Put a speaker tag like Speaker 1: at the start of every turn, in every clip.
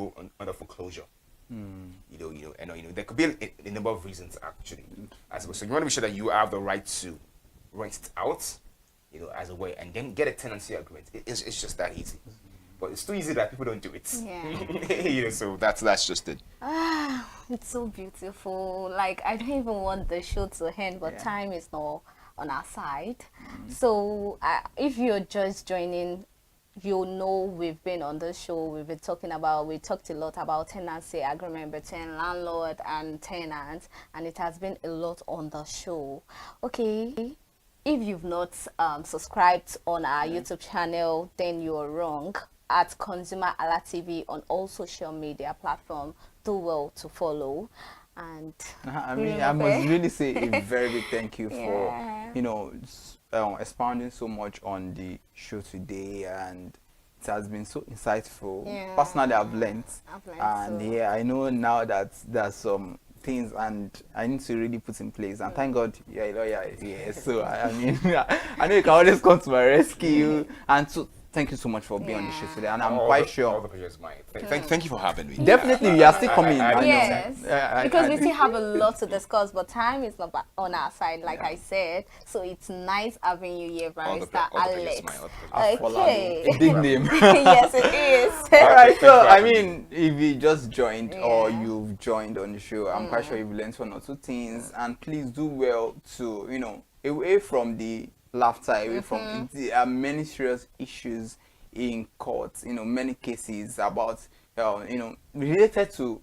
Speaker 1: go under foreclosure. There could be a number of reasons actually. So you want to be sure that you have the right to rent it out, as a way, and then get a tenancy agreement. It's just that easy. But it's too easy that people don't do it.
Speaker 2: Yeah.
Speaker 1: So that's just it.
Speaker 2: It's so beautiful. Like, I don't even want the show to end, but time is not on our side. So if you're just joining, you know we've been on the show. We talked a lot about tenancy agreement between landlord and tenants, and it has been a lot on the show. Okay, if you've not subscribed on our YouTube channel, then you're wrong. At ConsumerHallaTV on all social media platforms, do well to follow. And
Speaker 3: I must really say a very big thank you for expounding so much on the show today, and it has been so insightful. Personally, I've learned and I know now that there's some things and I need to really put in place, and thank God you're a lawyer. So I mean I know you can always come to my rescue, and so thank you so much for being on the show today, and I'm quite sure.
Speaker 1: All the pleasure is mine. Thank you for having me.
Speaker 3: Definitely, you are still coming.
Speaker 2: Yes, because we still have a lot to discuss, but time is not on our side, like I said. So it's nice having you here, Barrister Alex. Okay,
Speaker 3: a big name.
Speaker 2: Yes, it is.
Speaker 3: All right, so I mean, if you just joined or you've joined on the show, I'm quite sure you've learned one or two things, and please do well to away from the laughter, away from there are many serious issues in court, many cases about related to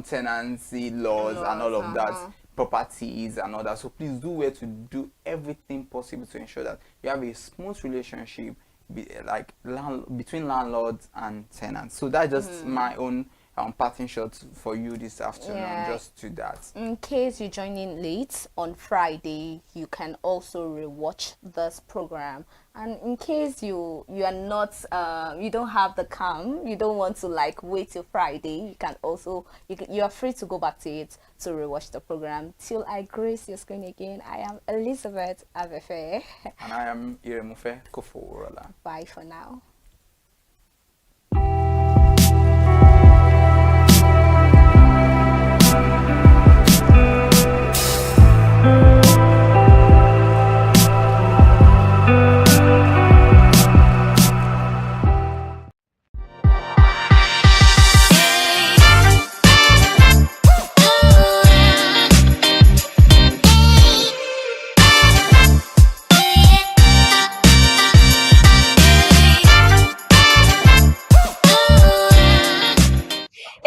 Speaker 3: tenancy laws and all of that, properties and all that. So please do well to do everything possible to ensure that you have a smooth relationship between landlords and tenants. So that's just my own parting shot for you this afternoon, just to that.
Speaker 2: In case you join in late on Friday, you can also rewatch this program. And in case you are not, you don't have the calm, you don't want to wait till Friday, you can also, you are free to go back to it to rewatch the program. Till I grace your screen again, I am Elizabeth Avefe.
Speaker 3: And I am Iremufe Kofo.
Speaker 2: Bye for now.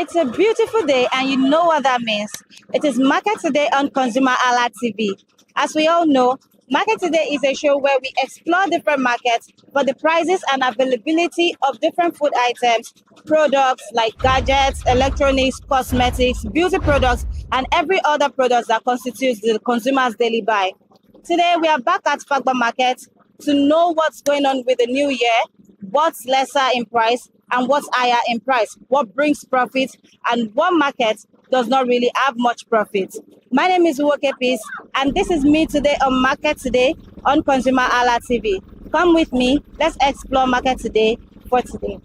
Speaker 4: It's a beautiful day, and you know what that means. It is Market Today on ConsumerHallaTV. As we all know, Market Today is a show where we explore different markets for the prices and availability of different food items, products like gadgets, electronics, cosmetics, beauty products, and every other product that constitutes the consumer's daily buy. Today, we are back at Fagba Market to know what's going on with the new year, what's lesser in price, and what's higher in price, what brings profit, and what market does not really have much profit. My name is Uwoke Peace, and this is me today on Market Today on ConsumerHallaTV. Come with me, let's explore Market Today for today.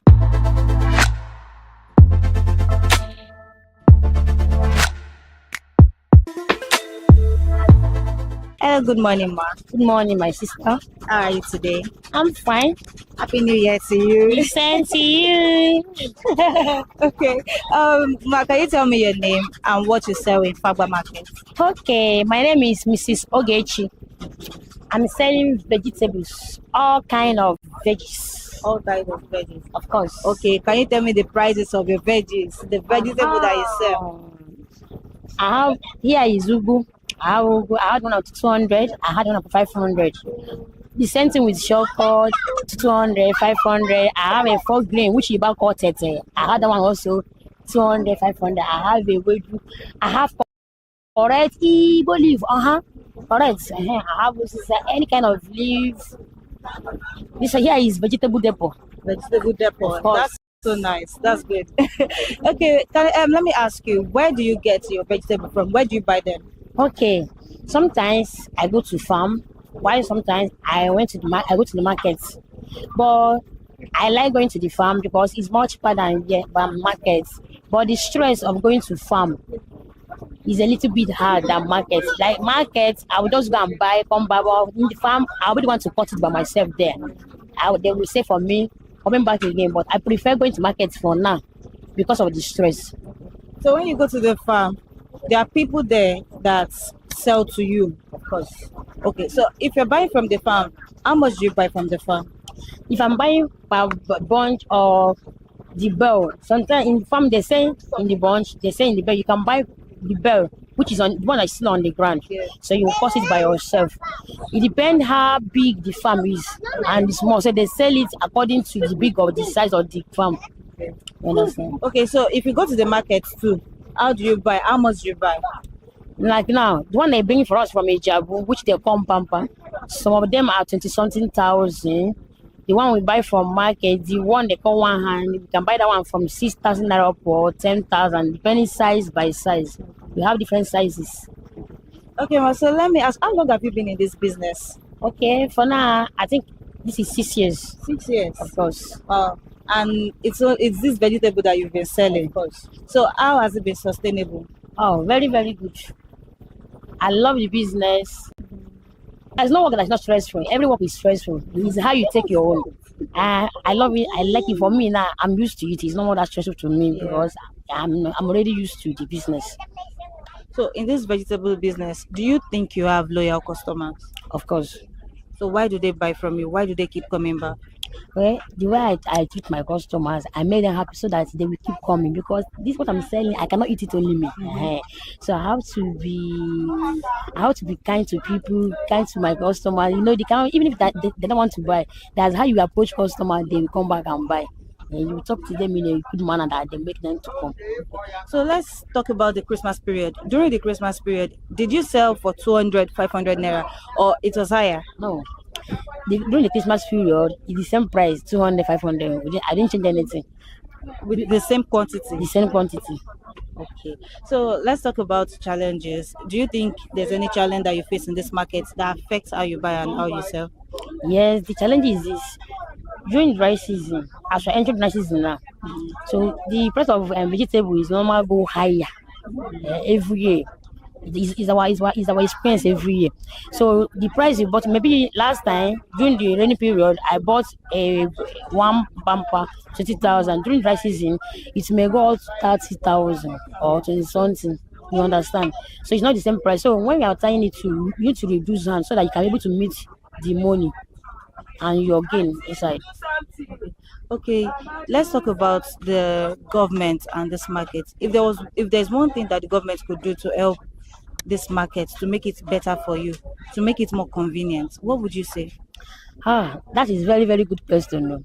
Speaker 4: Hello, good morning, Ma.
Speaker 5: Good morning, my sister.
Speaker 4: How are you today?
Speaker 5: I'm fine.
Speaker 4: Happy New Year to you.
Speaker 5: Same to you.
Speaker 4: Okay. Ma, can you tell me your name and what you sell in Fagba Market?
Speaker 5: Okay, my name is Mrs. Ogechi. I'm selling vegetables, all kind of veggies.
Speaker 4: All kinds of veggies.
Speaker 5: Of course.
Speaker 4: Okay, can you tell me the prices of your veggies, the vegetable that you sell?
Speaker 5: I have, here is Ugu. I had one of 200, I had one of 500. The same thing with shortcut, 200, 500. I have a 4 grain, which is about quartet. I had that one also, 200, 500. I have a wedu. I have correct Igbo leaf. Correct. I have any kind of leaf. This here is vegetable depot.
Speaker 4: Vegetable depot. That's so nice. That's good. Okay, let me ask you, where do you get your vegetable from? Where do you buy them?
Speaker 5: Okay, sometimes I go to farm, while sometimes I go to the market. But I like going to the farm because it's much cheaper than markets. But the stress of going to farm is a little bit hard than markets. Like markets, I would just go and buy, come back. But in the farm, I would want to cut it by myself there. They will say for me, coming back again. But I prefer going to markets for now because of the stress.
Speaker 4: So when you go to the farm, there are people there that sell to you.
Speaker 5: Of course.
Speaker 4: Okay, so if you're buying from the farm, how much do you buy from the farm?
Speaker 5: If I'm buying a bunch of the bell, sometimes in the farm they say in the bunch, they say in the bell, you can buy the bell, which is on the one that's still on the ground.
Speaker 4: Yeah.
Speaker 5: So you cost it by yourself. It depends how big the farm is and the small. So they sell it according to the big or the size of the farm. You understand?
Speaker 4: Okay, so if you go to the market too, how do you buy? How much do you buy?
Speaker 5: Like now, the one they bring for us from Ijabu, which they call Pampa, some of them are 20-something thousand. The one we buy from market, the one they call one hand, we can buy that one from 6,000 naira up or 10,000, depending size by size. We have different sizes.
Speaker 4: Okay, well, so let me ask, how long have you been in this business?
Speaker 5: Okay, for now, I think this is 6 years.
Speaker 4: 6 years.
Speaker 5: Of course.
Speaker 4: Wow. And it's this vegetable that you've been selling.
Speaker 5: Of course.
Speaker 4: So how has it been sustainable?
Speaker 5: Oh, very, very good. I love the business. There's no work that's not stressful. Every work is stressful. It's how you take your own. I love it. I like it. For me now, I'm used to it. It's no more that stressful to me because I'm already used to the business.
Speaker 4: So in this vegetable business, do you think you have loyal customers?
Speaker 5: Of course.
Speaker 4: So why do they buy from you? Why do they keep coming back?
Speaker 5: Okay, the way I treat my customers, I make them happy so that they will keep coming because this is what I'm selling. I cannot eat it only me. So I have to be kind to people, kind to my customers. You know, they can even if they don't want to buy. That's how you approach customers. They will come back and buy. And you talk to them in a good manner that they make them to come.
Speaker 4: So let's talk about the Christmas period. During the Christmas period, did you sell for 200, 500 naira, or it was higher?
Speaker 5: No. During the Christmas period, it's the same price, 200, 500. I didn't change anything.
Speaker 4: With the same quantity?
Speaker 5: The same quantity.
Speaker 4: Okay. So let's talk about challenges. Do you think there's any challenge that you face in this market that affects how you buy and how you sell?
Speaker 5: Yes, the challenge is this. During dry season, as we're entering dry season now, so the price of vegetable is normally go higher every year. Is our experience every year. So the price you bought, maybe last time during the rainy period, I bought a one bumper 20,000. During dry season, it may go out 30,000 or 20 something. You understand? So it's not the same price. So when we are tying it to, you need to reduce hand so that you can be able to meet the money and your gain inside.
Speaker 4: Okay, let's talk about the government and this market. If there's one thing that the government could do to help this market to make it better for you, to make it more convenient, what would you say?
Speaker 5: That is very, very good question.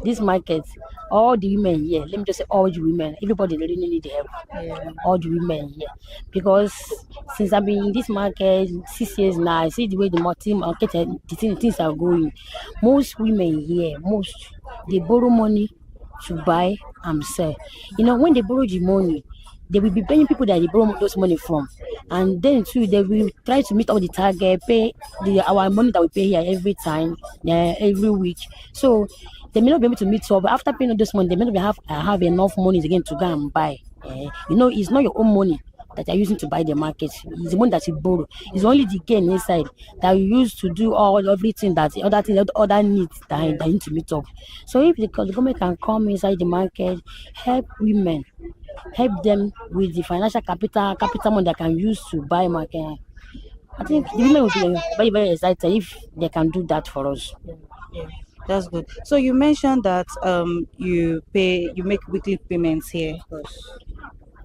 Speaker 5: This market, all the women here, let me just say all the women, everybody really need help. All the women here. Because since I've been in this market 6 years now, I see the way the market, the things are going. Most women here, they borrow money to buy and sell. You know, when they borrow the money, they will be paying people that they borrow those money from. And then too, they will try to meet all the target, pay our money that we pay here every time, every week. So they may not be able to meet up. But after paying all this money, they may not have enough money again to go and buy. You know, it's not your own money that you're using to buy the market. It's the money that you borrow. It's only the gain inside that you use to do everything that other needs that you need to meet up. So if the government can come inside the market, help women, help them with the financial capital money they can use to buy market, I think the women will be very, very excited if they can do that for us.
Speaker 4: Yeah, that's good. So you mentioned that you make weekly payments here.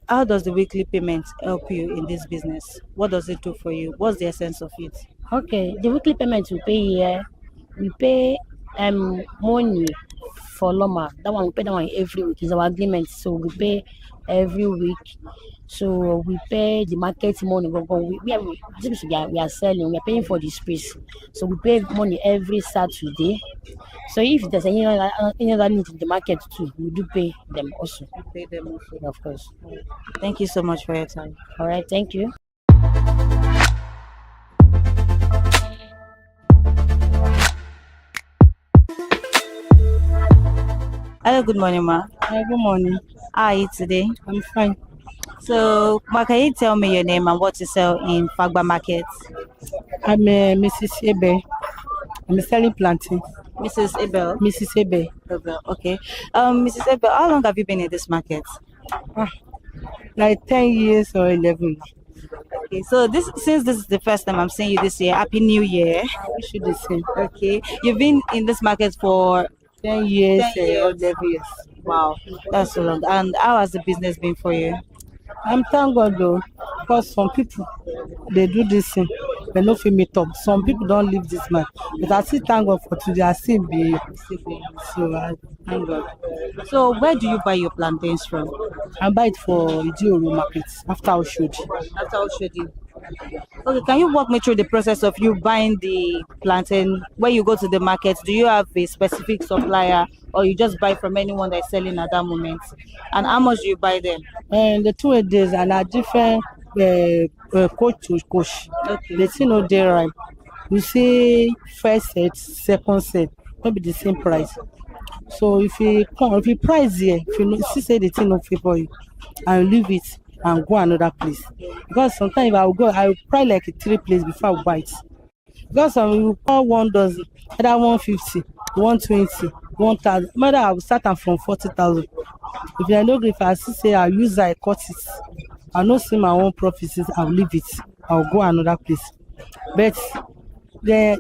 Speaker 4: How does the weekly payment help you in this business? What does it do for you? What's the essence of it?
Speaker 5: Okay, the weekly payment we pay here, we pay money for Loma. That one we pay that one every week. It's our agreement. So we pay every week. So we pay the market money. We are selling. We are paying for the space. So we pay money every Saturday. So if there's any other need in the market too, we do pay them also.
Speaker 4: You pay them also.
Speaker 5: Of course.
Speaker 4: Thank you so much for your time.
Speaker 5: All right. Thank you.
Speaker 4: Hello, good morning, ma.
Speaker 5: Good morning.
Speaker 4: How are you today?
Speaker 5: I'm fine.
Speaker 4: So, ma, can you tell me your name and what you sell in Fagba Market?
Speaker 5: I'm Mrs. Ebe. I'm selling plantain.
Speaker 4: Mrs. Abel.
Speaker 5: Mrs. Ebe.
Speaker 4: Abel, okay. Mrs. Abel, how long have you been in this market?
Speaker 5: Like 10 years or 11.
Speaker 4: Okay, so since this is the first time I'm seeing you this year, Happy New Year.
Speaker 5: I wish you the same.
Speaker 4: Okay, you've been in this market for
Speaker 5: 10 years,
Speaker 4: 10 years.
Speaker 5: 11 years.
Speaker 4: Wow, that's so long. And how has the business been for you?
Speaker 5: I'm thank God though, because some people they do this thing, they no fit meet up. Some people don't leave this man, but I still thank God for today. I still be so I thank God.
Speaker 4: So, where do you buy your plantains from?
Speaker 5: I buy it for Idioro market after Oshodi.
Speaker 4: After I'll show you. Okay, can you walk me through the process of you buying the plantain? When you go to the market, do you have a specific supplier or you just buy from anyone that's selling at that moment? And how much do you buy them?
Speaker 5: And the 2 days and are different coach to coach.
Speaker 4: Okay.
Speaker 5: The thing no dey right. You see first set, second set, not be the same price. So if you price here, if you see say the thing no favor you, and leave it and go another place. Because sometimes if I will price like 3 places before I buy it. Because you call 1 dozen, either 150, 120, 1,000. Matter I will start am from 40,000. If I no gree, if I see say I use I cut it, I no see my own profits, I will leave it. I will go another place. But the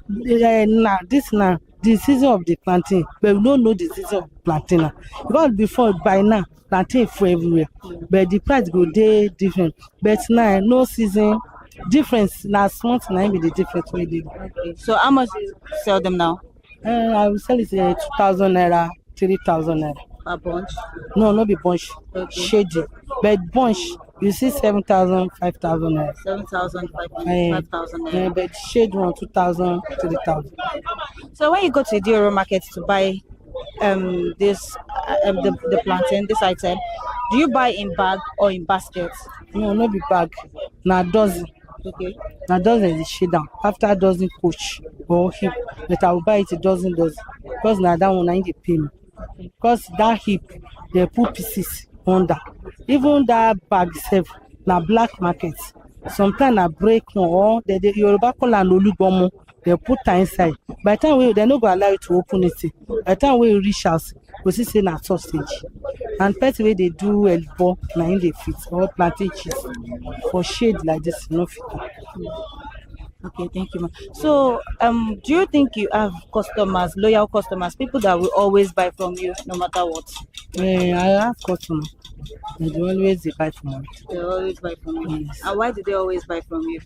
Speaker 5: season of the plantain, but we don't know the season of plantain now. Because before by now, plantain for everywhere, but the price go dey different. But now no season difference. Last month now be the difference wey dey.
Speaker 4: Okay. So, how much do you sell them now?
Speaker 5: I will sell it 2,000 naira, 3,000 naira.
Speaker 4: A bunch?
Speaker 5: No, no be bunch,
Speaker 4: Okay.
Speaker 5: shady. But bunch, you see 7,000, 5,000 naira.
Speaker 4: 7,000, 5,000
Speaker 5: Eh,
Speaker 4: naira.
Speaker 5: but shade one 2,000, 3,000.
Speaker 4: So, when you go to the Euro market to buy this the plantain, this item, do you buy in bag or in basket?
Speaker 5: No, no be bag. Na dozen.
Speaker 4: Okay.
Speaker 5: Na dozen is shade down. After dozen coach or hip, but I will buy it a dozen. Because na that one I dey pay me. Because that hip, they put pieces under. Even that bag itself, na black market. Sometimes na break one or the Yoruba call am olugomo. They put am inside. By the time they no go allow you to open it. By the time we reach house, we see say na sausage. And person wey dey do elbow na im dey fit or plantain cheese. For shade like this, no fit.
Speaker 4: Okay, thank you, ma'am. So, do you think you have customers, loyal customers, people that will always buy from you no matter what?
Speaker 5: I have customers. They dey always dey buy from me.
Speaker 4: They always buy from you.
Speaker 5: Yes.
Speaker 4: And why do they always buy from you?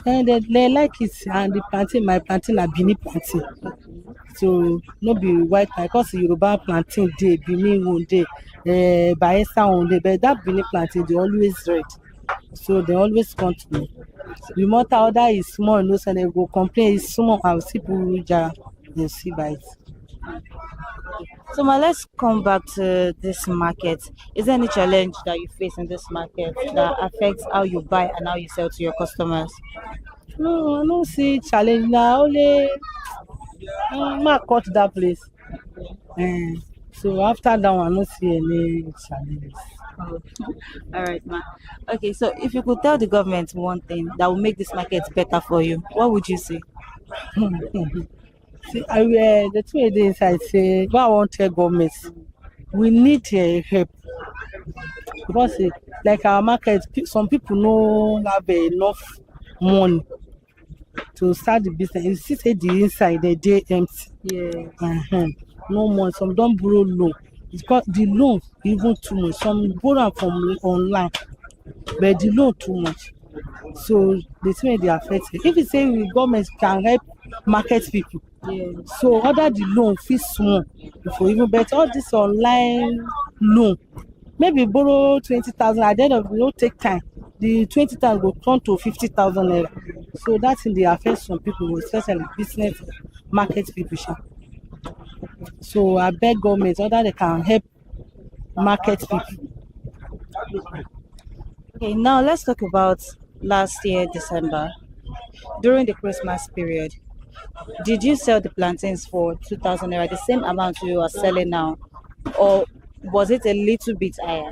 Speaker 5: And they like it, and the plantain, my plantain na Benin plantain. So no be white pie, because Yoruba plantain dey, Benin one dey, Bayelsa one dey, but that Benin plantain dey always red. So they always come to me. The matter order is small, no say they go complain it's small. I will see people jara, they see buy it.
Speaker 4: So, ma, let's come back to this market. Is there any challenge that you face in this market that affects how you buy and how you sell to your customers?
Speaker 5: No, I no see challenge na only ma cut that place. So after that one, I no see any challenge.
Speaker 4: Oh, all right, ma. Okay, so if you could tell the government one thing that will make this market better for you, what would you say?
Speaker 5: See, the two days I say, what I want to tell government, we need help. Because like our market, some people no have enough money to start the business. You see, say the inside they dey empty.
Speaker 4: Yeah.
Speaker 5: No money. Some don't borrow loan. It's got the loan even too much. Some borrow from online, but the loan too much. So the thing they affect it. If you say the government can help market people,
Speaker 4: Yeah.
Speaker 5: so other the loan fee small before even, but all this online loan, maybe borrow 20,000 at the end of the no take time. The 20,000 will turn to 50,000 naira. So that's in the affect some people, especially business market people. So I beg government other they can help market people.
Speaker 4: Okay, now let's talk about last year, December. During the Christmas period, did you sell the plantains for 2,000 naira, the same amount you are selling now? Or was it a little bit higher?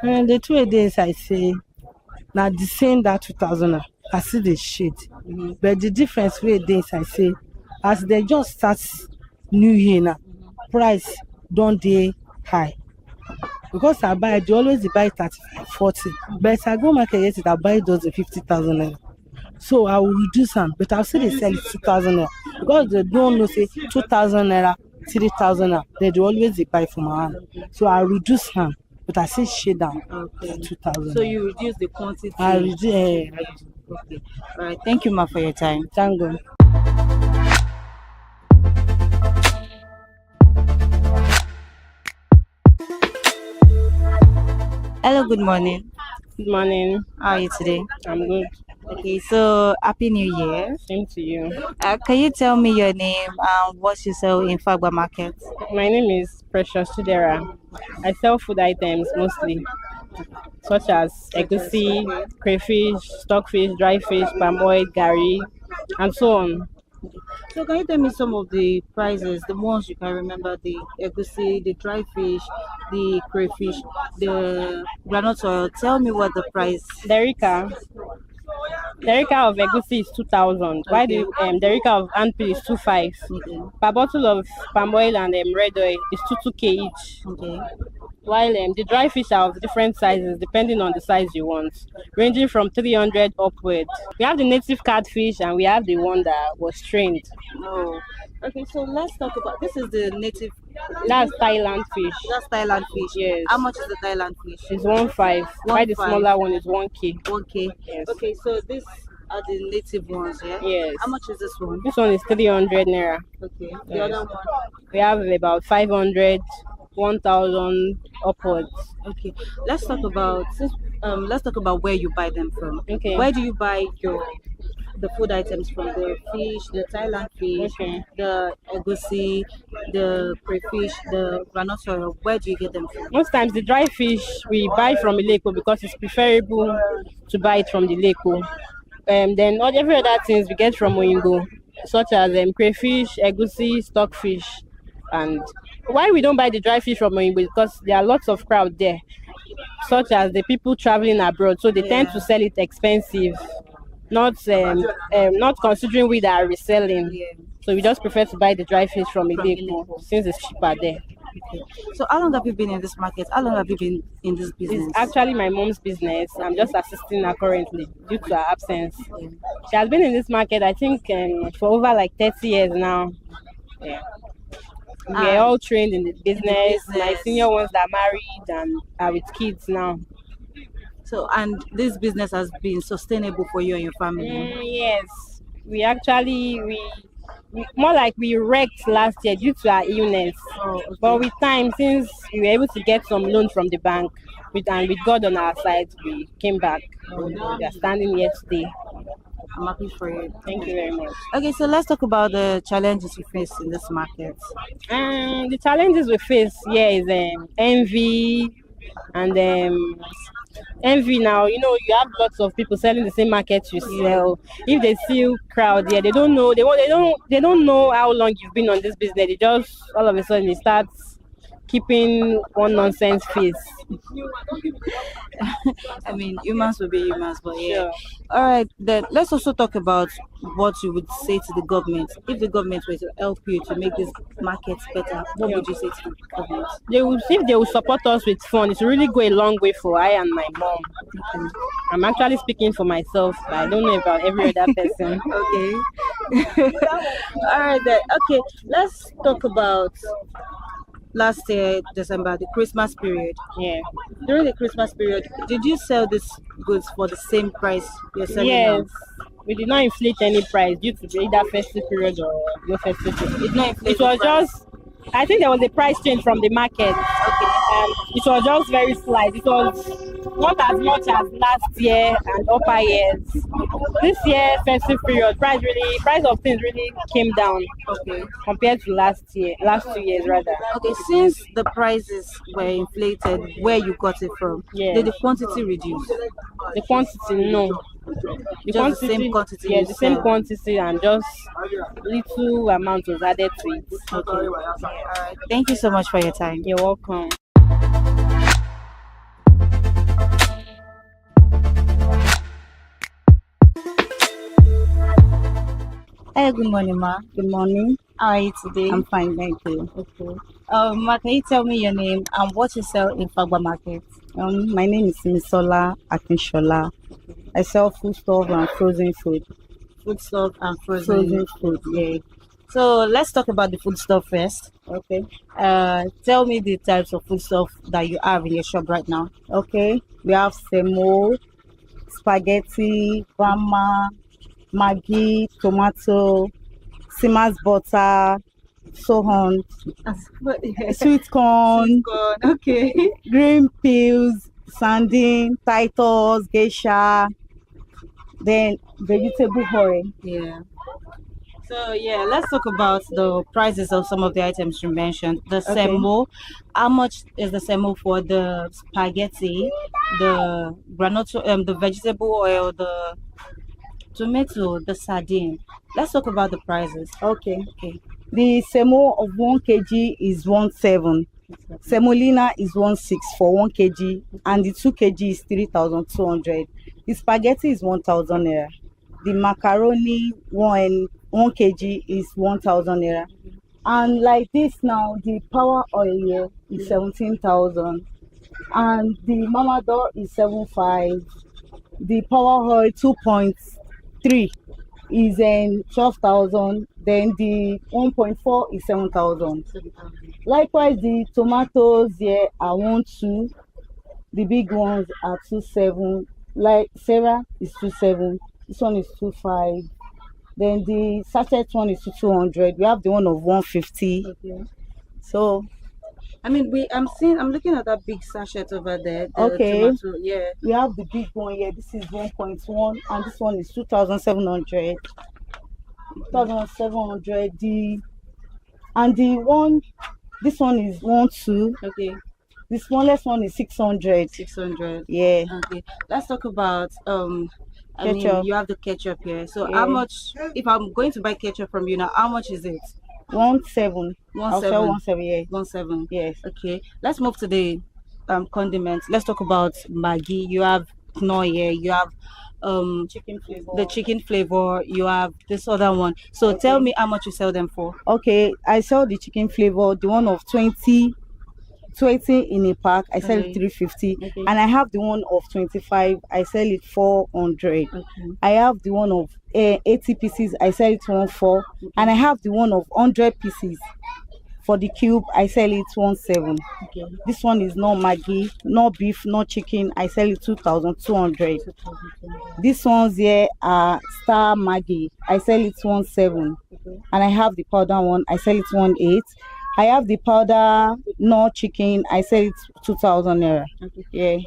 Speaker 5: And the 2 days I say, now the same that 2000, I see the shade. But the difference with days I say, as they just start new year now, price don't they high. Because I buy, they always buy 35, 40. But I go market yesterday, I buy those 50,000 naira. So I will reduce them, but I'll still they sell it 2,000 naira. Because they don't know say 2,000 naira, 3,000 naira. They do always they buy from my hand. So I reduce them, but I still shade down to 2,000.
Speaker 4: So you reduce the quantity.
Speaker 5: I reduce.
Speaker 4: Okay. All right. Thank you, ma, for your time.
Speaker 5: Thank God.
Speaker 4: Hello, good morning.
Speaker 5: Good morning.
Speaker 4: How are you today?
Speaker 5: I'm good.
Speaker 4: Okay, so Happy New Year.
Speaker 5: Same to you.
Speaker 4: Can you tell me your name and what you sell in Fagba Market?
Speaker 5: My name is Precious Chidera. I sell food items mostly, such as egusi, crayfish, stockfish, dry fish, palm oil, gari, and so on.
Speaker 4: So can you tell me some of the prices, the ones you can remember, the egusi, the dry fish, the crayfish, the granite oil? Tell me what the price.
Speaker 5: Derica of egusi is 2,000. While the derica of anpil is 2,500.
Speaker 4: Okay.
Speaker 5: Per bottle of palm oil and red oil is 2k each.
Speaker 4: Okay.
Speaker 5: While the dry fish are of different sizes depending on the size you want, ranging from 300 upwards. We have the native catfish and we have the one that was trained.
Speaker 4: Oh. Okay, so let's talk about this. Is the native.
Speaker 5: That's Thailand fish.
Speaker 4: That's Thailand fish.
Speaker 5: Yes.
Speaker 4: How much is the Thailand fish?
Speaker 5: It's 1,500. While the
Speaker 4: 1,500.
Speaker 5: smaller one is 1k.
Speaker 4: 1K.
Speaker 5: Yes.
Speaker 4: Okay, so these are the native ones, yeah?
Speaker 5: Yes.
Speaker 4: How much is this one?
Speaker 5: This one is 300 naira.
Speaker 4: Okay. The
Speaker 5: Yes.
Speaker 4: other one.
Speaker 5: We have about 500, 1,000 upwards.
Speaker 4: Okay. Let's talk about where you buy them from.
Speaker 5: Okay.
Speaker 4: Where do you buy the food items from? The fish, the Thailand fish,
Speaker 5: Okay.
Speaker 4: the egusi, the crayfish, the granite oil. Where do you get them from?
Speaker 5: Most times the dry fish we buy from Ileko because it's preferable to buy it from the Ileko. Then every other things we get from Oyinbo, such as crayfish, egusi, stockfish. And why we don't buy the dry fish from Oyinbo is because there are lots of crowd there, such as the people traveling abroad, so they tend to sell it expensive, not considering we that are reselling.
Speaker 4: Yeah.
Speaker 5: So we just prefer to buy the dry fish from Ileko since it's cheaper there.
Speaker 4: Okay. So how long have you been in this market? How long have you been in this business?
Speaker 5: It's actually my mom's business. I'm just assisting her currently due to her absence.
Speaker 4: Yeah.
Speaker 5: She has been in this market, I think, for over like 30 years now. Yeah. We're all trained in the business. My senior ones that are married and are with kids now.
Speaker 4: So, and this business has been sustainable for you and your family?
Speaker 5: Yes. We more like we wrecked last year due to our illness.
Speaker 4: Oh, okay.
Speaker 5: But with time, since we were able to get some loan from the bank, with God on our side, we came back. We are standing here today.
Speaker 4: I'm happy for you.
Speaker 5: Thank you very much.
Speaker 4: Okay, so let's talk about the challenges you face in this market.
Speaker 5: The challenges we face here is envy and envy. Now you have lots of people selling the same market you sell. If they see crowd here, they don't know. They don't know how long you've been on this business. They just all of a sudden they start keeping one nonsense face.
Speaker 4: I mean, humans will be humans, but yeah.
Speaker 5: Sure.
Speaker 4: All right, then let's also talk about what you would say to the government. If the government were to help you to make this market better, what would you say to the government?
Speaker 5: If they will support us with funds, it will really go a long way for I and my mom. I'm actually speaking for myself, but I don't know about every other person.
Speaker 4: Okay. All right, then. Okay, let's talk about last year, December, the Christmas period.
Speaker 5: Yeah.
Speaker 4: During the Christmas period, did you sell these goods for the same price you're selling
Speaker 5: Yes.
Speaker 4: now?
Speaker 5: We did not inflate any price due to either festive period or no festive period.
Speaker 4: It not inflate
Speaker 5: It was
Speaker 4: the price.
Speaker 5: just, I think there was a price change from the market.
Speaker 4: Okay.
Speaker 5: And it was just very slight. It was not as much as last year and upper years. This year, festive period, price of things really came down.
Speaker 4: Okay.
Speaker 5: Compared to last 2 years rather.
Speaker 4: Okay, since the prices were inflated, where you got it from,
Speaker 5: Yeah.
Speaker 4: did the quantity reduce?
Speaker 5: The quantity, no.
Speaker 4: Just the same quantity
Speaker 5: Yeah,
Speaker 4: you
Speaker 5: the same
Speaker 4: sell.
Speaker 5: quantity and just little amount was added to it.
Speaker 4: Okay. All right. Thank you so much for your time.
Speaker 5: You're welcome.
Speaker 4: Hey, good morning, ma. Good morning. How are you today? I'm fine, thank you. Okay. Ma, can you tell me your name and what you sell in Fagba Market? My name is Misola Akinshola. I sell food stuff and frozen food. Food stuff and frozen food, yeah. So let's talk about the food stuff first. Okay. Tell me the types of food stuff that you have in your shop right now. Okay. We have semo, spaghetti, bama, Maggi, tomato, Simas butter, so on, sweet corn, okay, green peas, sardine, Titus, geisha, then vegetable oil. Yeah. So yeah, let's talk about the prices of some of the items you mentioned. The semo, how much is the semo for the spaghetti, the granola, the vegetable oil, the tomato, the sardine? Let's talk about the prices. Okay. The semo of 1 kg is 1.7. Semolina is 1.6 for 1 kg, and the 2 kg is 3,200. The spaghetti is 1,000 naira. The macaroni 1 kg is 1,000 naira. And like this now, the power oil here is 17,000, and the mamador is 7.5. The power oil 2.3 is 12,000. Then the 1.4 is 7,000. Likewise, the tomatoes here are 1.2. The big ones are 2.7. Like Sarah is 2.7. This one is 2.5. Then the sachet one is 200. We have the one of 150. Okay. So I mean, I'm looking at that big sachet over there. Tomato, yeah. We have the big one here. This is 1.1, and this one is 2,700. 2,700. This one is 1.2. Okay. The smallest one is 600. 600. Yeah. Okay. Let's talk about I mean, you have the ketchup here. So how much? If I'm going to buy ketchup from you now, how much is it? 1.7. 1.7. Yeah. 1.7. Yes. Okay. Let's move to the condiments. Let's talk about Maggi. You have Knorr here. You have chicken flavor. The chicken flavor. You have this other one. So tell me how much you sell them for. Okay, I sell the chicken flavor, the one of 20 in a pack. I sell it 350. And I have the one of 25. I sell it 400. I have the one of 80 pieces. I sell it 1.4. And I have the one of 100 pieces. For the cube, I sell it 1.7. This one is no Maggi, no beef, no chicken. I sell it 2,200. These ones here are Star Maggi. I sell it 1.7. And I have the powder one. I sell it 1.8. I have the powder no chicken. I sell it 2,000 naira. Yeah.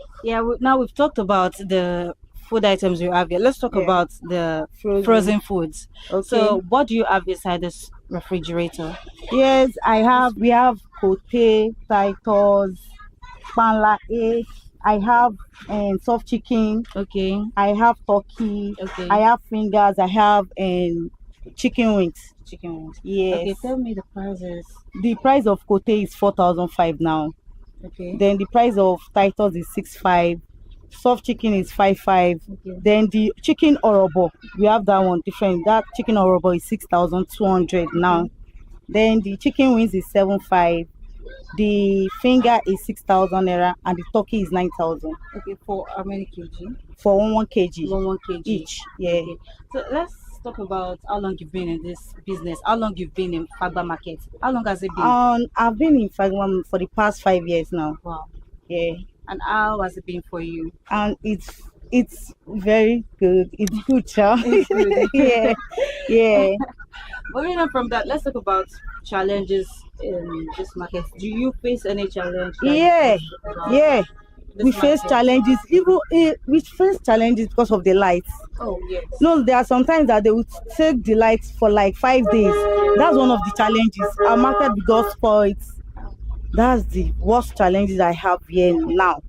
Speaker 4: Now we've talked about the food items you have here. Let's talk about the frozen foods. So what do you have inside this refrigerator? Yes, we have Cote, Titus, Panla A. I have soft chicken. Okay. I have turkey. Okay. I have fingers. I have chicken wings. Chicken wings. Yes. Okay, tell me the prices. The price of Cote is 4,500 now. Okay. Then the price of Titus is 6,500. Soft chicken is 5,500. Okay. Then the chicken orobo, we have that one different. That chicken orobo is 6,200 now. Then the chicken wings is 7,500. The finger is 6,000 naira, and the turkey is 9,000. Okay, for how many kg? For 1 kg. 1 kg each. Yeah. Okay. So let's talk about how long you've been in this business. How long you've been in Fagba Market? How long has it been? I've been in Fagba for the past 5 years now. Wow. Yeah. And how has it been for you? And it's very good. It's good, child. It's good. Yeah. Moving on from that, let's talk about challenges in this market. Do you face any challenge? Yeah. We face challenges. We face challenges because of the lights. Oh yes. No, there are sometimes that they will take the lights for like 5 days. That's one of the challenges. Our market got spoiled. That's the worst challenges I have here now.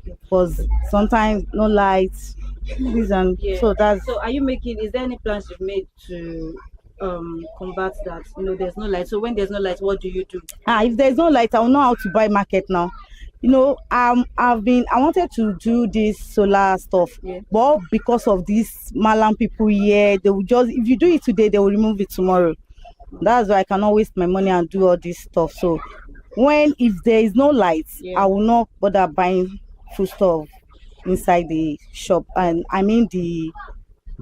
Speaker 4: Because sometimes no lights. So are you making? Is there any plans you've made to combat that? There's no light. So when there's no light, what do you do? If there's no light, I will know how to buy market now. I wanted to do this solar stuff, but because of these Malam people here, they will just, if you do it today, they will remove it tomorrow. That's why I cannot waste my money and do all this stuff. So if there is no lights, I will not bother buying food stuff inside the shop, and I mean the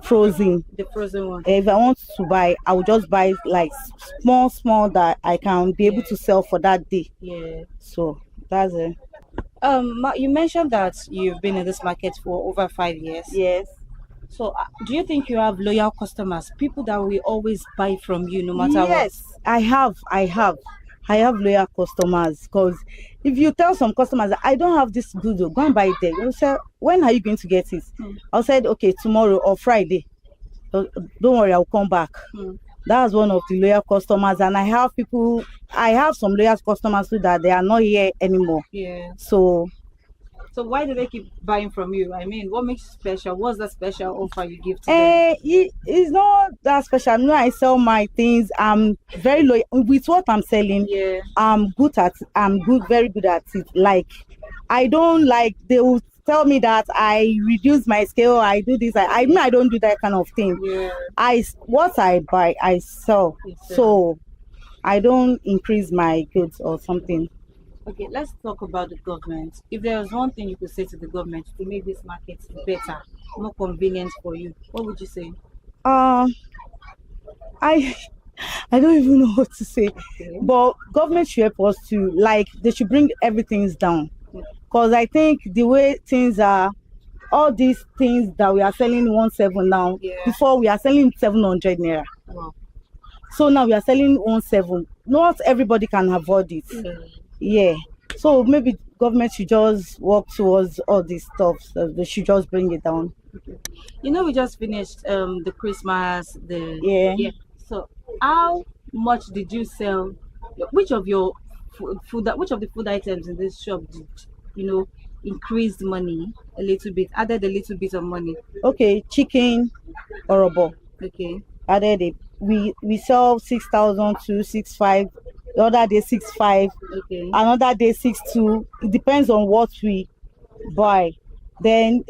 Speaker 4: frozen one. If I want to buy, I will just buy like small that I can be able to sell for that day. So that's it.
Speaker 6: You mentioned that you've been in this market for over 5 years.
Speaker 4: Yes.
Speaker 6: So do you think you have loyal customers, people that will always buy from you no matter what?
Speaker 4: Yes, I have loyal customers, because if you tell some customers that I don't have this good, go and buy it there, they'll say, when are you going to get it? I'll say, okay, tomorrow or Friday. Don't worry, I'll come back. That's one of the loyal customers. And I have some loyal customers too that they are not here anymore.
Speaker 6: So why do they keep buying from you? I mean, what makes you special? What's the special offer you give to them?
Speaker 4: It's not that special. I sell my things. I'm very loyal with what I'm selling. I'm very good at it. Like, I don't like, they will tell me that I reduce my scale, I do this. I don't do that kind of thing. What I buy, I sell. So I don't increase my goods or something.
Speaker 6: Okay, let's talk about the government. If there was one thing you could say to the government to make this market better, more convenient for you, what would you say?
Speaker 4: I don't even know what to say. But government should help us to, like, they should bring everything down. Because I think the way things are, all these things that we are selling 17 now, before we are selling 700 naira.
Speaker 6: Wow.
Speaker 4: So now we are selling 17. Not everybody can afford it. So maybe government should just work towards all this stuff. So they should just bring it down.
Speaker 6: We just finished the Christmas. So how much did you sell? Which of your which of the food items in this shop did increased money a little bit, added a little bit of money?
Speaker 4: Okay, chicken, orobo.
Speaker 6: Okay.
Speaker 4: Added it. We sell 6,000 to 6,500. The other day 6,500.
Speaker 6: Okay.
Speaker 4: Another day 6,200. It depends on what we buy. Then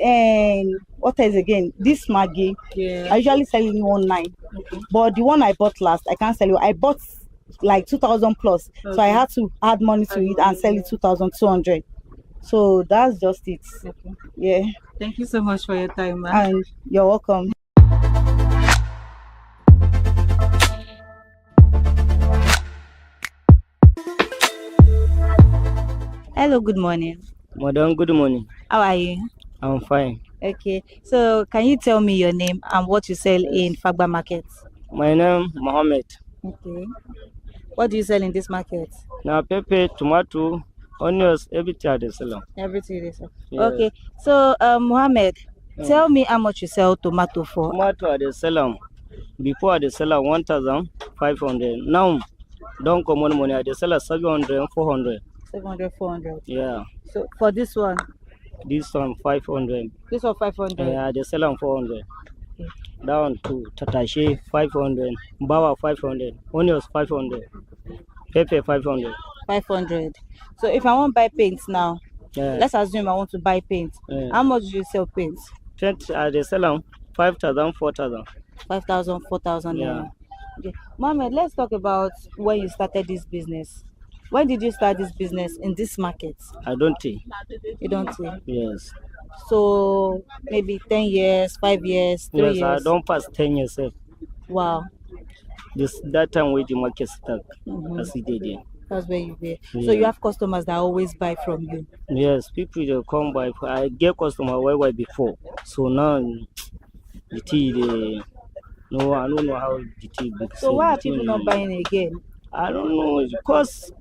Speaker 4: what else again? This Maggi. I usually sell it 19,000.
Speaker 6: Okay.
Speaker 4: But the one I bought last, I can't sell it. I bought like 2,000 plus. So I had to add money to it and sell it 2,200. So that's just it.
Speaker 6: Okay. Thank you so much for your time, man.
Speaker 4: And you're welcome.
Speaker 6: Hello, good morning.
Speaker 7: Madam, good morning.
Speaker 6: How are you?
Speaker 7: I'm fine.
Speaker 6: Okay. So can you tell me your name and what you sell in Fagba Market?
Speaker 7: My name Mohammed.
Speaker 6: Okay. What do you sell in this market?
Speaker 7: Now pepper, tomato, onions, everything they sell.
Speaker 6: Everything they sell.
Speaker 7: Yes.
Speaker 6: Okay. So Mohammed, tell me how much you sell tomato for.
Speaker 7: Tomato they sell before they sell 1,500. Now don't come on money. They sell 700, 400.
Speaker 6: 700, 400.
Speaker 7: Yeah.
Speaker 6: So for this one?
Speaker 7: This one 500.
Speaker 6: This one 500.
Speaker 7: Yeah, they sell 400.
Speaker 6: Okay.
Speaker 7: Down to Tatashi 500, Bawa 500, onions 500, pepper 500.
Speaker 6: 500. So if I want to buy paints now, let's assume I want to buy paint. How much do you sell paints?
Speaker 7: They sell 5,000, 4,000.
Speaker 6: 5,000, 4,000.
Speaker 7: Yeah.
Speaker 6: Okay. Mohammed, let's talk about when you started this business. When did you start this business in this market?
Speaker 7: I don't think.
Speaker 6: You don't think?
Speaker 7: Yes.
Speaker 6: So maybe 10 years, 5 years, 3 years?
Speaker 7: Yes, I don't pass 10 years.
Speaker 6: Wow.
Speaker 7: That time where the market start, as it did.
Speaker 6: That's where you were.
Speaker 7: Yeah.
Speaker 6: So you have customers that always buy from you?
Speaker 7: Yes, people they come by. I get customer way before. So now the tea, no, I don't know how the tea big.
Speaker 6: So why are people not buying again?
Speaker 7: I don't know, because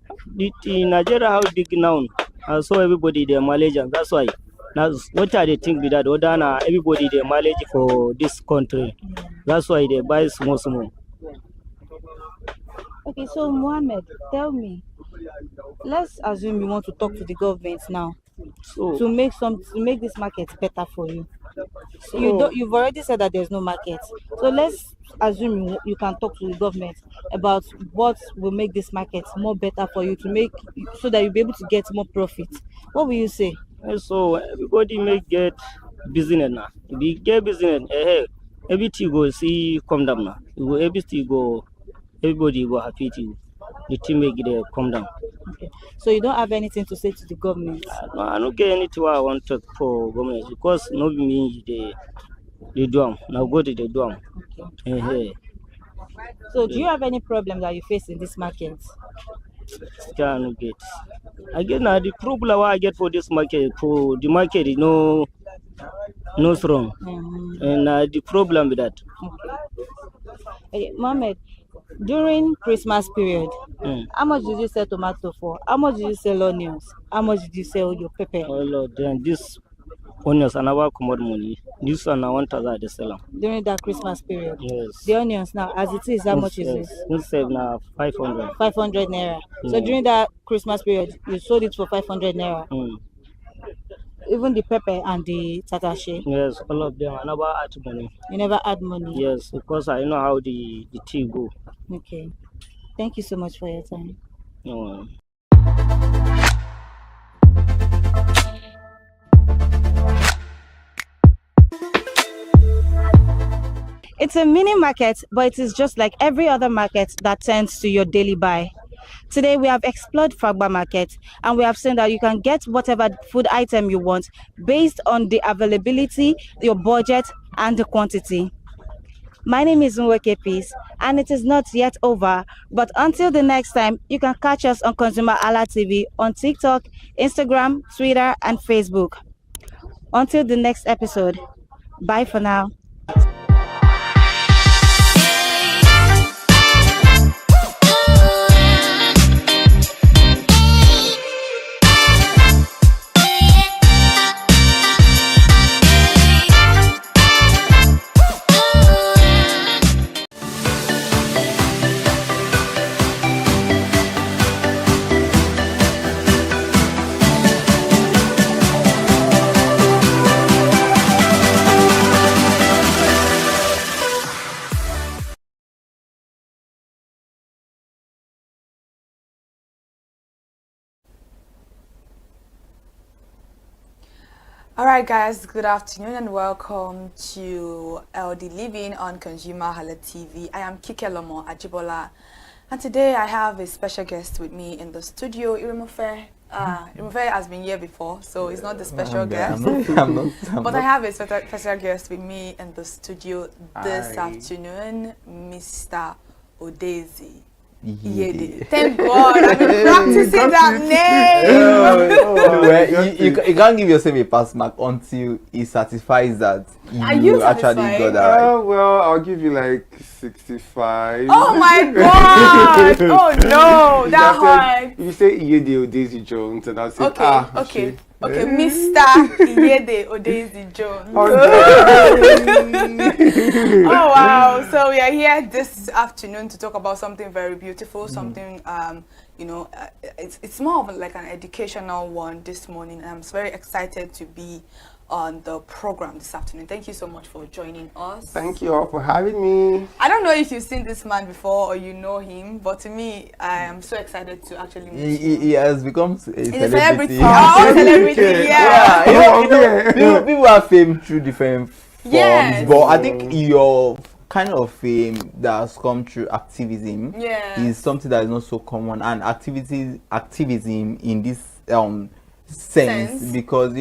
Speaker 7: in Nigeria how big now, and so everybody they Malaysian. That's why. Now what are they think with that? Odana, everybody they Malaysia for this country. That's why they buy small.
Speaker 6: Okay, so Mohammed, tell me. Let's assume you want to talk to the government now.
Speaker 7: So
Speaker 6: to make this market better for you.
Speaker 7: So,
Speaker 6: You've already said that there's no market. So let's assume you can talk to the government about what will make this market more better for you to make so that you'll be able to get more profit. What will you say?
Speaker 7: so everybody may get business now. If you get business, everything go see come down now. Everything go, everybody go happy to the team make it come down.
Speaker 6: Okay. So you don't have anything to say to the government.
Speaker 7: I don't get anything what I want to for government because no be me they do am. Now go to the do am.
Speaker 6: So do you have any problem that you face in this market?
Speaker 7: I no get. Again, now the problem what I get for this market, for the market is no strong, and the problem with that.
Speaker 6: Okay, Mohammed, during Christmas period, how much did you sell tomato for? How much did you sell onions? How much did you sell your pepper?
Speaker 7: Oh Lord, then this onions and our commodity money. This one I want to the sell 'em.
Speaker 6: During that Christmas period?
Speaker 7: Yes.
Speaker 6: The onions now, as it is, how much is it?
Speaker 7: This save now 500.
Speaker 6: 500 naira. So during that Christmas period, you sold it for 500 naira. Even the pepper and the tatashe.
Speaker 7: Yes, all of them. I never add money.
Speaker 6: You never add money?
Speaker 7: Yes, because I know how the tea go.
Speaker 6: Okay. Thank you so much for your time.
Speaker 7: No.
Speaker 4: It's a mini market, but it is just like every other market that tends to your daily buy. Today we have explored Fagba Market and we have seen that you can get whatever food item you want based on the availability, your budget and the quantity. My name is Nweke Peace and it is not yet over, but until the next time, you can catch us on ConsumerHallaTV on TikTok, Instagram, Twitter and Facebook. Until the next episode, bye for now.
Speaker 8: Alright guys, good afternoon and welcome to LD Living on ConsumerHallaTV. I am Kike Lomo Ajibola and today I have a special guest with me in the studio, Irimofe. Irimofe has been here before, so he's not the special guest.
Speaker 3: I'm not.
Speaker 8: But I have a special guest with me in the studio this afternoon, Mr. Odezi. Iyede. Thank God, I've been practicing that name.
Speaker 3: Well, you can't give yourself a pass mark until it satisfies that you actually got that right.
Speaker 9: Well, I'll give you like 65.
Speaker 8: Oh my God! Oh no, that hard.
Speaker 9: If you say Iyede Odezi Jones, and I'll say,
Speaker 8: okay, Mr. Iyede Odezi Jones. Oh wow! So we are here this afternoon to talk about something very beautiful, something it's more of like an educational one this morning. And I'm very excited to be on the program this afternoon. Thank you so much for joining us.
Speaker 9: Thank you all for having me.
Speaker 8: I don't know if you've seen this man before or you know him, but to me, I am so excited to actually meet him.
Speaker 3: He has become a celebrity.
Speaker 8: Oh, celebrity, yeah.
Speaker 3: People have fame through different forms, but I think your kind of fame that has come through activism is something that is not so common, and activism in this sense because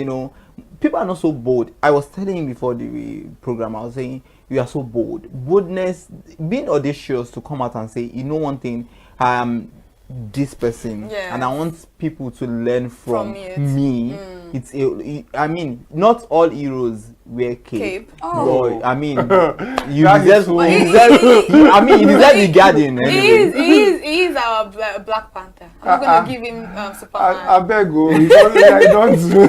Speaker 3: people are not so bold. I was telling him before the program, I was saying, you are so bold. Boldness, being audacious to come out and say, one thing, I am this person, and I want people to learn from me. I mean, not all heroes wear cape.
Speaker 8: Oh.
Speaker 3: But, I mean, you deserve the garden. Anyway.
Speaker 8: He is our Black Panther. I'm going to give him Superman.
Speaker 9: I beg you. I don't do.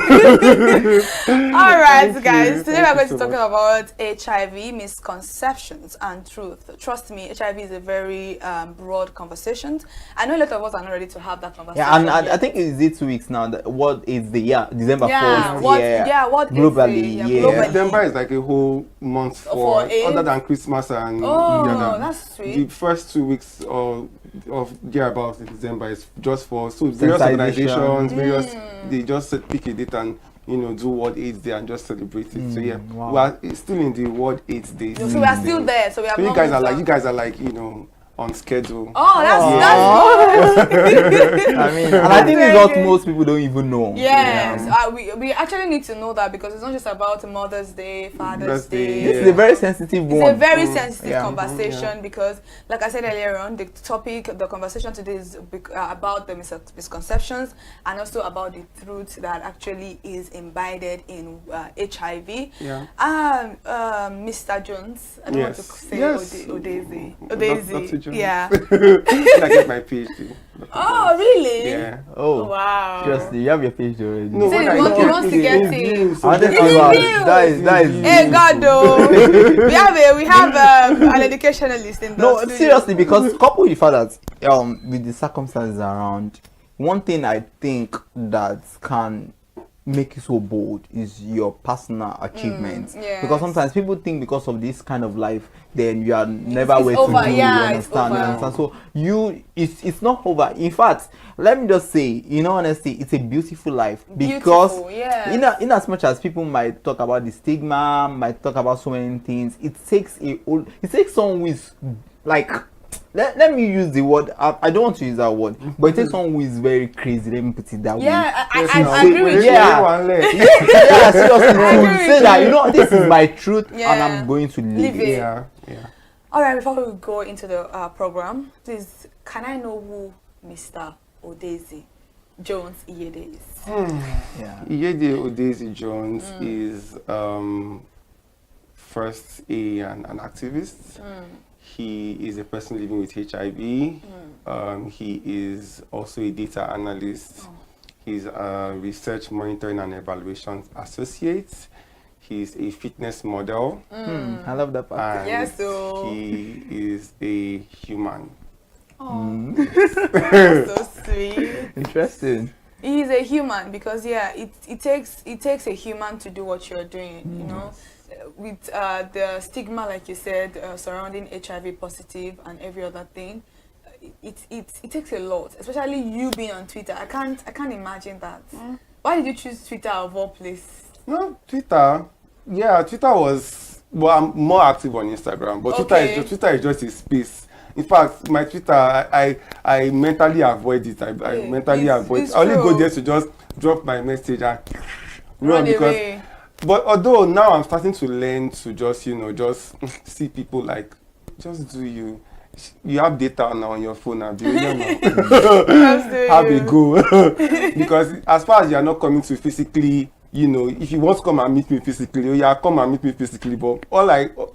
Speaker 8: All right, guys. Today we're going to talk about HIV, misconceptions, and truth. Trust me, HIV is a very broad conversation. I know a lot of us are not ready to have that conversation.
Speaker 3: Yeah, and I think it's 2 weeks now. What is the December December 1st.
Speaker 8: What
Speaker 3: globally.
Speaker 8: globally.
Speaker 9: December is like a whole month for other than Christmas and
Speaker 8: that's sweet.
Speaker 9: The first 2 weeks of thereabouts in December is just for various organizations, they just pick a date and do World AIDS Day and just celebrate it. So we are still in the World AIDS Day.
Speaker 8: So we are still there. So we are.
Speaker 9: So you guys are like on schedule.
Speaker 8: Oh, that's good.
Speaker 3: I mean, and I think it's what most people don't even know.
Speaker 8: Yes, we actually need to know that because it's not just about Mother's Day, Father's Day.
Speaker 3: This is a very sensitive one.
Speaker 8: It's a very sensitive conversation because, like I said earlier on, the conversation today is about the misconceptions and also about the truth that actually is embedded in HIV.
Speaker 9: Yeah.
Speaker 8: Mr. Jones, I don't want to say Odezi. Yeah.
Speaker 9: I get my PhD.
Speaker 8: Oh, really?
Speaker 9: Yeah.
Speaker 3: Oh,
Speaker 8: wow.
Speaker 3: Seriously, you have your PhD already.
Speaker 9: No,
Speaker 8: he wants to get it.
Speaker 3: That is.
Speaker 8: Hey, God, though. we have an educationalist in the studio.
Speaker 3: Seriously, because coupled with the fact that with the circumstances around, one thing I think that can make you so bold is your personal achievements. Because sometimes people think because of this kind of life, then you are never where to do. You understand? So it's not over. In fact, let me just say, in all honesty, it's a beautiful life because in as much as people might talk about the stigma, might talk about so many things, it takes someone who is like. Let me use the word. I don't want to use that word, but it takes someone who is very crazy. Let me put it that way.
Speaker 8: I agree with you.
Speaker 3: Seriously, say that this is my truth, and I'm going to live it.
Speaker 9: Yeah.
Speaker 8: All right. Before we go into the program, please, can I know who Mr. Odezi Jones Iyede is?
Speaker 9: Iyede Odezi Jones is first an activist. He is a person living with HIV. He is also a data analyst. He's a research monitoring and evaluation associate. He's a fitness model.
Speaker 3: I love that part.
Speaker 8: And
Speaker 9: he is a human.
Speaker 8: So sweet.
Speaker 3: Interesting.
Speaker 8: He's a human because it takes a human to do what you're doing. With the stigma, like you said, surrounding HIV positive and every other thing, it takes a lot, especially you being on Twitter. I can't imagine that. Why did you choose Twitter of all places?
Speaker 9: No, Twitter. Yeah, Twitter was. Well, I'm more active on Instagram, but Twitter is just a space. In fact, my Twitter, I mentally avoid it. I mentally avoid it. I only go there to just drop my message and run because.
Speaker 8: Away.
Speaker 9: But although now I'm starting to learn to just see people like, just do you. You have data now on your phone, have a go. Because as far as you are not coming to physically, if you want to come and meet me physically, come and meet me physically. But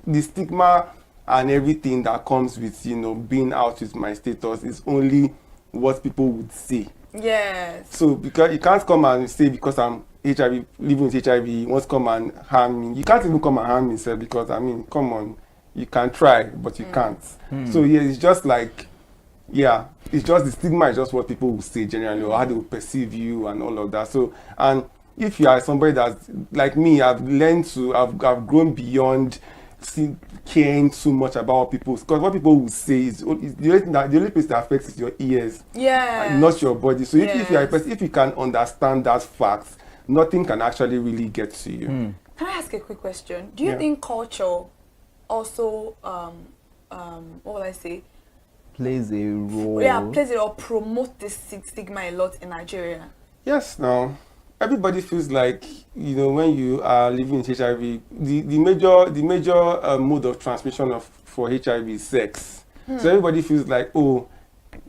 Speaker 9: the stigma and everything that comes with, being out with my status is only what people would say.
Speaker 8: Yes.
Speaker 9: So because you can't come and say because I'm HIV, living with HIV, you want to come and harm me. You can't even come and harm me, sir, because come on, you can try, but you can't. So it's just like, it's just the stigma is just what people will say generally, or how they will perceive you and all of that. So, and if you are somebody that's like me, I've grown beyond caring too much about what people, because what people will say is the only place that affects is your ears, not your body. So if you are a person, if you can understand that fact, nothing can actually really get to you.
Speaker 8: Can I ask a quick question? Do you think culture also, what will I say?
Speaker 3: Plays a role.
Speaker 8: Yeah, plays a role, promote this stigma a lot in Nigeria.
Speaker 9: Yes, now everybody feels like, when you are living with HIV, the major mode of transmission for HIV is sex. So everybody feels like,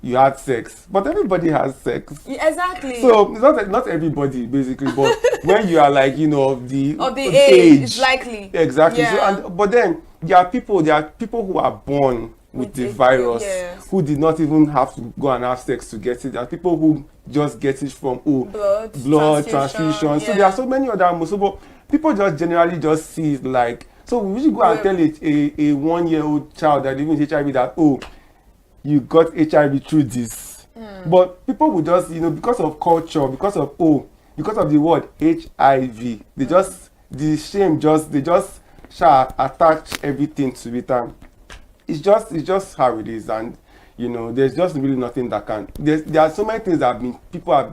Speaker 9: you had sex, but everybody has sex.
Speaker 8: Yeah, exactly.
Speaker 9: So it's not everybody basically, but when you are like, of the
Speaker 8: age, it's likely.
Speaker 9: Exactly. So, but then there are people who are born with the virus who did not even have to go and have sex to get it. There are people who just get it from blood transfusion. So there are so many other but people just generally just see it like, so we should go and tell a 1-year-old child that living with HIV that you got HIV through this. But people would just, because of culture, because of because of the word HIV, they just they just shall attach everything to it, and it's just how it is. And there's just really nothing that can. There are so many things that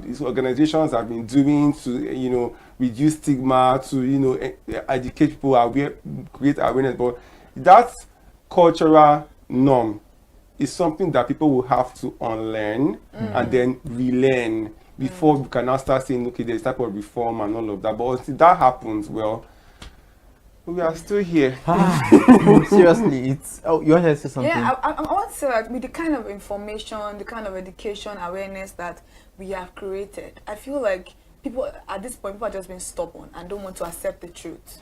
Speaker 9: these organizations have been doing to reduce stigma, to educate people, create awareness. But that cultural norm is something that people will have to unlearn and then relearn before we can now start saying, okay, there's type of reform and all of that. But until that happens, well, we are still here.
Speaker 3: Seriously, it's. Oh, you want to say something?
Speaker 8: Yeah, I want to say that with the kind of information, the kind of education, awareness that we have created, I feel like people at this point, people are just being stubborn and don't want to accept the truth.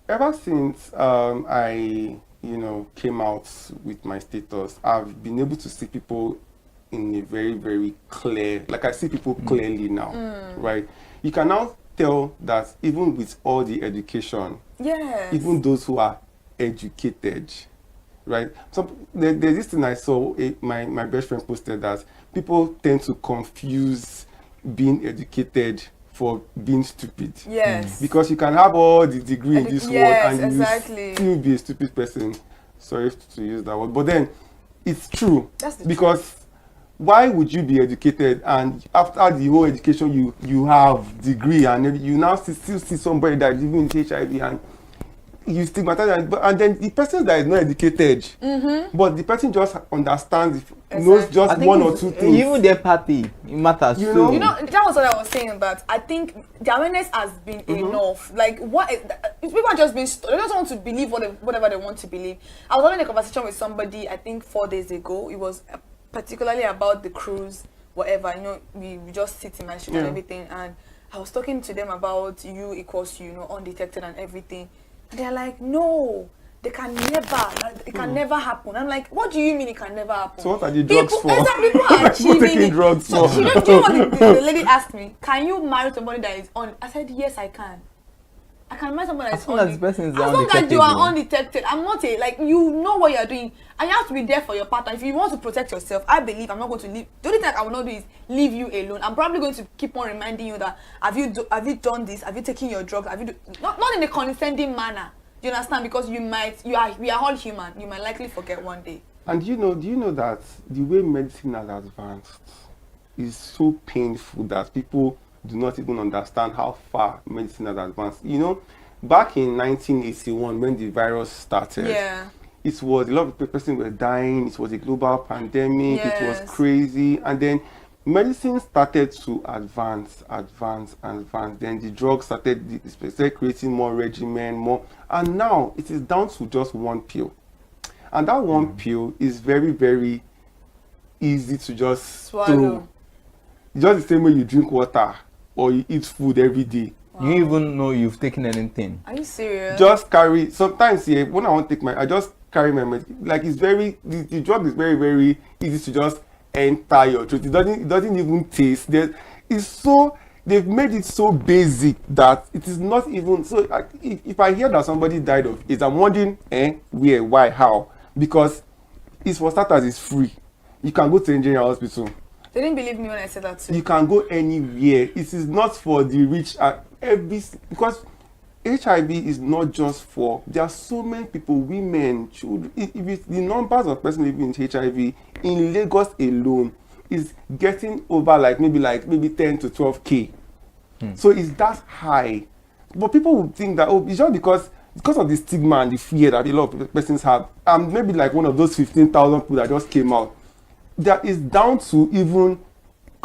Speaker 9: Ever since I came out with my status, I've been able to see people in a very, very clear, like I see people clearly now, right? You can now tell that even with all the education, even those who are educated, right? So there's this thing I saw, my best friend posted that people tend to confuse being educated for being stupid.
Speaker 8: Yes.
Speaker 9: Because you can have all the degree in this world and
Speaker 8: exactly.
Speaker 9: you still be a stupid person. Sorry to use that word. But then it's true.
Speaker 8: That's the
Speaker 9: because
Speaker 8: truth.
Speaker 9: Why would you be educated and after the whole education you have degree and you now still see somebody that is living with HIV and you stigmatize and then the person that is not educated, but the person just understands, knows just one or two things.
Speaker 3: Even their party, it matters.
Speaker 8: You know, that was what I was saying. But I think the awareness has been enough. Like, people are just being, they just want to believe whatever they want to believe. I was having a conversation with somebody, I think 4 days ago. It was particularly about the cruise, whatever. We just sit in my street and everything. And I was talking to them about U equals U, undetected and everything. And they're like, no, it can never happen. I'm like, what do you mean it can never happen?
Speaker 9: So what are the drugs for?
Speaker 8: Exactly, people are achieving
Speaker 9: taking drugs for?
Speaker 8: Do you know what the lady asked me? Can you marry somebody that is on? I said, yes, I can. I can marry somebody that is on.
Speaker 3: As
Speaker 8: long as you are undetected. I'm not you know what you're doing. And you have to be there for your partner. If you want to protect yourself, I believe I'm not going to leave. The only thing I will not do is leave you alone. I'm probably going to keep on reminding you that have you done this? Have you taken your drugs? Not in a condescending manner. Do you understand? Because we are all human. You might likely forget one day.
Speaker 9: And do you know that the way medicine has advanced is so painful that people do not even understand how far medicine has advanced. Back in 1981 when the virus started, it was a lot of people were dying, it was a global pandemic, it was crazy, and then medicine started to advance. Then the drugs started creating more regimen, and now it is down to just one pill. And that one pill is very, very easy to just swallow. Just the same way you drink water or you eat food every day.
Speaker 3: Wow. You even know you've taken anything.
Speaker 8: Are you serious?
Speaker 9: Just carry. Sometimes when I want to take I just carry my medicine. Like the drug is very, very easy to just enter your throat. It doesn't even taste. They've made it so basic that it is not even so. If I hear that somebody died of it, I'm wondering where, why, how, because it's for starters, it's free. You can go to engineer hospital.
Speaker 8: They didn't believe me when I said that too.
Speaker 9: You can go anywhere. It is not for the rich. Because HIV is not just for. There are so many people, women, children. The numbers of persons living with HIV in Lagos alone is getting over maybe 10 to 12K. So it's that high. But people would think that it's just because of the stigma and the fear that a lot of persons have. I'm maybe like one of those 15,000 people that just came out. That is down to even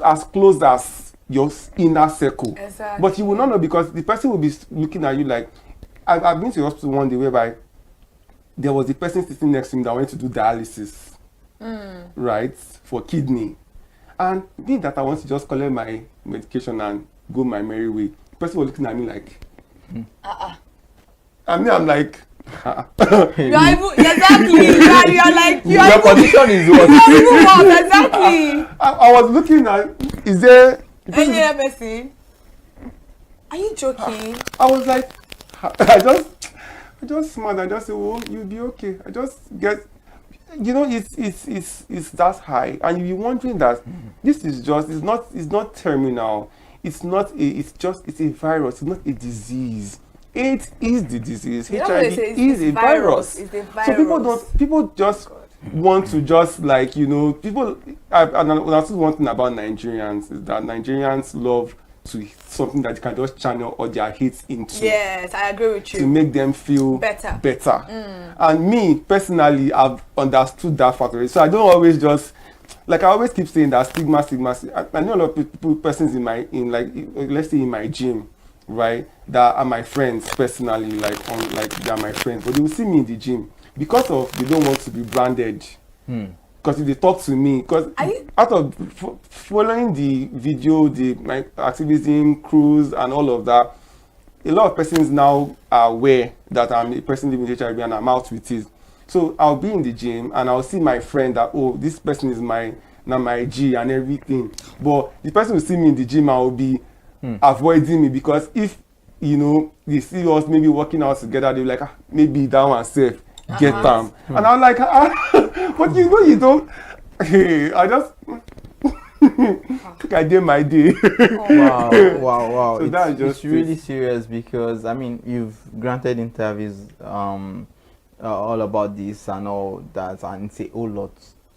Speaker 9: as close as your inner circle.
Speaker 8: Exactly.
Speaker 9: But you will not know because the person will be looking at you like, I've been to the hospital one day whereby there was a person sitting next to me that went to do dialysis, right, for kidney. And being that I want to just collect my medication and go my merry way, the person was looking at me like, I mean, I'm like,
Speaker 8: you are even, exactly. You are like,
Speaker 3: your condition is what?
Speaker 8: Exactly.
Speaker 9: I was looking at, is there
Speaker 8: any other person? Are you joking?
Speaker 9: I was like, I just smiled and just said, "Oh, you'll be okay." I just get, it's that high, and you're wondering that this is just, it's not terminal. it's not a, it's a virus, it's not a disease. AIDS is the disease.
Speaker 8: You know
Speaker 9: HIV
Speaker 8: they say
Speaker 9: is a virus.
Speaker 8: It's a virus.
Speaker 9: So people just want to just like, you know, people, and that's one thing about Nigerians is that Nigerians love to something that you can just channel all their hate into.
Speaker 8: Yes, I agree with you.
Speaker 9: To make them feel better. And me personally, I've understood that factor. So I don't always just, like I always keep saying that stigma. I know a lot of persons let's say in my gym, right, that are my friends personally, like they are my friends, but they will see me in the gym because of they don't want to be branded. Because if they talk to me, because out of following the video, my activism, cruise, and all of that, a lot of persons now are aware that I'm a person living with HIV and I'm out with it. So I'll be in the gym and I'll see my friend that, oh, this person is my G and everything. But the person will see me in the gym and will be avoiding me because if, you know, they see us maybe working out together, they'll be like, maybe that one safe. Get them. And I'm like, but you know you don't. I just think I did my day.
Speaker 3: Wow.
Speaker 9: So
Speaker 3: it's really serious because I mean you've granted interviews all about this and all that, and it's a whole lot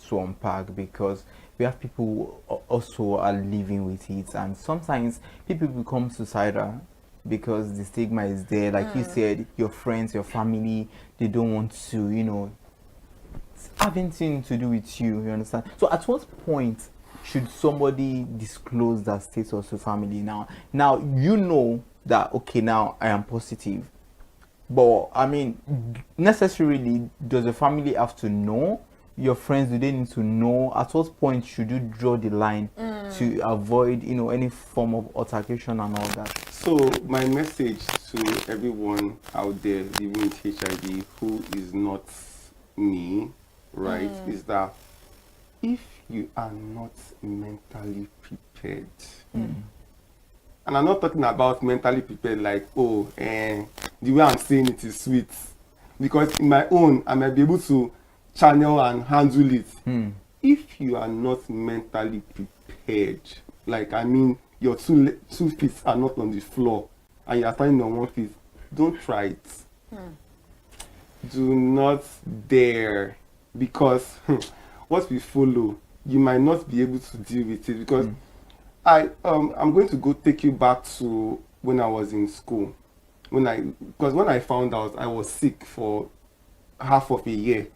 Speaker 3: to unpack because we have people who also are living with it, and sometimes people become suicidal because the stigma is there. Like you said, your friends, your family, they don't want to, you know, have anything to do with you understand? So at what point should somebody disclose that status to family? Now you know that, okay, now I am positive, but I mean, necessarily does the family have to know? Your friends, do they need to know? At what point should you draw the line to avoid, you know, any form of altercation and all that?
Speaker 9: So my message to everyone out there living with HIV who is not me, right, is that if you are not mentally prepared, and I'm not talking about mentally prepared like, oh, the way I'm saying it is sweet, because in my own, I might be able to channel and handle it. If you are not mentally prepared, like, I mean, your two feet are not on the floor and you are standing on one foot, don't try it. Do not dare, because what we follow, you might not be able to deal with it. Because I'm going to go take you back to when I was in school. Because when I found out I was sick for half of a year,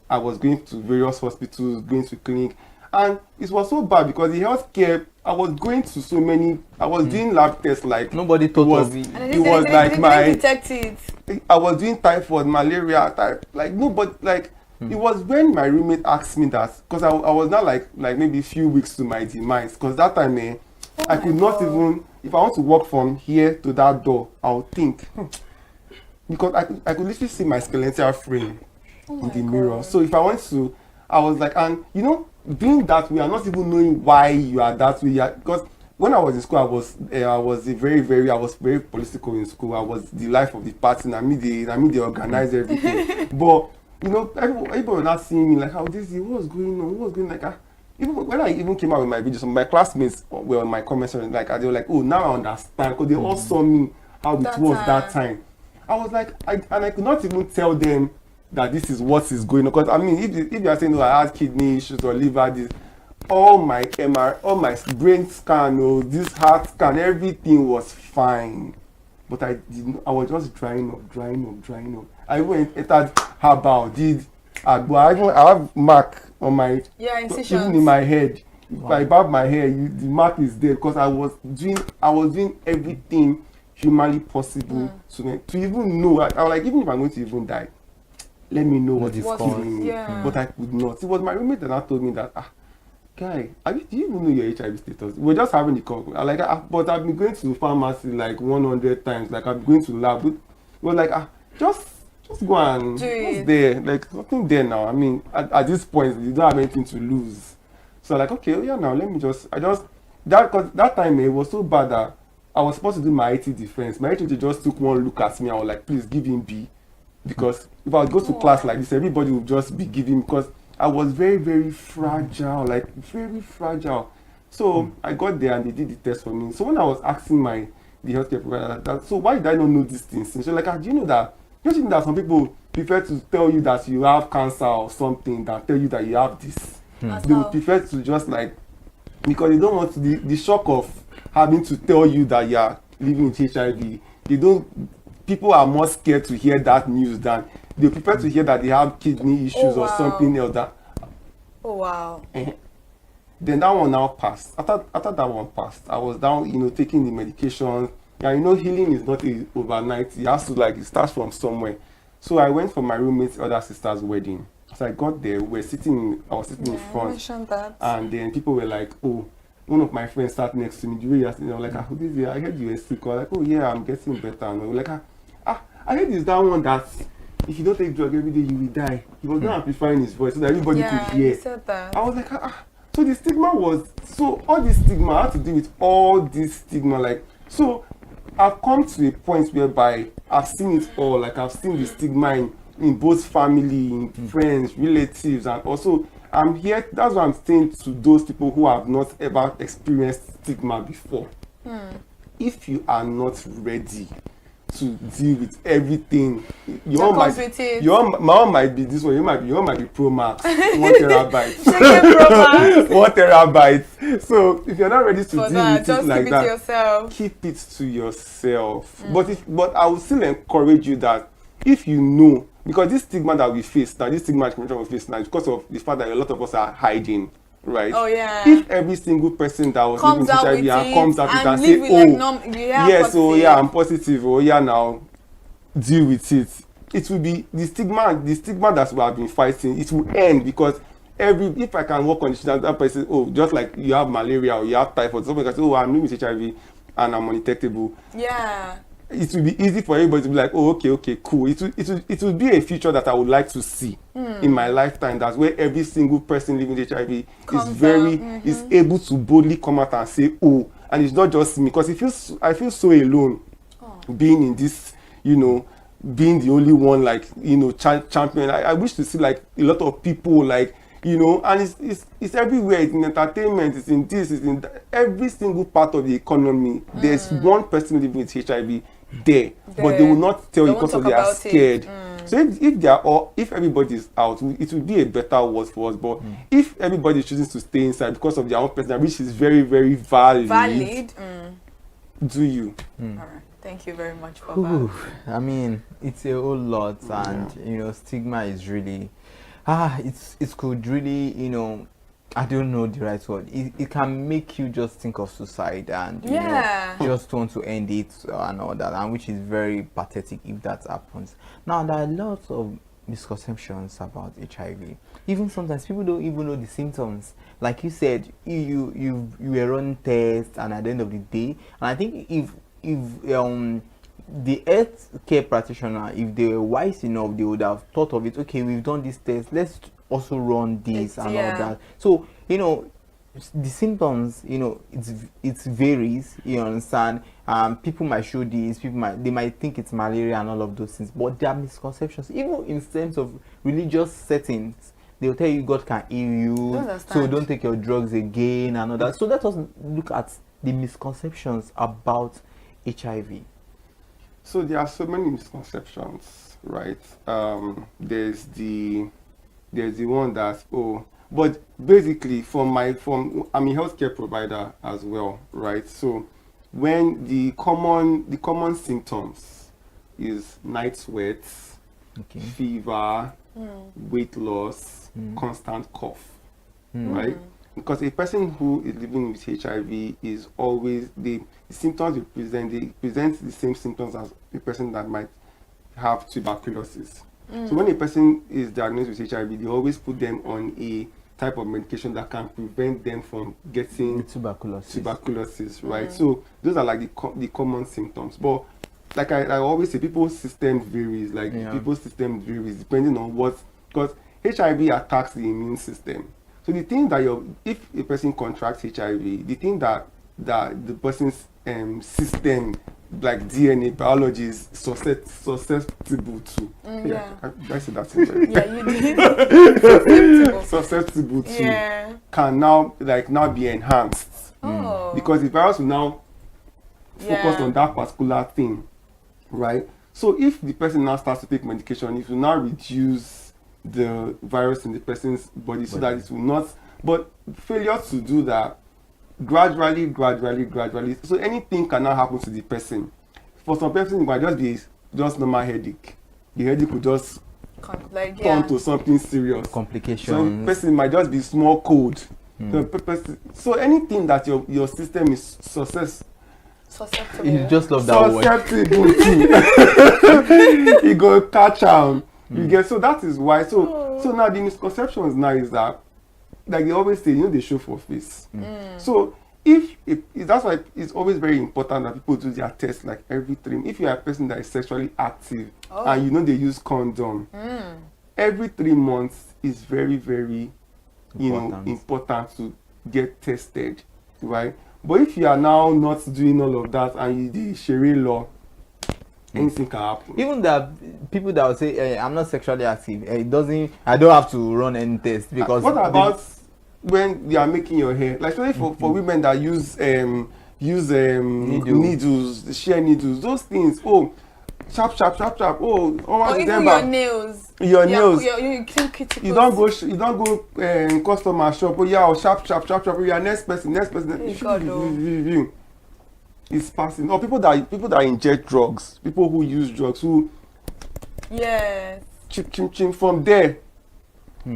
Speaker 9: I was going to various hospitals, going to clinic, and it was so bad because the healthcare, I was going to so many, I was doing lab tests like
Speaker 3: nobody thought of it.
Speaker 8: It was like my detect it.
Speaker 9: I was doing typhoid, malaria, like nobody, like it was when my roommate asked me that, because I was not like maybe a few weeks to my demise, because that time I could not even, if I want to walk from here to that door, I'll think, because I could literally see my skeletal frame in the mirror. So if I want to, I was like, and you know, being that way, I'm not even knowing why you are that way. Because when I was in school, I was very political in school. I was the life of the party. I mean, they organize everything. But you know, everybody was not seeing me like, how this is, what was going on? What was going on? Like, even when I even came out with my videos, my classmates were on my comments, like, they were like, oh, now I understand, because they all saw me how it was that time. I was like, I could not even tell them that this is what is going on. Because I mean, if you are saying, oh, I had kidney issues or liver, this, all my MR, all my brain scan, this heart scan, everything was fine. But I was just drying up. I even entered herbal, I have mark on my, even in my head. If I barb my hair, the mark is there, because I was doing everything humanly possible to even know. I was like, even if I'm going to even die, let me know what is killing me. But I could not. It was my roommate that told me that, guy, do you even know your HIV status? We're just having the call. But I've been going to the pharmacy like 100 times. Like, I'm going to lab. It was like, just go and what's there? Like, nothing there now. I mean, at this point, you don't have anything to lose. So like, okay, now let me because that time it was so bad that I was supposed to do my IT defense. My IT just took one look at me. I was like, please give him B. Because if I would go to class like this, everybody would just be giving, because I was very, very fragile, like very fragile. So I got there and they did the test for me. So when I was asking the healthcare provider that, so why did I not know these things? And so like, do you know that, don't you think that some people prefer to tell you that you have cancer or something than tell you that you have this? They would prefer to just like, because they don't want the shock of having to tell you that you are living with HIV. People are more scared to hear that news than they prefer to hear that they have kidney issues or something else.
Speaker 8: Oh wow.
Speaker 9: Then that one now passed. After that one passed, I was down, taking the medication. And healing is not overnight. It has to it starts from somewhere. So I went for my roommate's other sister's wedding. So I got there, I was sitting in front. And then people were like, oh, one of my friends sat next to me. The way you're sitting, I was like, I heard you were sick. I was like, oh yeah, I'm getting better. And I was like, I heard it's that one that if you don't take drug every day, you will die. He was not amplifying his voice so that everybody could hear.
Speaker 8: He said that.
Speaker 9: I was like, So the stigma all this stigma, I had to deal with all this stigma. So I've come to a point whereby I've seen it all. I've seen the stigma in both family, in friends, relatives, and also I'm here. That's what I'm saying to those people who have not ever experienced stigma before. If you are not ready to deal with everything, my own might be this one. Your might be Pro Max, 1 terabyte. 1 terabyte. So if you're not ready to deal with it like that, keep it to yourself. But I would still encourage you that if you know, because this stigma that we face now, this stigma we face now, is because of the fact that a lot of us are hiding. Right. Oh yeah. If every single person that was living with HIV and comes out with and say, I'm positive. Oh yeah, now deal with it. It will be the stigma that we have been fighting. It will end because if I can work on that person, just like you have malaria or you have typhoid, somebody can say, I'm living with HIV and I'm undetectable. Yeah. It will be easy for everybody to be like, okay, cool. It will be a future that I would like to see in my lifetime. That's where every single person living with HIV is able to boldly come out and say, and it's not just me, because I feel so alone being in this, being the only one, champion. I wish to see a lot of people and it's everywhere. It's in entertainment, it's in this, it's in every single part of the economy. There's one person living with HIV there, but they will not tell you because they are scared. So if everybody is out, it will be a better world for us. But if everybody chooses to stay inside because of their own personal, which is very, very valid, do you?
Speaker 8: All right. Thank you very much for that.
Speaker 3: I mean, it's a whole lot, and stigma is really, it could really, I don't know the right word. It can make you just think of suicide and just want to end it and all that, and which is very pathetic if that happens. Now there are lots of misconceptions about HIV. Even sometimes people don't even know the symptoms. Like you said, you were running tests, and at the end of the day, and I think if the health care practitioner, if they were wise enough, they would have thought of it. Okay, we've done this test, let's also run this all that. So the symptoms, it varies, you understand. People might show this, they might think it's malaria and all of those things, but there are misconceptions. Even in terms of religious settings, they'll tell you God can heal you, so don't take your drugs again and all that. So let us look at the misconceptions about HIV.
Speaker 9: So there are so many misconceptions, right? There's the one that but basically I'm a healthcare provider as well, right? So when the common symptoms is night sweats, fever, weight loss, constant cough, right? Because a person who is living with HIV is always the symptoms they present the same symptoms as a person that might have tuberculosis. So when a person is diagnosed with HIV, they always put them on a type of medication that can prevent them from getting tuberculosis, right? So those are the common symptoms. But like I always say, people's system varies. People's system varies depending on because HIV attacks the immune system. So the thing that if a person contracts HIV, the thing that the person's system, like DNA biology, is susceptible to. I said that thing.
Speaker 8: Yeah, you did.
Speaker 9: Susceptible to can now be enhanced.
Speaker 8: Oh.
Speaker 9: Because the virus will now focus on that particular thing, right? So if the person now starts to take medication, it will now reduce the virus in the person's body so that it will not, but failure to do that gradually, so anything can now happen to the person. For some person, it might just be just normal headache. The headache will just turn to something serious.
Speaker 3: Complications.
Speaker 9: So person might just be small cold. So anything that your system is susceptible.
Speaker 3: You just love that word.
Speaker 9: Susceptible to. You go catch on. You get, so that is why. So now the misconceptions now is that, like they always say, they show for face. So if that's why it's always very important that people do their test like every 3. If you are a person that is sexually active and they use condom, every 3 months is very, very important to get tested, right? But if you are now not doing all of that and you do Sharia law, anything can happen.
Speaker 3: Even the people that will say, hey, I'm not sexually active, I don't have to run any test because.
Speaker 9: What about when they are making your hair? Like especially for women that use needles, share needles, those things. Oh, sharp. Oh,
Speaker 8: or even your nails.
Speaker 9: Your nails.
Speaker 8: You clean cuticles.
Speaker 9: You don't go customer shop. Oh yeah, or sharp. Oh yeah, next person. It's passing. Or people that inject drugs, people who use drugs, who chim from there.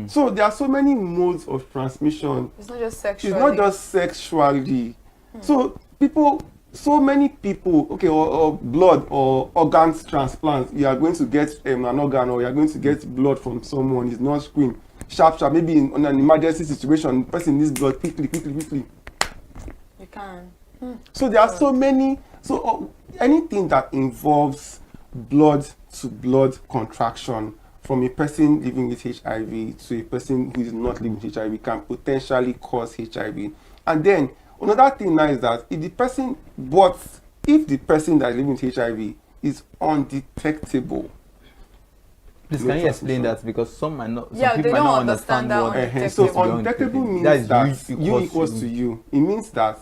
Speaker 9: So there are so many modes of transmission.
Speaker 8: It's not just sexually.
Speaker 9: It's not just sexually. So many people, okay, or blood or organs transplants, you are going to get an organ or you are going to get blood from someone, it's not screen. Sharp, maybe in an emergency situation, the person needs blood quickly.
Speaker 8: You can.
Speaker 9: So there are so many, anything that involves blood to blood contraction from a person living with HIV to a person who is not living with HIV can potentially cause HIV. And then another thing now is that if the person that is living with HIV is undetectable.
Speaker 3: Please, can you explain that? Because some might not.
Speaker 8: Some people might not understand
Speaker 9: what so undetectable means that you equals to you. It means that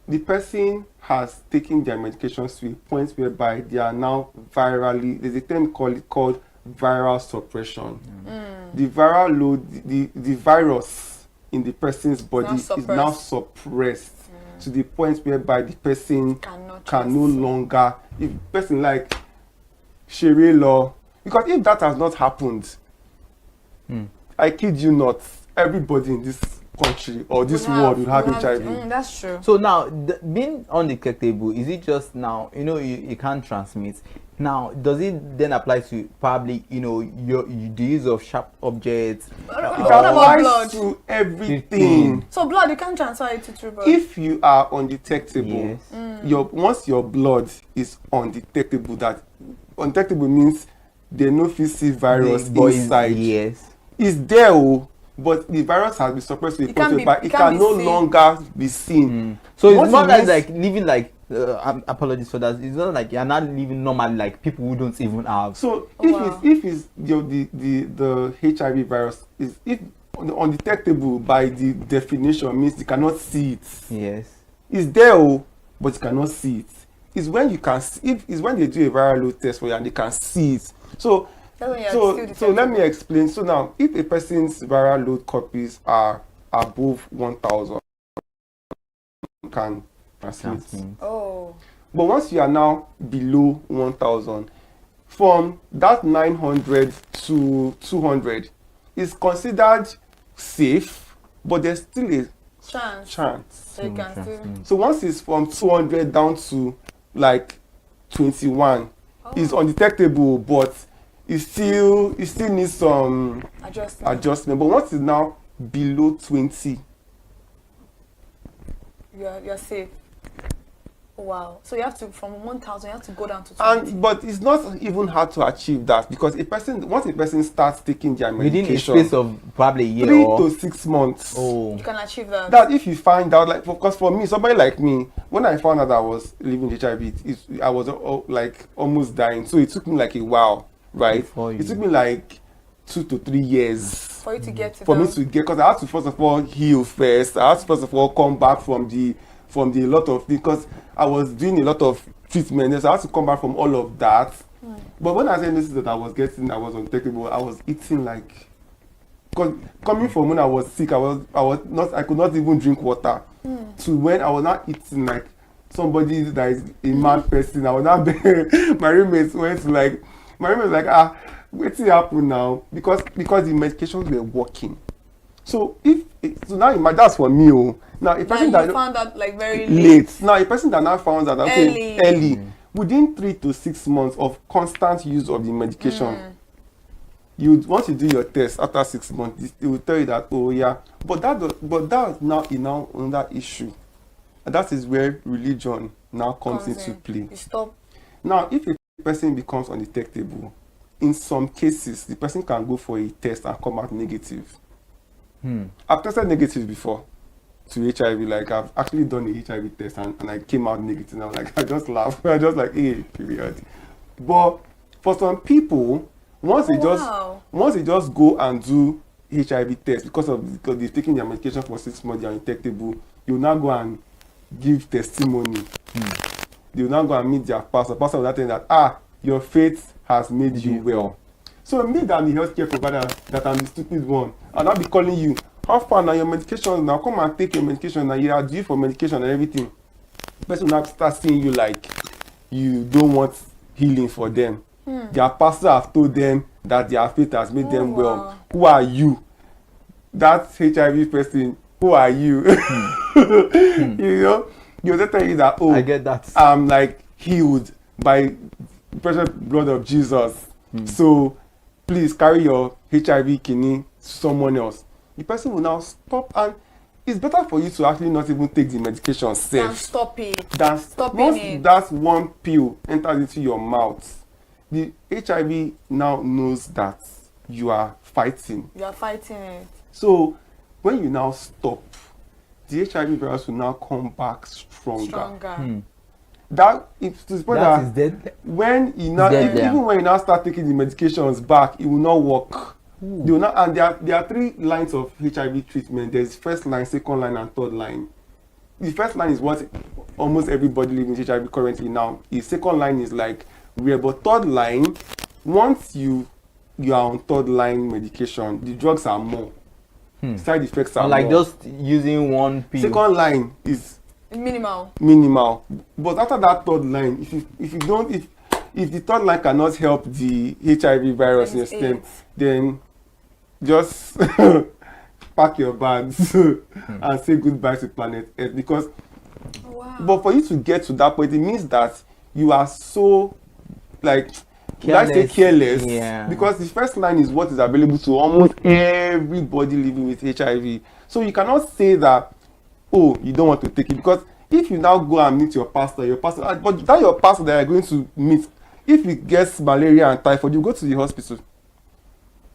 Speaker 9: the person has taken their medications to a point whereby they are now virally. There's a term called viral suppression. The viral load, the virus in the person's body is now suppressed to the point whereby the person can no longer, if person like Sharia law, because if that has not happened, I kid you not, everybody in this country or this world will have HIV.
Speaker 8: That's true.
Speaker 3: So now, being undetectable, is it just now, you can't transmit? Now, does it then apply to probably, the use of sharp objects?
Speaker 8: What about blood?
Speaker 9: To everything.
Speaker 8: So blood, you can't transfer it through blood.
Speaker 9: If you are undetectable, once your blood is undetectable, that undetectable means they no physical virus inside.
Speaker 3: Yes.
Speaker 9: It's there, but the virus has been suppressed to a point where it can no longer be seen.
Speaker 3: So it's not like living like apologies for that. It's not like you're not living normally like people who don't even have.
Speaker 9: So if it's the HIV virus is undetectable by the definition means you cannot see it.
Speaker 3: Yes.
Speaker 9: It's there, but you cannot see it. It's when you can it's when they do a viral load test for you and they can see it. So let me explain. So now, if a person's viral load copies are above 1,000, can transmit.
Speaker 8: Oh.
Speaker 9: But once you are now below 1,000, from that 900 to 200 is considered safe, but there's still a chance. So once it's from 200 down to like 21, it's undetectable, but it still needs some adjustment. But once it's now below 20,
Speaker 8: you're safe. Wow. So you have to, from 1,000, you have to go down to 20.
Speaker 9: But it's not even hard to achieve that, because once a person starts taking their medication
Speaker 3: within a space of probably a year
Speaker 9: 3 to 6 months,
Speaker 8: you can achieve that.
Speaker 9: That if you find out, like, because for me, somebody like me, when I found out I was living with HIV, I was like almost dying. So it took me like a while, right? It took me like 2 to 3 years
Speaker 8: for you to get to
Speaker 9: me to get, because I had to first of all heal first. I had to first of all come back from from the lot of things because I was doing a lot of treatment. So I had to come back from all of that. But when I said this that I was undetectable, I was eating like, because coming from when I was sick, I could not even drink water. To when I was not eating like somebody that is a mad person. I was not my roommates was like, what's happened now? Because the medications were working. So now that's for me. Now a person that
Speaker 8: found that like very
Speaker 9: late. Now a person that now found that early. Within 3 to 6 months of constant use of the medication, once you do your test after 6 months, it will tell you that but that's now another issue, and that is where religion now comes into play. Now, if a person becomes undetectable, in some cases the person can go for a test and come out negative. I've tested negative before to HIV. Like I've actually done a HIV test and I came out negative. And I'm like, I just laugh. I just like, hey, period. But for some people, once they just go and do HIV test because they've taken their medication for 6 months, they are undetectable, you now go and give testimony. They will now go and meet their pastor. Pastor will not tell that your faith has made you well. So me that I'm the healthcare provider, that I'm the stupid one, and I'll be calling you, how far now your medication? Now come and take your medication. Now you are due for medication and everything. The person will now start seeing you like you don't want healing for them. Their pastor have told them that their faith has made them well. Who are you? That HIV person. Who are you? You know, you'll just tell you that
Speaker 3: I get that.
Speaker 9: I'm like healed by the precious blood of Jesus. So please carry your HIV kidney to someone else. The person will now stop, and it's better for you to actually not even take the medication safe.
Speaker 8: Than stop it.
Speaker 9: Once that one pill enters into your mouth, the HIV now knows that you are fighting.
Speaker 8: You are fighting it.
Speaker 9: So when you now stop, the HIV virus will now come back stronger. That if to suppose that
Speaker 3: is dead.
Speaker 9: When you now even when you now start taking the medications back, it will not work. They will not, and there are 3 lines of HIV treatment. There's first line, second line, and third line. The first line is what almost everybody living with HIV currently now. The second line is like rare, but third line, once you are on third line medication, the drugs are more. Side effects are
Speaker 3: like
Speaker 9: more.
Speaker 3: just using one pill.
Speaker 9: Second line is minimal, but after that third line, if the third line cannot help the HIV virus in your stem, then just pack your bags and say goodbye to planet Earth. Because but for you to get to that point, it means that you are so like careless, because the first line is what is available to almost everybody living with HIV. So you cannot say that, oh, you don't want to take it, because if you now go and meet your pastor, but that your pastor that you're going to meet, if he gets malaria and typhoid, you go to the hospital.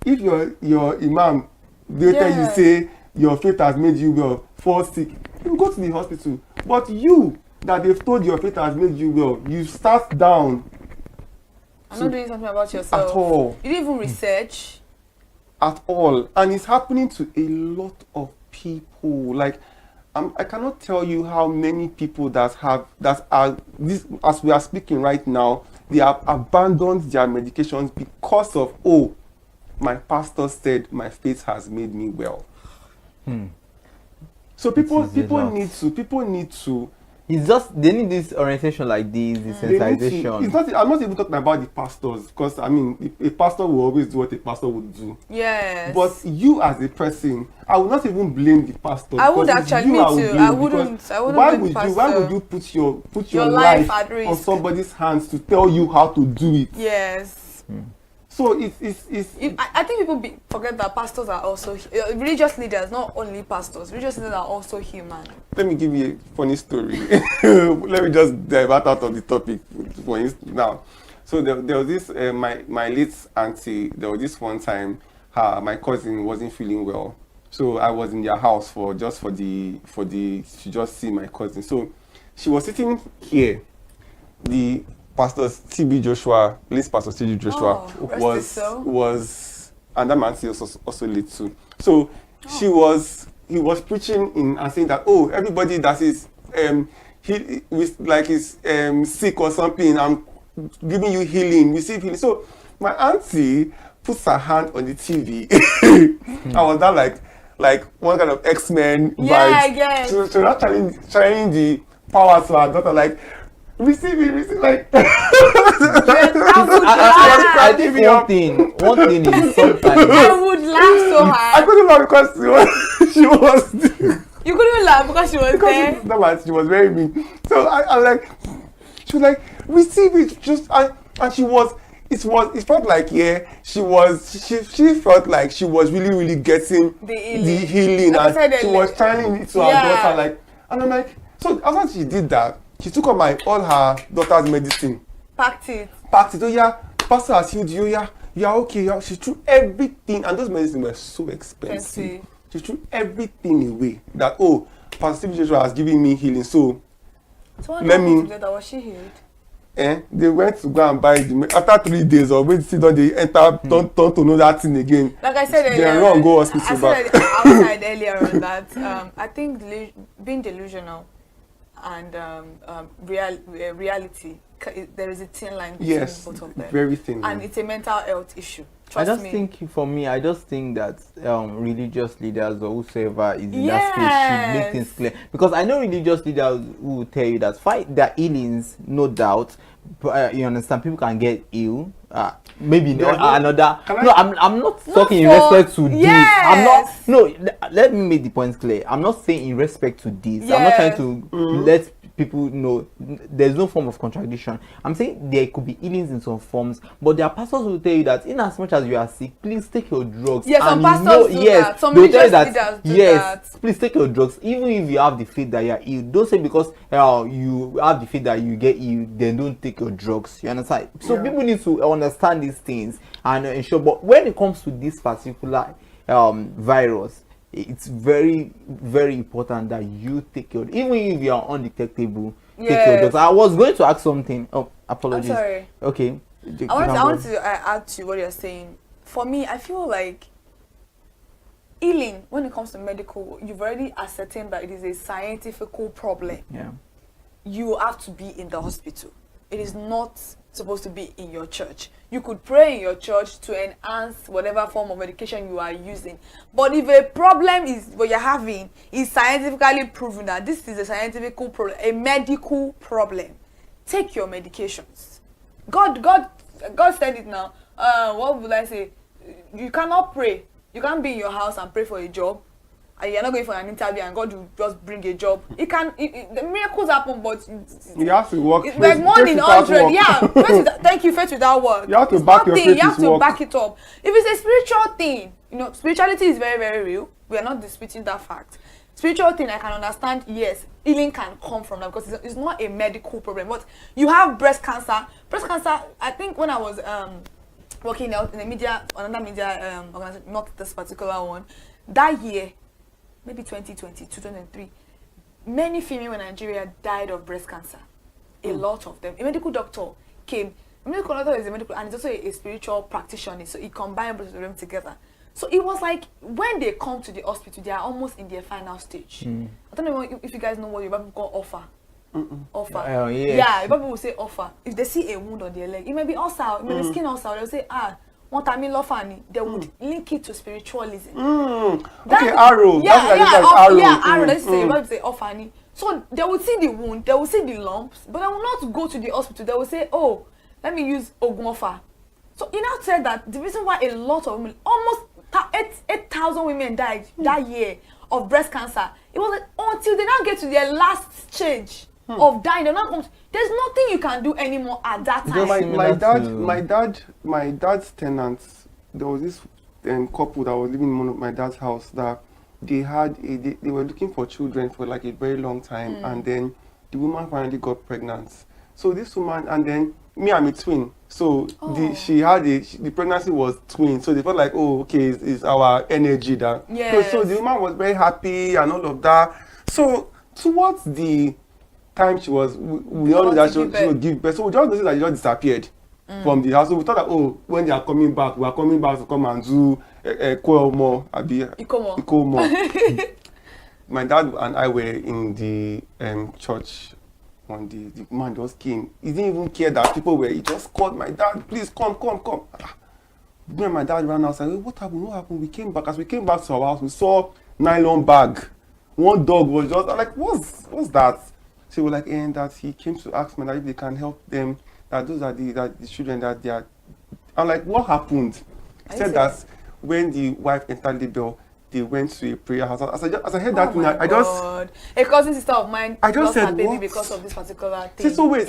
Speaker 9: If your imam, they tell you say your faith has made you well, fall sick, you go to the hospital. But you that they've told your faith has made you well, you start down.
Speaker 8: I'm not doing something about yourself.
Speaker 9: At all.
Speaker 8: You didn't even research.
Speaker 9: At all. And it's happening to a lot of people. Like, I cannot tell you how many people that are this, as we are speaking right now, they have abandoned their medications because of, oh, my pastor said my faith has made me well. So people need to.
Speaker 3: It's just they need this orientation like this, the sensitization.
Speaker 9: It's not. I'm not even talking about the pastors, because I mean, a pastor will always do what a pastor would do.
Speaker 8: Yes.
Speaker 9: But you as a person, I would not even blame the pastor.
Speaker 8: I would actually me too. I wouldn't.
Speaker 9: Why would you put your life
Speaker 8: at risk
Speaker 9: on somebody's hands to tell you how to do it?
Speaker 8: Yes.
Speaker 9: So
Speaker 8: I think people forget that pastors are also religious leaders, not only pastors. Religious leaders are also human.
Speaker 9: Let me give you a funny story. Let me just divert out of the topic for instance now. So there was this my late auntie. There was this one time my cousin wasn't feeling well. So I was in their house to just see my cousin. So she was sitting here. The Pastor TB Joshua, late Pastor TB Joshua, was and that man was also late too. So he was preaching and saying that, oh, everybody that is he's sick or something, I'm giving you healing, receive healing. So my auntie puts her hand on the TV. I was that like one kind of X-Men vibes.
Speaker 8: Yeah.
Speaker 9: So not trying the powers to her daughter, like receive like.
Speaker 3: I think one thing is sometimes
Speaker 8: I would laugh so hard.
Speaker 9: I couldn't laugh because she was.
Speaker 8: You couldn't laugh because she was there.
Speaker 9: She was very mean. So I like, she was like, receive it, just and she was. It felt like she felt like she was really getting the healing and she was channeling it to her daughter, like, and I'm like, so after she did that, she took all her daughter's medicine, packed it. Oh yeah, pastor has healed you. Yeah, okay. She threw everything, and those medicines were so expensive. She threw everything away. That Pastor Joshua has given me healing, so let me.
Speaker 8: Was she healed?
Speaker 9: They went to go and buy the after 3 days or wait till they enter turn to know that thing again.
Speaker 8: Like I said earlier,
Speaker 9: they run go hospital back.
Speaker 8: Outside earlier on that I think being delusional and reality, there is a thin line between both of them.
Speaker 9: Very thin.
Speaker 8: And it's a mental health issue.
Speaker 3: I just think that religious leaders or whosoever is in that space should make things clear. Because I know religious leaders who will tell you that fight their healings, no doubt. You understand? People can get ill. Maybe another. No, I'm not talking in respect to this. I'm not. No, let me make the point clear. I'm not saying in respect to this. I'm not trying to let people know there's no form of contradiction. I'm saying there could be healings in some forms, but there are pastors who will tell you that in as much as you are sick, please take your drugs.
Speaker 8: Yes, some pastors do that. Some religious leaders do that.
Speaker 3: Please take your drugs, even if you have the faith that you are ill. Don't say because you have the faith that you get ill, then don't take your drugs. You understand? So people need to understand these things and ensure. But when it comes to this particular virus, it's very important that you take your, even if you are undetectable, take your drugs. I was going to ask something. Oh, apologies.
Speaker 8: I'm sorry.
Speaker 3: Okay.
Speaker 8: I want to add to what you're saying. For me, I feel like healing, when it comes to medical, you've already ascertained that it is a scientific problem.
Speaker 3: Yeah.
Speaker 8: You have to be in the hospital. It is not supposed to be in your church. You could pray in your church to enhance whatever form of medication you are using. But if a problem is what you're having is scientifically proven that this is a scientific problem, a medical problem, take your medications. God said it now. What would I say? You cannot pray. You can't be in your house and pray for a job. And you're not going for an interview and God will just bring a job. The miracles happen, but
Speaker 9: you have to work.
Speaker 8: There's more than 100. Yeah. Thank you, faith without work.
Speaker 9: You have to back your faith.
Speaker 8: You have to back it up. If it's a spiritual thing, spirituality is very, very real. We are not disputing that fact. Spiritual thing, I can understand, yes, healing can come from that because it's not a medical problem. But you have breast cancer. Breast cancer, I think when I was working out in another media organization, not this particular one, that year, maybe 2020, 2003, many females in Nigeria died of breast cancer. A lot of them. A medical doctor came. A medical doctor is a medical, and he's also a spiritual practitioner, so he combined both of them together. So it was like when they come to the hospital, they are almost in their final stage. I don't know if you guys know what Yoruba people call offer. Offer. Yeah, Yoruba people will say offer. If they see a wound on their leg, it may be ulcer, it may be skin ulcer, they'll say, they would link it to spiritualism.
Speaker 9: Okay, arrow.
Speaker 8: Arrow. Let's say offani. So they would see the wound, they will see the lumps, but they will not go to the hospital. They will say, oh, let me use ogunfa. So he now said that the reason why a lot of women, almost 8,000 women died that year of breast cancer, it was until they now get to their last stage of dying. They're not. There's nothing you can do anymore at that time.
Speaker 9: My dad's tenants. There was this couple that was living in one of my dad's house that they were looking for children for like a very long time, and then the woman finally got pregnant. So this woman, and then me, I'm a twin. So the pregnancy was twin. So they felt like, oh, okay, it's our energy that.
Speaker 8: Yes.
Speaker 9: So the woman was very happy and all of that. So towards the time we all know that she would give birth. So we just noticed that she just disappeared from the house. So we thought that, oh, when they are coming back, we are coming back to come and do Ikomo. my dad and I were in the church one day. The man just came. He didn't even care that people were. He just called my dad, please come. Me and my dad ran outside. What happened? We came back. As we came back to our house, we saw nylon bag. One dog was just like, what's that? So we were like, and that he came to ask me that if they can help them. That those are the children that they are. I'm like, what happened? He said that when the wife entered labor, they went to a prayer house. As I heard that thing, I just...
Speaker 8: A cousin sister of mine
Speaker 9: lost her
Speaker 8: baby
Speaker 9: what?
Speaker 8: because of this particular thing.
Speaker 9: So wait,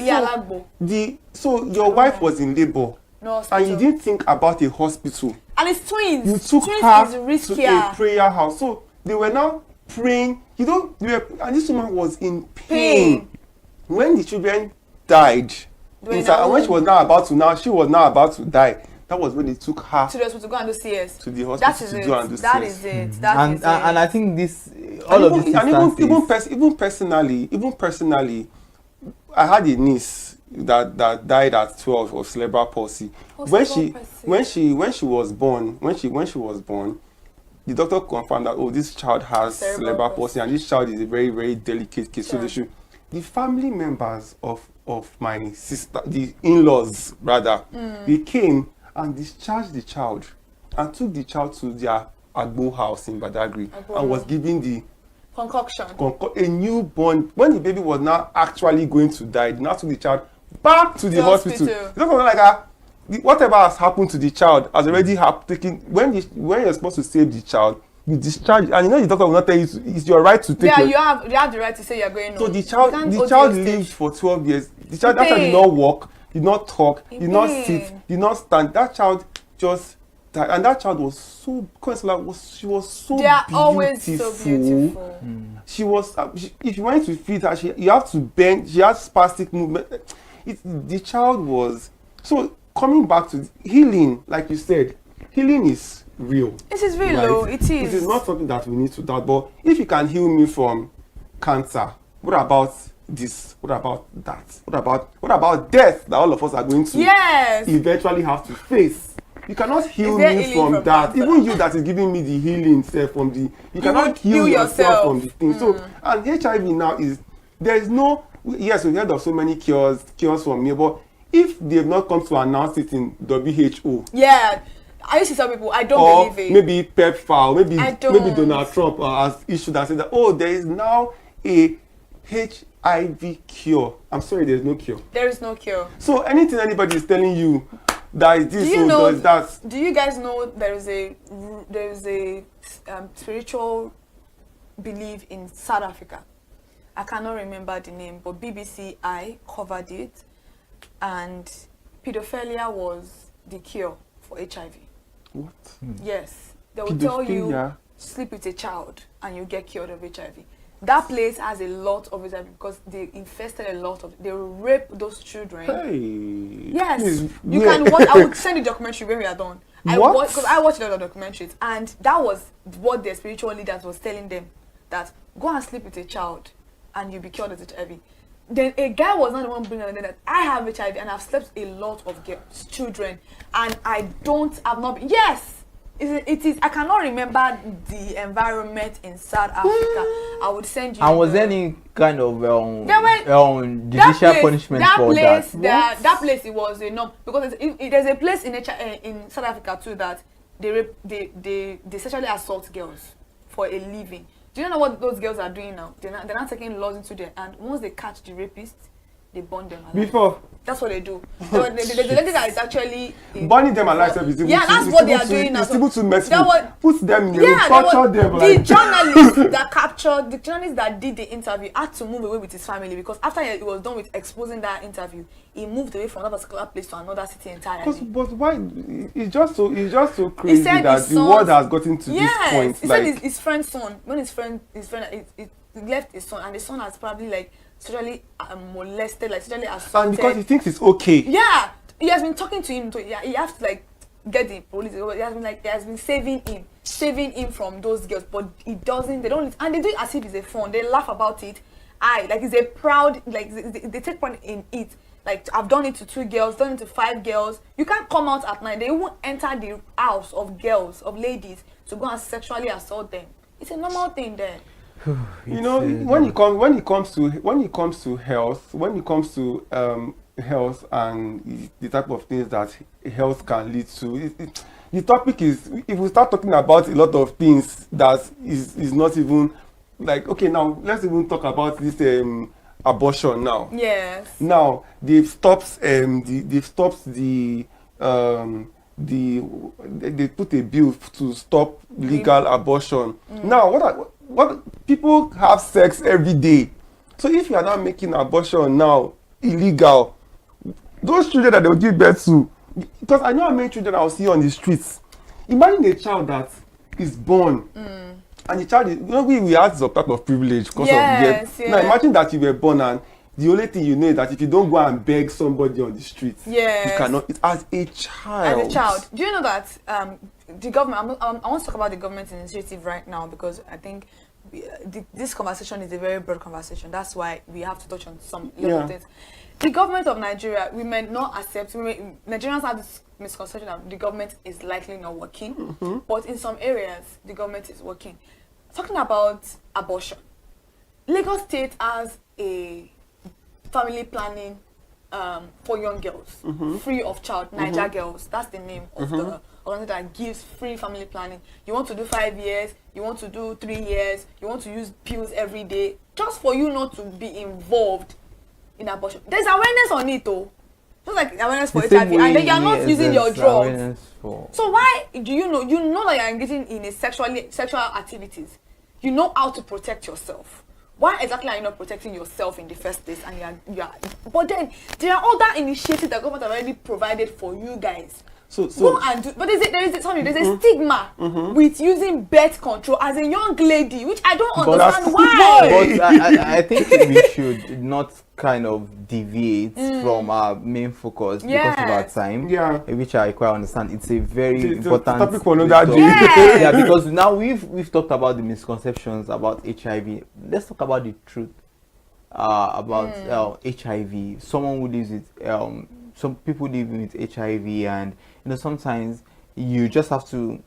Speaker 9: so your wife was in labor, and you didn't think about a hospital.
Speaker 8: And it's twins.
Speaker 9: You took
Speaker 8: twins
Speaker 9: her
Speaker 8: is
Speaker 9: to a prayer house. So they were now praying. And this woman was in pain. When the children died, and when she was now about to die. That was when they took her
Speaker 8: to the hospital to go and do CS.
Speaker 9: To the hospital to do and do CS.
Speaker 8: That is it.
Speaker 3: And I think this all of these instances.
Speaker 9: Even personally, I had a niece that died at 12 of cerebral palsy. When she was born, the doctor confirmed that this child has cerebral palsy, and this child is a very, very delicate case.
Speaker 8: Sure.
Speaker 9: So the family members of my sister, the in-laws rather, they came and discharged the child and took the child to their Agbo house in Badagry and was giving the
Speaker 8: concoction.
Speaker 9: A newborn. When the baby was now actually going to die, they now took the child back to the hospital. It's not like whatever has happened to the child has already taken. When you're supposed to save the child, you discharge, and the doctor will not tell you it's your right to take.
Speaker 8: Yeah, you have the right to say you're going on.
Speaker 9: So the child lived for 12 years. That child did not walk, did not talk, did not sit, did not stand. That child just died, and that child was so she was so
Speaker 8: they are
Speaker 9: beautiful.
Speaker 8: Always so beautiful.
Speaker 9: She was. If you wanted to feed her, you have to bend. She has spastic movement. The child was so. Coming back to healing, like you said, healing is real.
Speaker 8: It is real, though. It is.
Speaker 9: It is not something that we need to doubt. But if you can heal me from cancer, what about this? What about that? What about death that all of us are going to eventually have to face? You cannot heal me from that. Cancer? Even you that is giving me the healing from the, you cannot heal yourself from the thing. So, and HIV now there is no, yes, we've heard of so many cures from me, but if they have not come to announce it in WHO.
Speaker 8: Yeah. I used to tell people, I don't believe it.
Speaker 9: Maybe PEPFAR, maybe Donald Trump has issued and said that, there is now a HIV cure. I'm sorry, there is no cure.
Speaker 8: There is no cure.
Speaker 9: So anything anybody is telling you that is this or does that.
Speaker 8: Do you guys know there is a spiritual belief in South Africa? I cannot remember the name, but BBC covered it, and pedophilia was the cure for HIV.
Speaker 9: What?
Speaker 8: Yes. They will tell you, sleep with a child and you get cured of HIV. That place has a lot of HIV because they infested a lot of, they rape those children.
Speaker 9: Hey.
Speaker 8: Yes. You can watch, I would send the documentary when we are done. Because I watched a lot of documentaries, and that was what their spiritual leaders was telling them, that go and sleep with a child and you'll be cured of HIV. Then a guy was not the one bringing it that I have HIV and I've slept a lot of children and I've not been. Yes, it is. I cannot remember the environment in South Africa. I would send you.
Speaker 3: And was there any kind of judicial punishment for that?
Speaker 8: That place, it was enough because there's a place in South Africa too that they sexually assault girls for a living. Do you know what those girls are doing now? They're not taking laws into their hand. Once they catch the rapists, they burn them alive.
Speaker 9: Before?
Speaker 8: That's what they do. There's a lady that is actually...
Speaker 9: burning them alive.
Speaker 8: That's what they are doing now.
Speaker 9: It's able to mess with. Put them in the room, torture them.
Speaker 8: The journalist that did the interview had to move away with his family because after he was done with exposing that interview, he moved away from that particular place to another city entirely.
Speaker 9: But why? It's just so crazy that the world has gotten to this point.
Speaker 8: He said his friend's son, when his friend he left his son, and the son has probably sexually molested, sexually assaulted.
Speaker 9: And because he thinks it's okay.
Speaker 8: Yeah, he has been talking to him. He has to get the police. He has been saving him from those girls, but he doesn't. They don't, and they do it as if it's a fun. They laugh about it. It's a proud. They take part in it. I've done it to 2 girls, done it to 5 girls. You can't come out at night. They won't enter the house of girls, of ladies, to go and sexually assault them. It's a normal thing there.
Speaker 9: You know, when it comes to health and the type of things that health can lead to, the topic is, if we start talking about a lot of things that is not even like, okay, now let's even talk about this abortion now.
Speaker 8: Yes.
Speaker 9: Now they put a bill to stop legal abortion. Now what people have sex every day. So if you are not making abortion now illegal, those children that they will give birth to, because I know how many children I will see on the streets. Imagine a child that is born and the child is, you know, we have some type of privilege because of birth. Now imagine that you were born and the only thing you know is that if you don't go and beg somebody on the street, you cannot. It as a child.
Speaker 8: As a child, do you know that the government? I want to talk about the government initiative right now because I think this conversation is a very broad conversation. That's why we have to touch on some little things. The government of Nigeria, we may not accept. Nigerians have this misconception that the government is likely not working, but in some areas, the government is working. Talking about abortion, Lagos State has a family planning for young girls, free of charge. Niger Girls, that's the name of the organization that gives free family planning. You want to do 5 years, you want to do 3 years, you want to use pills every day, just for you not to be involved in abortion. There's awareness on it though. Just like awareness for HIV, and then you're not using your drugs. So why do you know that you're engaging in a sexual activities? You know how to protect yourself. Why exactly are you not protecting yourself in the first place? And you are but then there are other initiatives that government have already provided for you guys. Go and do, but there's a stigma with using birth control as a young lady, which I don't understand why.
Speaker 3: But I think we should not kind of deviate from our main focus because of our time. Which I quite understand. It's a very important
Speaker 9: topic for another day.
Speaker 3: Yeah, because now we've talked about the misconceptions about HIV. Let's talk about the truth about HIV. Someone who lives with some people live with HIV, and you know, sometimes you just have to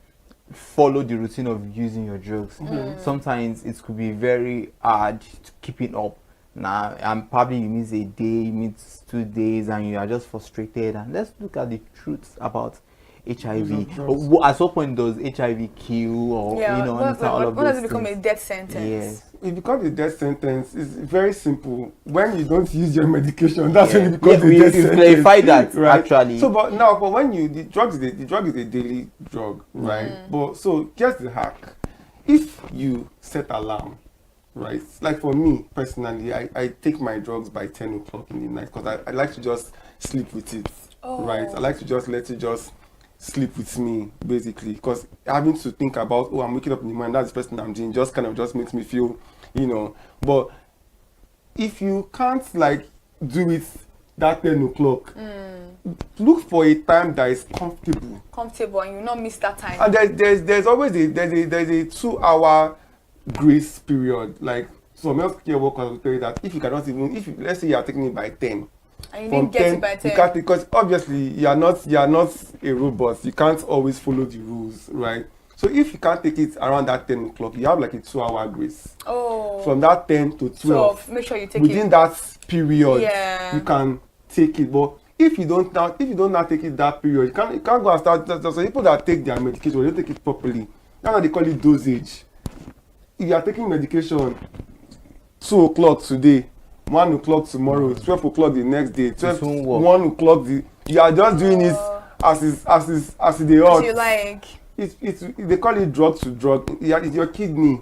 Speaker 3: follow the routine of using your drugs. Sometimes it could be very hard to keep it up. Now, and probably you miss a day, you miss 2 days, and you are just frustrated. And let's look at the truth about HIV. At what point does HIV kill, or you know,
Speaker 8: when does it become a death sentence?
Speaker 3: Yes.
Speaker 9: It becomes a death sentence. It's very simple. When you don't use your medication, that's when it becomes a death sentence.
Speaker 3: Clarify that, right? Actually.
Speaker 9: So, but when the drug is a daily drug, right? But so here's the hack: if you set alarm, right? Like for me personally, I take my drugs by 10 o'clock in the night because I like to just sleep with it, right? I like to just let it just sleep with me, basically, because having to think about, oh, I'm waking up in the morning, that's the first thing I'm doing, just kind of just makes me feel, you know. But if you can't like do it that 10 o'clock, look for a time that is comfortable,
Speaker 8: and you not miss that time.
Speaker 9: And there's always a 2-hour grace period. Like some healthcare workers will tell you that if you cannot even, let's say you are taking it by 10,
Speaker 8: and you didn't get it by 10,
Speaker 9: you can't, because obviously you are not a robot. You can't always follow the rules, right? So if you can't take it around that 10 o'clock, you have like a 2-hour grace. From that 10 to 12,
Speaker 8: make sure you take
Speaker 9: within
Speaker 8: it.
Speaker 9: that period, you can take it. But if you don't now take it that period, you can't go and start. There's people that take their medication, they don't take it properly. That's why they call it dosage. If you are taking medication 2 o'clock today, 1 o'clock tomorrow, 12 o'clock the next day, 1 o'clock you are just doing it as they ought.
Speaker 8: You like.
Speaker 9: They call it drug to drug. It's your kidney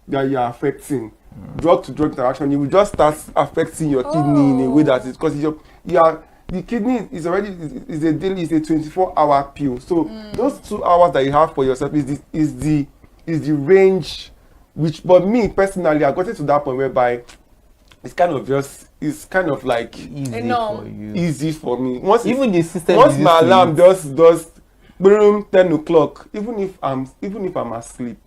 Speaker 9: that you are affecting. Drug to drug interaction, you will just start affecting your kidney in a way that is because the kidney is already is a 24-hour pill. So those 2 hours that you have for yourself is the range. Which, but me personally, I got it to that point whereby it's kind of like easy for me. Once my alarm does boom 10 o'clock, even if I'm asleep,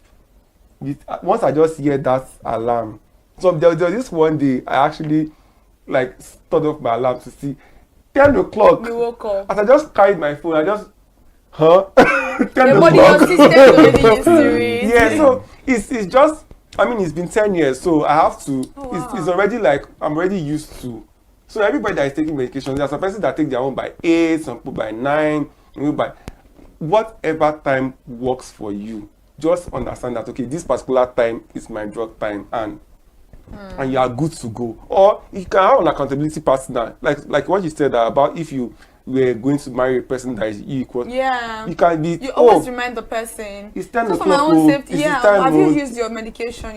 Speaker 9: once I just hear that alarm. So there was this one day I actually like stood off my alarm to see 10 o'clock.
Speaker 8: You woke up.
Speaker 9: As I just carried my phone, I just 10
Speaker 8: your
Speaker 9: o'clock.
Speaker 8: body, your system already used to it.
Speaker 9: Yeah, so it's just I mean, it's been 10 years, so I have to.
Speaker 8: Wow.
Speaker 9: It's already like I'm already used to. So everybody that is taking medication, there are some persons that take their own by 8, some people by 9, by whatever time works for you. Just understand that, okay, this particular time is my drug time, and you are good to go. Or you can have an accountability partner, like what you said about if you were going to marry a person that is equal.
Speaker 8: Yeah.
Speaker 9: You can be.
Speaker 8: You always remind the person.
Speaker 9: It's 10
Speaker 8: so for my
Speaker 9: o'clock.
Speaker 8: own safety,
Speaker 9: It's
Speaker 8: yeah.
Speaker 9: the time,
Speaker 8: Have you used your medication?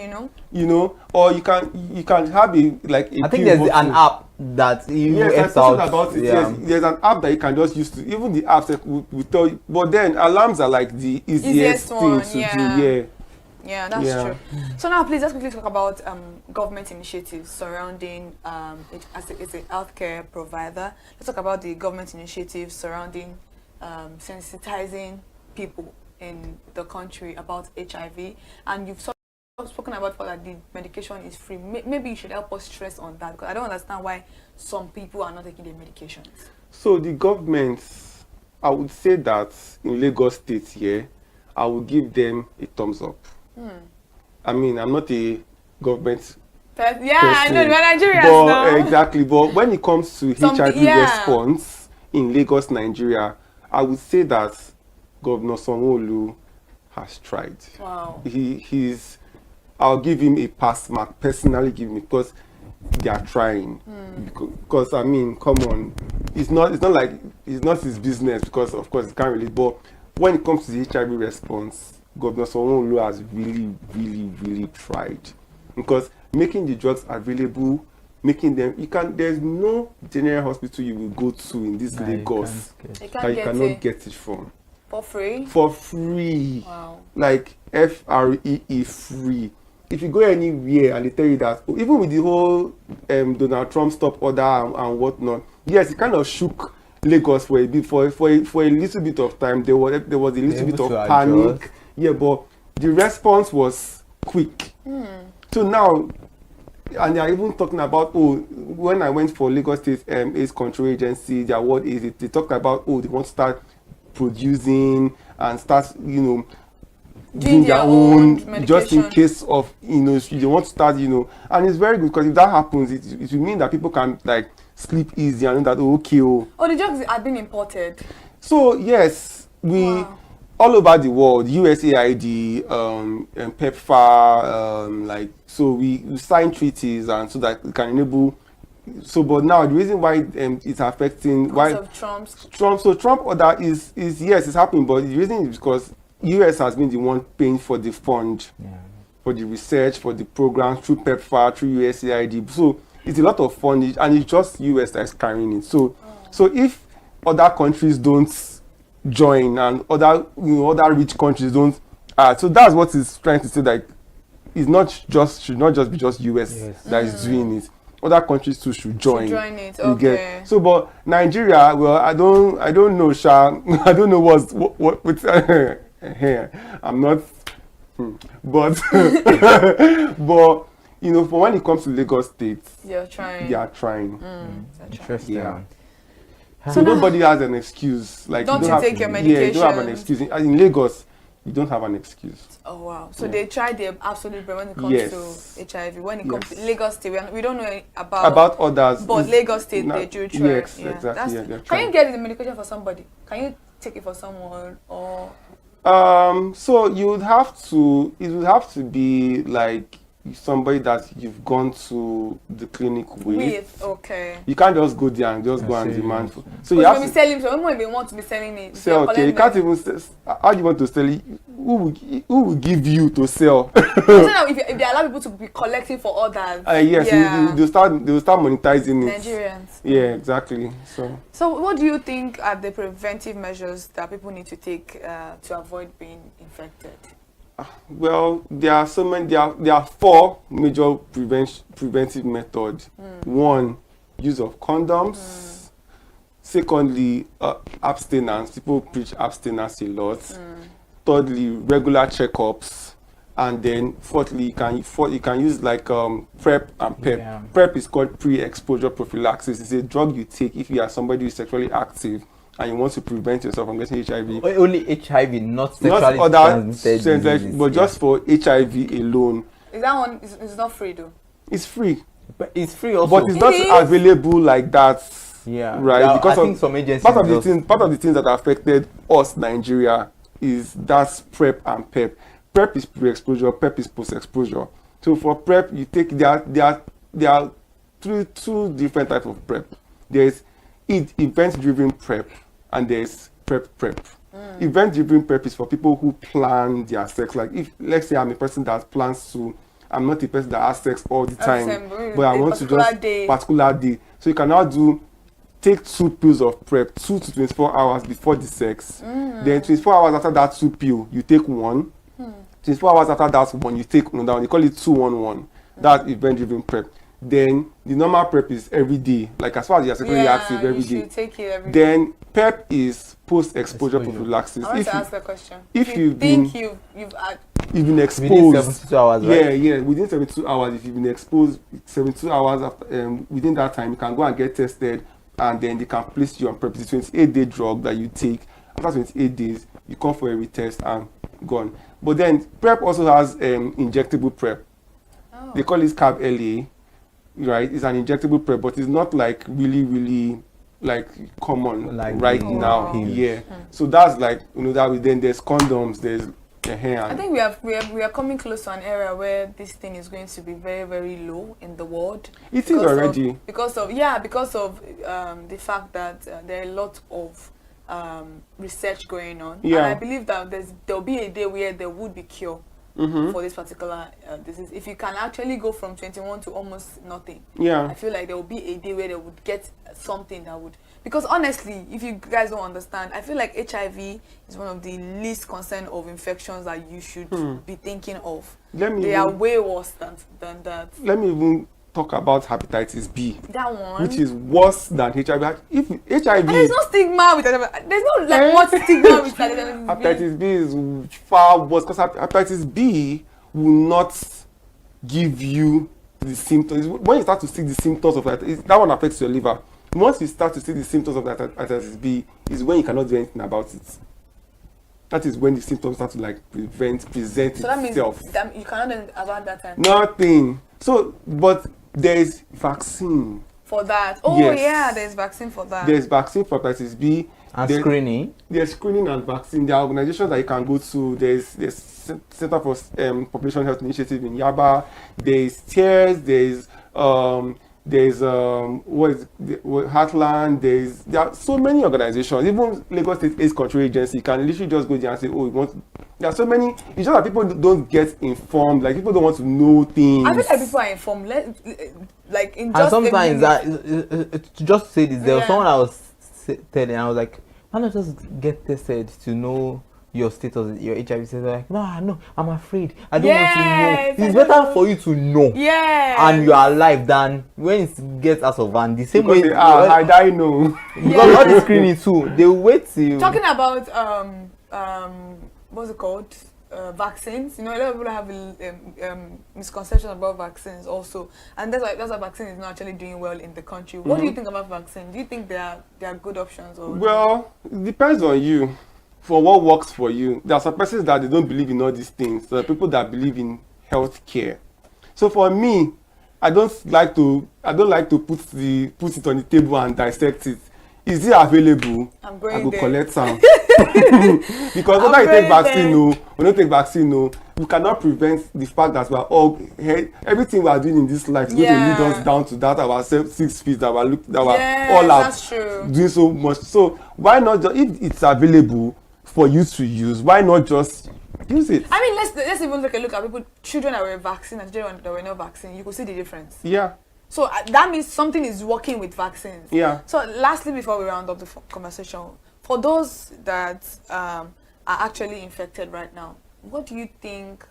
Speaker 8: You know.
Speaker 9: Or you can have a like a.
Speaker 3: I think there's an app that you
Speaker 9: yes, I
Speaker 3: out.
Speaker 9: About it.
Speaker 3: Yeah.
Speaker 9: Yes, there's an app that you can just use to. Even the apps that will tell you. But then alarms are like the easiest thing to do. Yeah.
Speaker 8: Yeah, that's true. So now, please, let's quickly talk about government initiatives surrounding as a healthcare provider. Let's talk about the government initiatives surrounding sensitizing people in the country about HIV. And you've spoken about that the medication is free. Maybe you should help us stress on that, because I don't understand why some people are not taking their medications. So
Speaker 9: the government, I would say that in Lagos State here, I will give them a thumbs up. I mean, I'm not a government person,
Speaker 8: I know, we're Nigerians
Speaker 9: now. Exactly, but when it comes to HIV response in Lagos, Nigeria, I would say that Governor Sanwo-Olu has tried.
Speaker 8: Wow.
Speaker 9: I'll give him a pass mark, personally give him, because they are trying. Because I mean, come on, it's not his business, because of course it can't really, but when it comes to the HIV response, Governor Sanwo-Olu has really tried, because making the drugs available, making them, there's no general hospital you will go to in this Lagos that you cannot get it from.
Speaker 8: For free?
Speaker 9: For free.
Speaker 8: Wow.
Speaker 9: Like FREE free. If you go anywhere and they tell you that, even with the whole Donald Trump stop order and whatnot, yes, it kind of shook Lagos for a bit, for a little bit of time. There was a little bit of panic. Yeah, but the response was quick. So now, and they are even talking about, when I went for Lagos State AIDS Control Agency, their word is it, they talked about, they want to start producing and start, doing their own, just in case of, they want to start, and it's very good, because if that happens, it will mean that people can like sleep easy and know that,
Speaker 8: the drugs are being imported.
Speaker 9: So yes, all over the world, USAID, PEPFAR, so we sign treaties, and so that we can enable. So, but now the reason why it's affecting Trump order is yes, it's happening, but the reason is because US has been the one paying for the fund, for the research, for the program through PEPFAR, through USAID. So it's a lot of funding, and it's just US that is carrying it. So if other countries don't join, and other rich countries don't, so that's what it's trying to say, that should not just be just US that is doing it. Other countries too should join
Speaker 8: it. Okay.
Speaker 9: So, but Nigeria, well, I don't know, Sha. I don't know what's I'm not, but but for when it comes to Lagos State, they are trying.
Speaker 3: Interesting.
Speaker 9: Yeah. So nobody has an excuse. Like,
Speaker 8: don't you take your medication?
Speaker 9: Yeah, you don't have an excuse. In Lagos, you don't have an excuse.
Speaker 8: Oh wow! So they try their absolute best when it comes to HIV. When it comes to Lagos State, we don't know about others. But Lagos State, they do try.
Speaker 9: Yes, exactly.
Speaker 8: Can you get the medication for somebody? Can you take it for someone, or?
Speaker 9: So you would have to. It would have to be like somebody that you've gone to the clinic with.
Speaker 8: Okay.
Speaker 9: You can't just go there and just go and demand for.
Speaker 8: So you have to sell him. So when they want to be selling it,
Speaker 9: sell. Okay, you can't even sell. How do you want to sell it? Who will give you to sell?
Speaker 8: So now, if they allow people to be collecting for others,
Speaker 9: yes, they will start monetizing it.
Speaker 8: Nigerians.
Speaker 9: Yeah, exactly.
Speaker 8: So what do you think are the preventive measures that people need to take to avoid being infected?
Speaker 9: Well, there are so many. There are 4 major preventive methods. 1, use of condoms. Secondly, abstinence. People preach abstinence a lot. Thirdly, regular checkups. And then fourthly, you can use like PrEP and PEP. Yeah. PrEP is called pre-exposure prophylaxis. It's a drug you take if you are somebody who is sexually active and you want to prevent yourself from getting HIV.
Speaker 3: Only HIV, not sexually transmitted diseases.
Speaker 9: But just for HIV alone.
Speaker 8: Is that one? It's not free though.
Speaker 9: It's free.
Speaker 3: But it's free also.
Speaker 9: But it's not available like that.
Speaker 3: Yeah.
Speaker 9: Right.
Speaker 3: Yeah,
Speaker 9: because
Speaker 3: I think some agencies
Speaker 9: part of the things that affected us, Nigeria, is that's PrEP and PEP. PrEP is pre-exposure, PEP is post-exposure. So for PrEP, you take there are two different types of PrEP. There's event-driven PrEP and there's PrEP. Event-driven PrEP is for people who plan their sex. Like if, let's say, I'm a person that plans to. I'm not a person that has sex all the time, but I want to just particular day. So you can now take 2 pills of PrEP, 2 to 24 hours before the sex. Then 24 hours after that 2 pill, you take one. 24 hours after that one, you take another one. You call it 2-1-1. That's event-driven PrEP. Then the normal PrEP is every day. Like as far as your secretary asks you every day.
Speaker 8: Take it every day.
Speaker 9: Then PEP is post-exposure prophylaxis.
Speaker 8: I want to ask a question.
Speaker 9: If
Speaker 8: you've
Speaker 9: been exposed
Speaker 3: within 72 hours, right?
Speaker 9: Yeah, within 72 hours, if you've been exposed 72 hours after, within that time, you can go and get tested, and then they can place you on PrEP. It's a 28-day drug that you take. After 28 days, you come for a retest and gone. But then PrEP also has injectable PrEP. They call it Carb LA, right? It's an injectable PrEP, but it's not like really like common
Speaker 3: like
Speaker 9: right now. Yeah. So that's like, that way. Then there's condoms, there's
Speaker 8: I think we are coming close to an era where this thing is going to be very, very low in the world.
Speaker 9: It is already.
Speaker 8: Because of the fact that there are a lot of research going on.
Speaker 9: Yeah.
Speaker 8: And I believe that there'll be a day where there would be cure for this particular disease. If you can actually go from 21 to almost nothing, I feel like there will be a day where they would get something that would. Because honestly, if you guys don't understand, I feel like HIV is one of the least concern of infections that you should be thinking of. They are way worse than that.
Speaker 9: Let me even talk about hepatitis B.
Speaker 8: That one.
Speaker 9: Which is worse than HIV. If HIV...
Speaker 8: And there's no stigma with HIV. There's no like much stigma with hepatitis B.
Speaker 9: Hepatitis B is far worse because hepatitis B will not give you the symptoms. When you start to see the symptoms of that one affects your liver. Once you start to see the symptoms of that hepatitis B, is when you cannot do anything about it. That is when the symptoms start to like present
Speaker 8: so that
Speaker 9: itself.
Speaker 8: means that you cannot do about that time.
Speaker 9: Nothing. So, but there is vaccine
Speaker 8: for that. Oh yes. Yeah, there's vaccine for that.
Speaker 9: There's vaccine for hepatitis B.
Speaker 3: And screening.
Speaker 9: There's screening and vaccine. There are organizations that you can go to. There's Center for Population Health Initiative in Yaba. There's TEARS. There's Heartland. There are so many organizations. Even Lagos State AIDS Control Agency, you can literally just go there and say, there are so many. It's just that people don't get informed. Like people don't want to know things.
Speaker 8: I feel like people are informed. Like in just.
Speaker 3: And sometimes to just say this, there was someone I was telling, I was like, why not just get tested to know your status, your HIV status? Like, no, I'm afraid. I don't want to know. It's better for you to know. And you are alive than when it gets out of hand. The same
Speaker 9: because
Speaker 3: way.
Speaker 9: I die no.
Speaker 3: Because all the screening too, they wait till.
Speaker 8: Talking about what's it called? Vaccines. A lot of people have misconceptions about vaccines also, and that's why vaccine is not actually doing well in the country. What do you think about vaccine? Do you think they are good options or?
Speaker 9: Well, it depends on you. For what works for you. There are some persons that they don't believe in all these things. There are people that believe in health care. So for me, I don't like to put it on the table and dissect it. Is it available? I go collect some. Because whether you take vaccine or don't take vaccine, we cannot prevent the fact that we are all everything we are doing in this life is going to lead us down to that our 6 feet that we're all out doing so much. So why not just, if it's available for you to use, why not just use it?
Speaker 8: I mean, let's even take a look at children that were vaccinated and children that were not vaccinated. You could see the difference.
Speaker 9: Yeah.
Speaker 8: So that means something is working with vaccines.
Speaker 9: Yeah.
Speaker 8: So lastly, before we round up the conversation, for those that are actually infected right now, what do you think?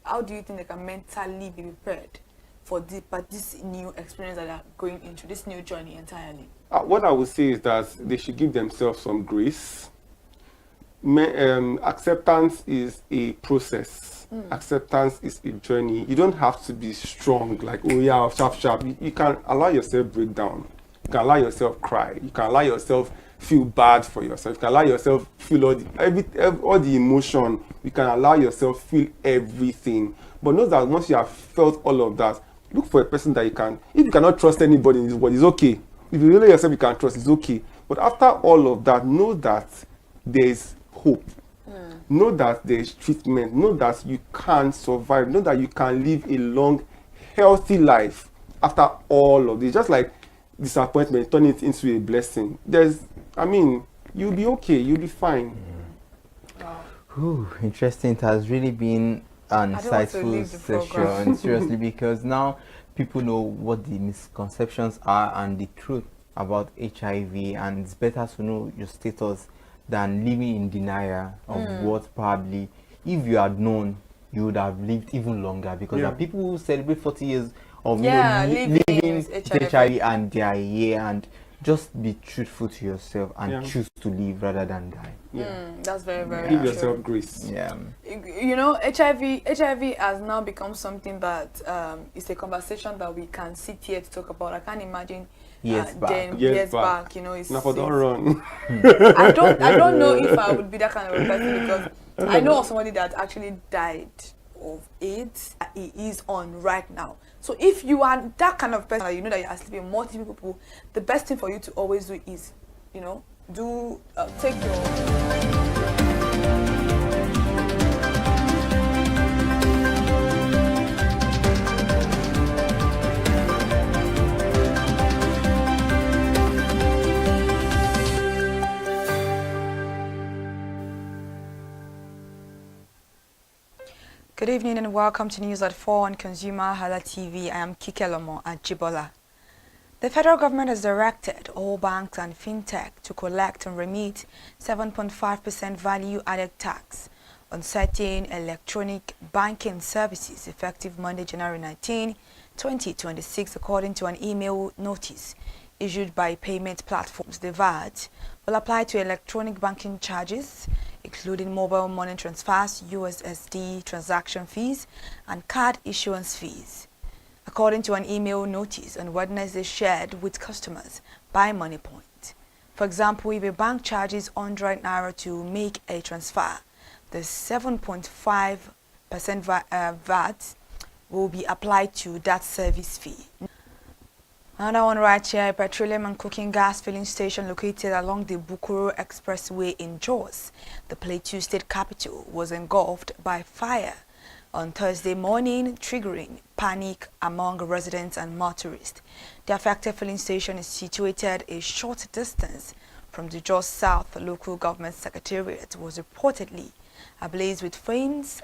Speaker 8: How do you think they can mentally be prepared for this new experience that they are going into, this new journey entirely?
Speaker 9: What I would say is that they should give themselves some grace. Acceptance is a process. Acceptance is a journey. You don't have to be strong, like, sharp. You can allow yourself break down. You can allow yourself cry. You can allow yourself feel bad for yourself. You can allow yourself feel all the emotion. You can allow yourself feel everything. But know that once you have felt all of that, look for a person that you can. If you cannot trust anybody in this world, it's okay. If you really yourself you can trust, it's okay. But after all of that, know that there's hope. Know that there's treatment. Know that you can survive. Know that you can live a long, healthy life after all of this. Just like disappointment, turn it into a blessing. You'll be okay. You'll be fine.
Speaker 3: Ooh, interesting. It has really been an insightful session, seriously, because now people know what the misconceptions are and the truth about HIV, and it's better to know your status than living in denial of what probably, if you had known, you would have lived even longer, because there are people who celebrate 40 years of living with HIV and they are here, and just be truthful to yourself and choose to live rather than die.
Speaker 8: That's very, very
Speaker 9: Give yourself grace.
Speaker 8: You know, HIV has now become something that is a conversation that we can sit here to talk about. I can't imagine years back, you know, it's
Speaker 9: not for don't run.
Speaker 8: I don't know if I would be that kind of a person, because I know of somebody that actually died of AIDS. He is on right now. So if you are that kind of person, you know that you are sleeping multiple people, the best thing for you to always do is, you know, take your. Good evening and welcome to News at 4 on ConsumerHallaTV. I am Kikelomo Ajibola. The federal government has directed all banks and fintech to collect and remit 7.5% value-added tax on certain electronic banking services effective Monday, January 19, 2026, according to an email notice issued by payment platforms. The VAT will apply to electronic banking charges, including mobile money transfers, USSD transaction fees, and card issuance fees. According to an email notice on Wednesday shared with customers by MoneyPoint. For example, if a bank charges 100 naira to make a transfer, the 7.5% VAT will be applied to that service fee. Another one right here, a petroleum and cooking gas filling station located along the Bukuru Expressway in Jos, the Plateau State capital, was engulfed by fire on Thursday morning, triggering panic among residents and motorists. The affected filling station is situated a short distance from the Jos South local government secretariat. Was reportedly ablaze with flames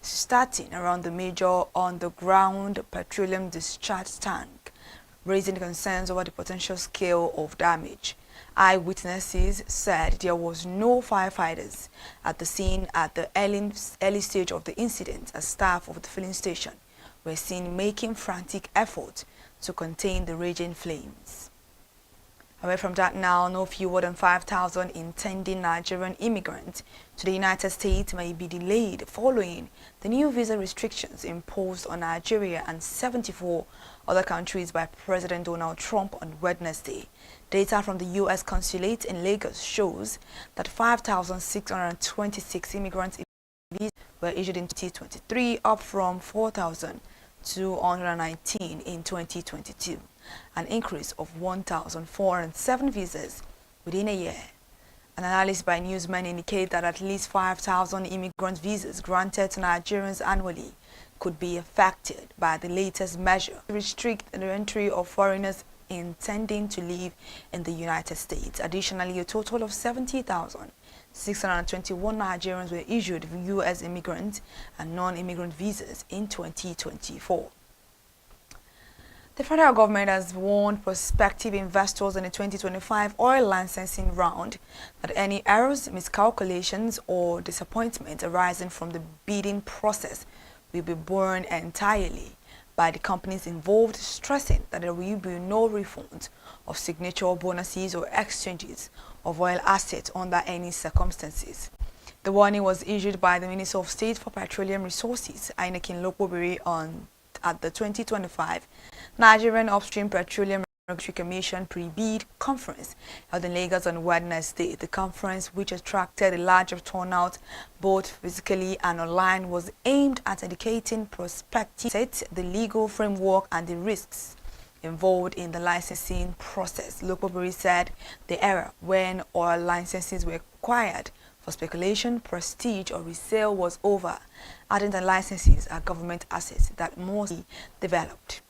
Speaker 8: starting around the major underground petroleum discharge tank, raising concerns over the potential scale of damage. Eyewitnesses said there was no firefighters at the scene at the early stage of the incident, as staff of the filling station were seen making frantic efforts to contain the raging flames. Away from that now, no fewer than 5,000 intending Nigerian immigrants to the United States may be delayed following the new visa restrictions imposed on Nigeria and 74 other countries by President Donald Trump on Wednesday. Data from the U.S. Consulate in Lagos shows that 5,626 immigrants visas were issued in 2023, up from 4,219 in 2022, an increase of 1,407 visas within a year. An analysis by Newsman indicates that at least 5,000 immigrant visas granted to Nigerians annually could be affected by the latest measure to restrict the entry of foreigners intending to live in the United States. Additionally, a total of 70,621 Nigerians were issued U.S. immigrant and non-immigrant visas in 2024. The federal government has warned prospective investors in the 2025 oil licensing round that any errors, miscalculations, or disappointment arising from the bidding process will be borne entirely by the companies involved, stressing that there will be no refund of signature bonuses or exchanges of oil assets under any circumstances. The warning was issued by the Minister of State for Petroleum Resources, Ainekin Lokobiri, at the 2025 Nigerian Upstream Petroleum Regulatory Commission pre-bid conference held in Lagos on Wednesday. The conference, which attracted a larger turnout both physically and online, was aimed at educating prospective the legal framework and the risks involved in the licensing process. Local Buri said the era when oil licenses were acquired for speculation, prestige or resale was over, adding that licenses are government assets that must be developed.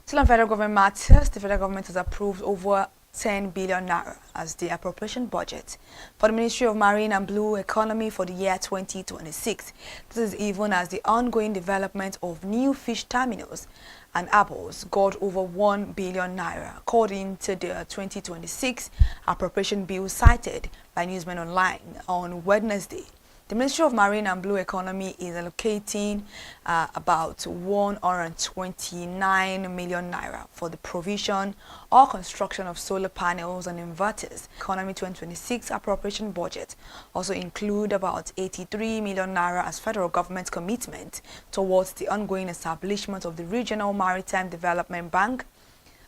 Speaker 8: Still on federal government matters, the federal government has approved over 10 billion naira as the appropriation budget for the Ministry of Marine and Blue Economy for the year 2026. This is even as the ongoing development of new fish terminals and harbors got over 1 billion naira, according to the 2026 appropriation bill cited by Newsmen Online on Wednesday. The Ministry of Marine and Blue Economy is allocating about 129 million naira for the provision or construction of solar panels and inverters. Economy 2026 appropriation budget also include about 83 million naira as federal government commitment towards the ongoing establishment of the Regional Maritime Development Bank,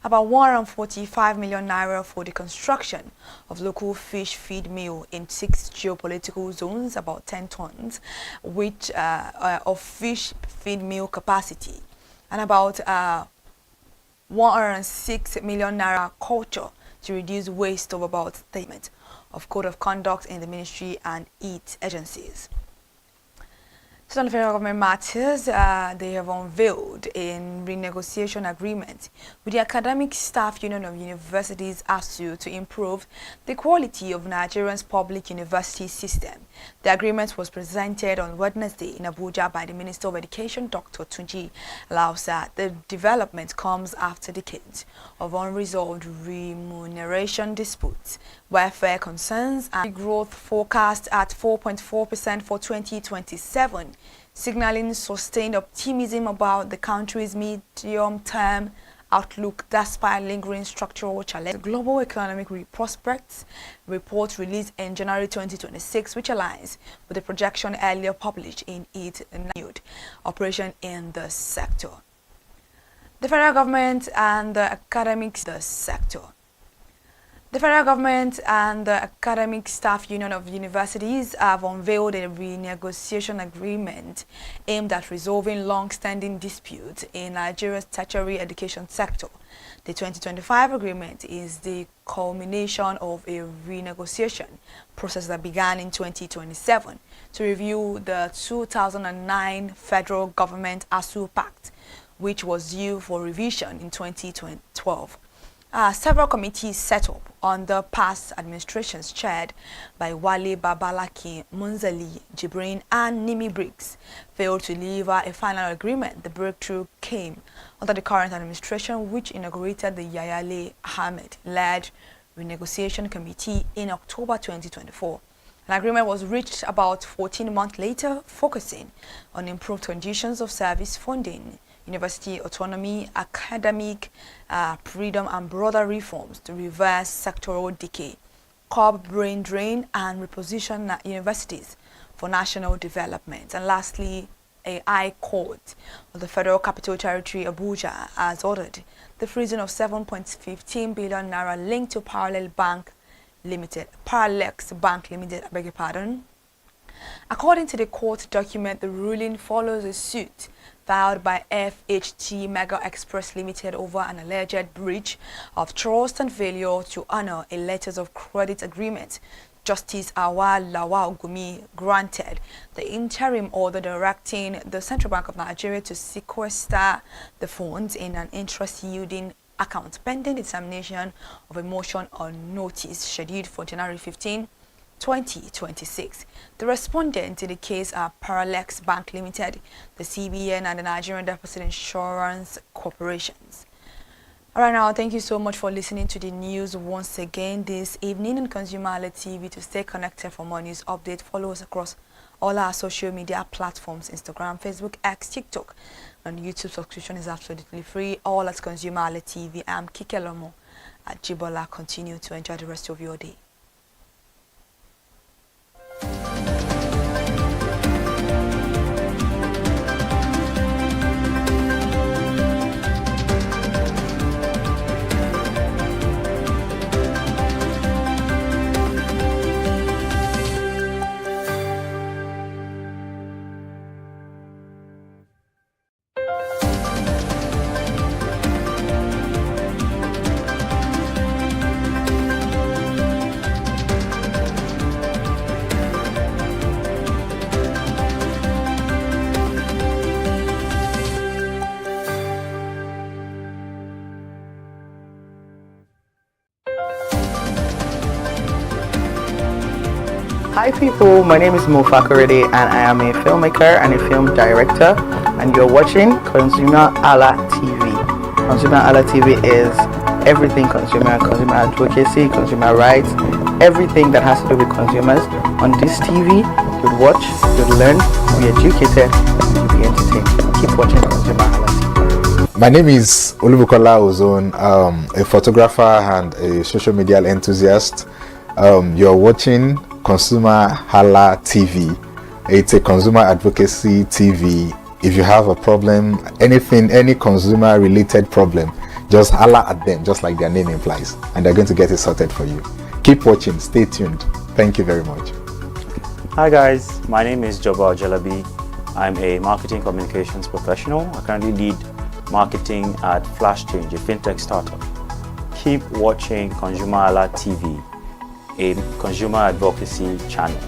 Speaker 8: about 145 million naira for the construction of local fish feed mill in 6 geopolitical zones, about 10 tons which of fish feed mill capacity, and about 106 million naira culture to reduce waste of about statement of code of conduct in the ministry and its agencies. So on the federal government matters, they have unveiled a renegotiation agreement with the Academic Staff Union of Universities ASU to improve the quality of Nigeria's public university system. The agreement was presented on Wednesday in Abuja by the Minister of Education, Dr. Tunji Lausa. The development comes after decades of unresolved remuneration disputes, welfare concerns, and growth forecast at 4.4% for 2027. Signaling sustained optimism about the country's medium-term outlook despite lingering structural challenges. The Global Economic Prospects report released in January 2026, which aligns with the projection earlier published in its renewed operation in the sector. The federal government and the academic sector. The federal government and the Academic Staff Union of Universities have unveiled a renegotiation agreement aimed at resolving long-standing disputes in Nigeria's tertiary education sector. The 2025 agreement is the culmination of a renegotiation process that began in 2027 to review the 2009 federal government ASU Pact, which was due for revision in 2012. Several committees set up under past administrations chaired by Wale Babalaki, Munzali, Jibrin and Nimi Briggs failed to deliver a final agreement. The breakthrough came under the current administration, which inaugurated the Yayale Ahmed-led renegotiation committee in October 2024. An agreement was reached about 14 months later, focusing on improved conditions of service funding, university autonomy, academic freedom and broader reforms to reverse sectoral decay, curb brain drain and reposition universities for national development. And lastly, a High Court of the Federal Capital Territory, Abuja, has ordered the freezing of 7.15 billion naira linked to Parallel Bank Limited, Parallex Bank Limited, I beg your pardon. According to the court document, the ruling follows a suit filed by FHT Mega Express Limited over an alleged breach of trust and failure to honor a letters of credit agreement. Justice Awal Lawal Gumi granted the interim order directing the Central Bank of Nigeria to sequester the funds in an interest-yielding account pending determination of a motion on notice scheduled for January 15, 2026. The respondents in the case are Parallex Bank Limited, the CBN, and the Nigerian Deposit Insurance Corporations. All right, now, thank you so much for listening to the news once again this evening on ConsumerHallaTV. To stay connected for more news update, follow us across all our social media platforms, Instagram, Facebook, X, TikTok, and YouTube. Subscription is absolutely free, all at ConsumerHallaTV. I'm Kike Lomo at Jibola. Continue to enjoy the rest of your day.
Speaker 10: Hi people, my name is Mo Fakorede and I am a filmmaker and a film director, and you're watching ConsumerHalla TV. ConsumerHalla TV is everything consumer advocacy, consumer rights, everything that has to do with consumers. On this TV, you'd watch, you'd learn, you'd be educated, and you'd be entertained. Keep watching ConsumerHalla TV.
Speaker 11: My name is Olubukola Ozone, a photographer and a social media enthusiast. You're watching ConsumerHalla TV. It's a consumer advocacy TV. If you have a problem, anything, any consumer related problem, just holla at them, just like their name implies, and they're going to get it sorted for you. Keep watching, stay tuned. Thank you very much.
Speaker 12: Hi guys, my name is Joba Jalabi. I'm a marketing communications professional. I currently lead marketing at Flash Change, a fintech startup. Keep watching ConsumerHalla TV, a consumer advocacy channel.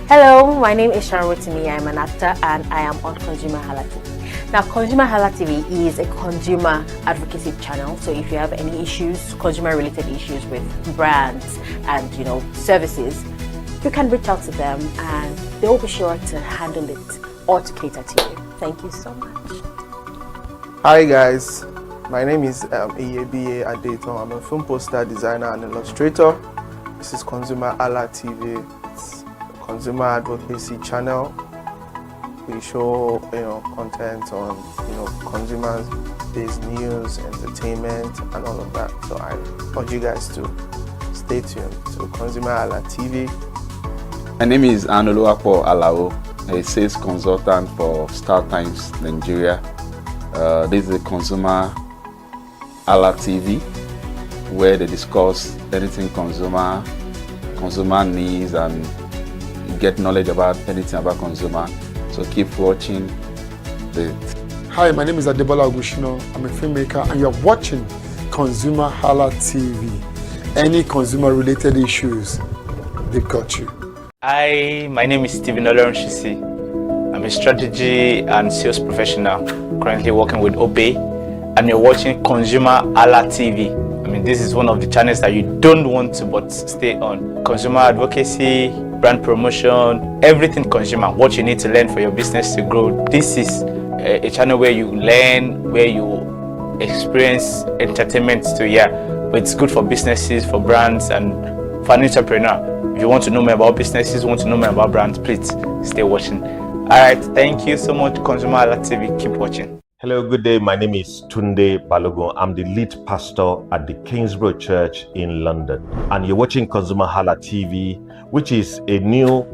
Speaker 13: Hello, my name is Sharon Rotimi. I'm an actor and I am on ConsumerHalla TV. Now, ConsumerHalla TV is a consumer advocacy channel. So if you have any issues, consumer-related issues with brands and services, you can reach out to them and they'll be sure to handle it or to cater to you. Thank you so much.
Speaker 14: Hi guys, my name is Iyebiye Adeton. I'm a film poster designer and illustrator. This is ConsumerHalla TV. It's a consumer advocacy channel. We show content on consumers-based news, entertainment, and all of that. So I urge you guys to stay tuned to ConsumerHalla TV.
Speaker 15: My name is Anoluwapo Alao, a sales consultant for Star Times Nigeria. This is a ConsumerHalla TV, where they discuss anything consumer needs and get knowledge about anything about consumer. So keep watching.
Speaker 16: Hi, my name is Adebola Ogushino. I'm a filmmaker and you're watching ConsumerHalla TV. Any consumer related issues, they've got you.
Speaker 17: Hi, my name is Stephen Olorunshisi. I'm a strategy and sales professional, currently working with Obey, and you're watching ConsumerHalla TV. I mean, this is one of the channels that you don't want to but stay on. Consumer advocacy, brand promotion, everything consumer, what you need to learn for your business to grow. This is a channel where you learn, where you experience entertainment too, but it's good for businesses, for brands, and for an entrepreneur. If you want to know more about businesses, want to know more about brands, please stay watching. Alright, thank you so much, ConsumerHalla TV. Keep watching.
Speaker 18: Hello, good day. My name is Tunde Balogun. I'm the lead pastor at the Kingsborough Church in London. And you're watching ConsumerHalla TV, which is a new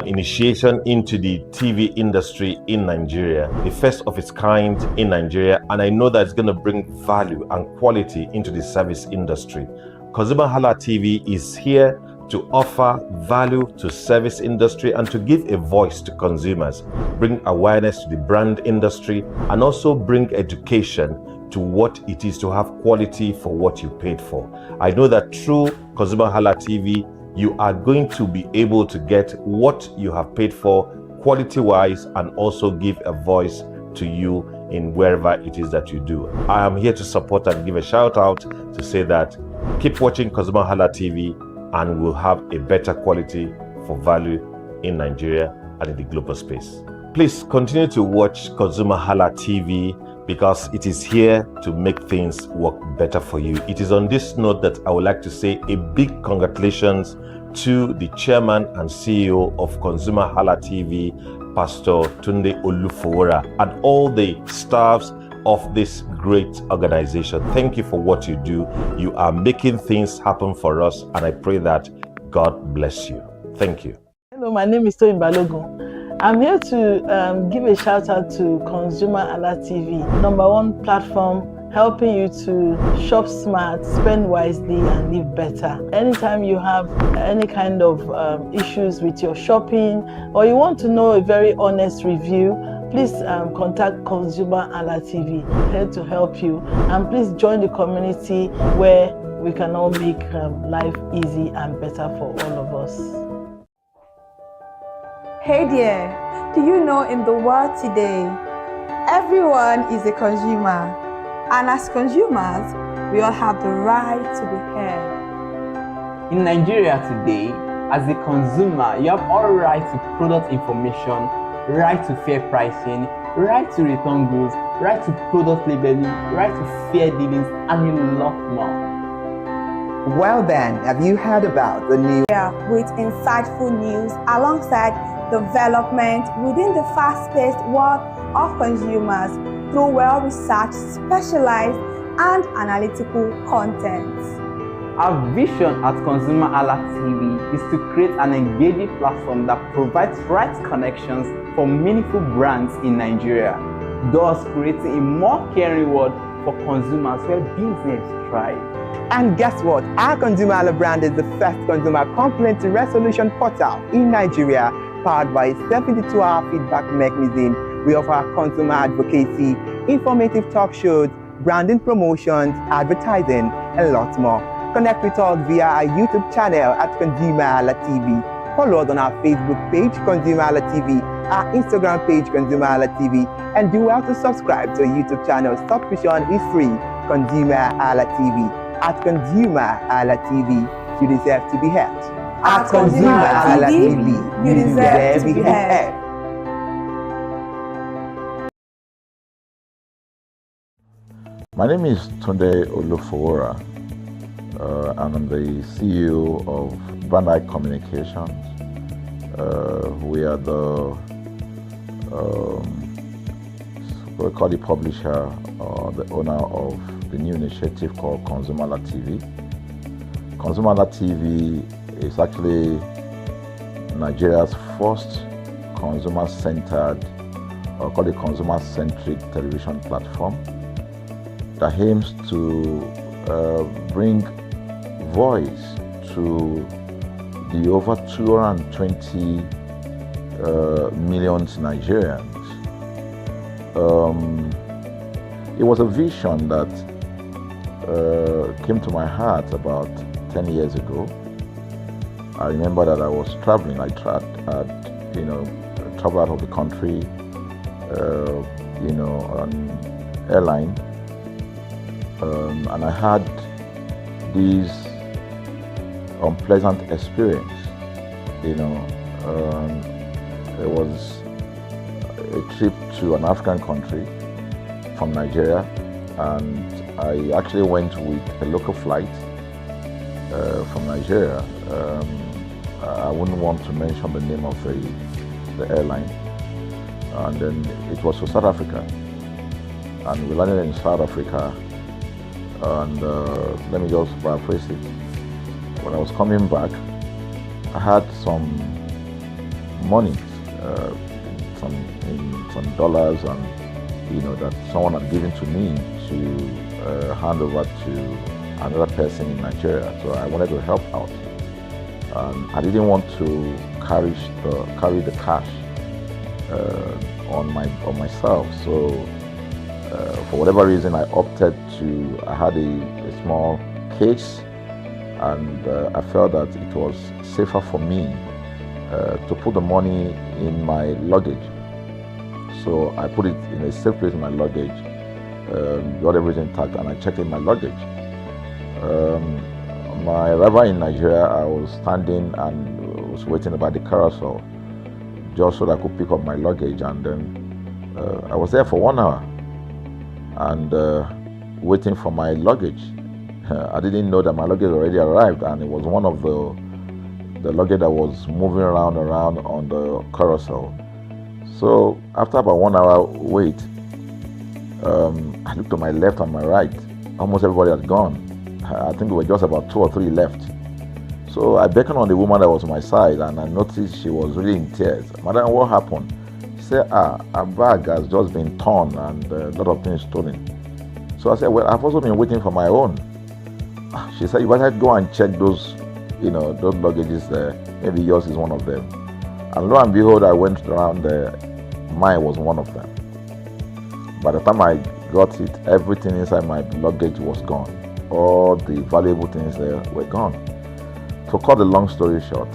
Speaker 18: initiation into the TV industry in Nigeria, the first of its kind in Nigeria. And I know that it's going to bring value and quality into the service industry. ConsumerHalla TV is here to offer value to service industry and to give a voice to consumers, bring awareness to the brand industry, and also bring education to what it is to have quality for what you paid for. I know that through ConsumerHalla TV, you are going to be able to get what you have paid for quality-wise and also give a voice to you in wherever it is that you do. I am here to support and give a shout out to say that keep watching ConsumerHalla TV and we'll have a better quality for value in Nigeria and in the global space. Please continue to watch ConsumerHalla TV because it is here to make things work better for you. It is on this note that I would like to say a big congratulations to the chairman and CEO of ConsumerHalla TV, Pastor Tunde Olufowora, and all the staffs of this great organization. Thank you for what you do. You are making things happen for us, and I pray that God bless you. Thank you.
Speaker 19: Hello, my name is Toyin Balogun. I'm here to give a shout out to ConsumerHalla TV, #1 platform helping you to shop smart, spend wisely, and live better. Anytime you have any kind of issues with your shopping, or you want to know a very honest review, please contact ConsumerHalla TV, here to help you. And please join the community where we can all make life easy and better for all of us.
Speaker 20: Hey there, do you know in the world today, everyone is a consumer. And as consumers, we all have the right to be heard.
Speaker 3: In Nigeria today, As a consumer, you have all right to product information, right to fair pricing, right to return goods, right to product labeling, right to fair dealings, and a lot more.
Speaker 21: Well then, have you heard about the new
Speaker 20: with insightful news alongside development within the fast-paced world of consumers through well-researched, specialized, and analytical content.
Speaker 3: Our vision at ConsumerHalla TV is to create an engaging platform that provides right connections for meaningful brands in Nigeria, thus creating a more caring world for consumers where business thrives.
Speaker 21: And guess what? Our ConsumerHalla brand is the first consumer complaint resolution portal in Nigeria, powered by a 72-hour feedback mechanism. We offer consumer advocacy, informative talk shows, branding promotions, advertising, and lots more. Connect with us via our YouTube channel at ConsumerHallaTV. Follow us on our Facebook page, ConsumerHallaTV, our Instagram page, ConsumerHallaTV, and do well to subscribe to our YouTube channel. Subscription is free. ConsumerHallaTV. At ConsumerHallaTV, you deserve to be heard. At ConsumerHallaTV, you deserve to be heard.
Speaker 11: My name is Tunde Olufowora. I'm the CEO of Brand Eye Communications. We are we call the publisher or the owner of the new initiative called ConsumerHallaTV. ConsumerHallaTV is actually Nigeria's first consumer-centered, or called a consumer-centric television platform that aims to bring voice to the over 220 million Nigerians. It was a vision that came to my heart about 10 years ago. I remember that I was traveling. I traveled out of the country, on airline, and I had this unpleasant experience. It was a trip to an African country from Nigeria, and I actually went with a local flight from Nigeria. I wouldn't want to mention the name of the airline, and then it was to South Africa, and we landed in South Africa, and let me just paraphrase it. When I was coming back, I had some money, some dollars, and that someone had given to me to hand over to another person in Nigeria. So I wanted to help out. I didn't want to carry the cash on myself. So for whatever reason, I opted to. I had a small case, and I felt that it was safer for me to put the money in my luggage. So I put it in a safe place in my luggage, got everything intact, and I checked in my luggage. My arrival in Nigeria, I was standing and was waiting about the carousel just so that I could pick up my luggage, and then I was there for 1 hour and waiting for my luggage. I didn't know that my luggage already arrived, and it was one of the luggage that was moving around on the carousel. So after about 1 hour wait, I looked to my left and my right. Almost everybody had gone. I think there were just about 2 or 3 left. So I beckoned on the woman that was on my side, and I noticed she was really in tears. Madam, what happened? She said, her bag has just been torn and a lot of things stolen. So I said, well, I've also been waiting for my own. She said, you better go and check those luggages there. Maybe yours is one of them. And lo and behold, I went around there. Mine was one of them. By the time I got it, everything inside my luggage was gone. All the valuable things there were gone. To cut the long story short,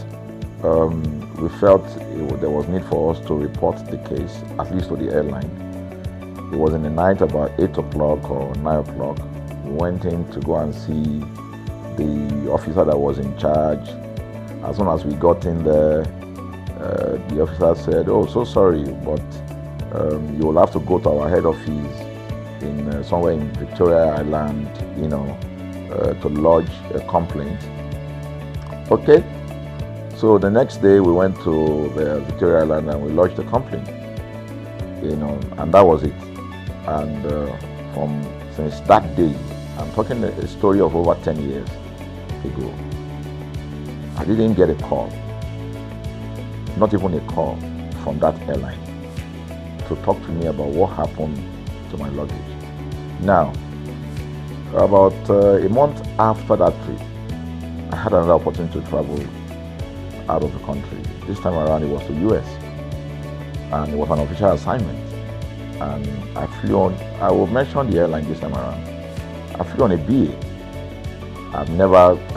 Speaker 11: we felt there was need for us to report the case, at least to the airline. It was in the night, about 8 o'clock or 9 o'clock. We went in to go and see the officer that was in charge
Speaker 18: As soon as we got in there, the officer said, "Oh, so sorry, but you will have to go to our head office in somewhere in Victoria Island, you know, to lodge a complaint." Okay. So the next day we went to the Victoria Island and we lodged a complaint, you know, and that was it. And since that day, I'm talking a story of over 10 years ago, I didn't get a call, not even a call from that airline to talk to me about what happened to my luggage. Now, about a month after that trip, I had another opportunity to travel out of the country. This time around it was to US, and it was an official assignment. And I flew on, I will mention the airline this time around. I flew on a BA. I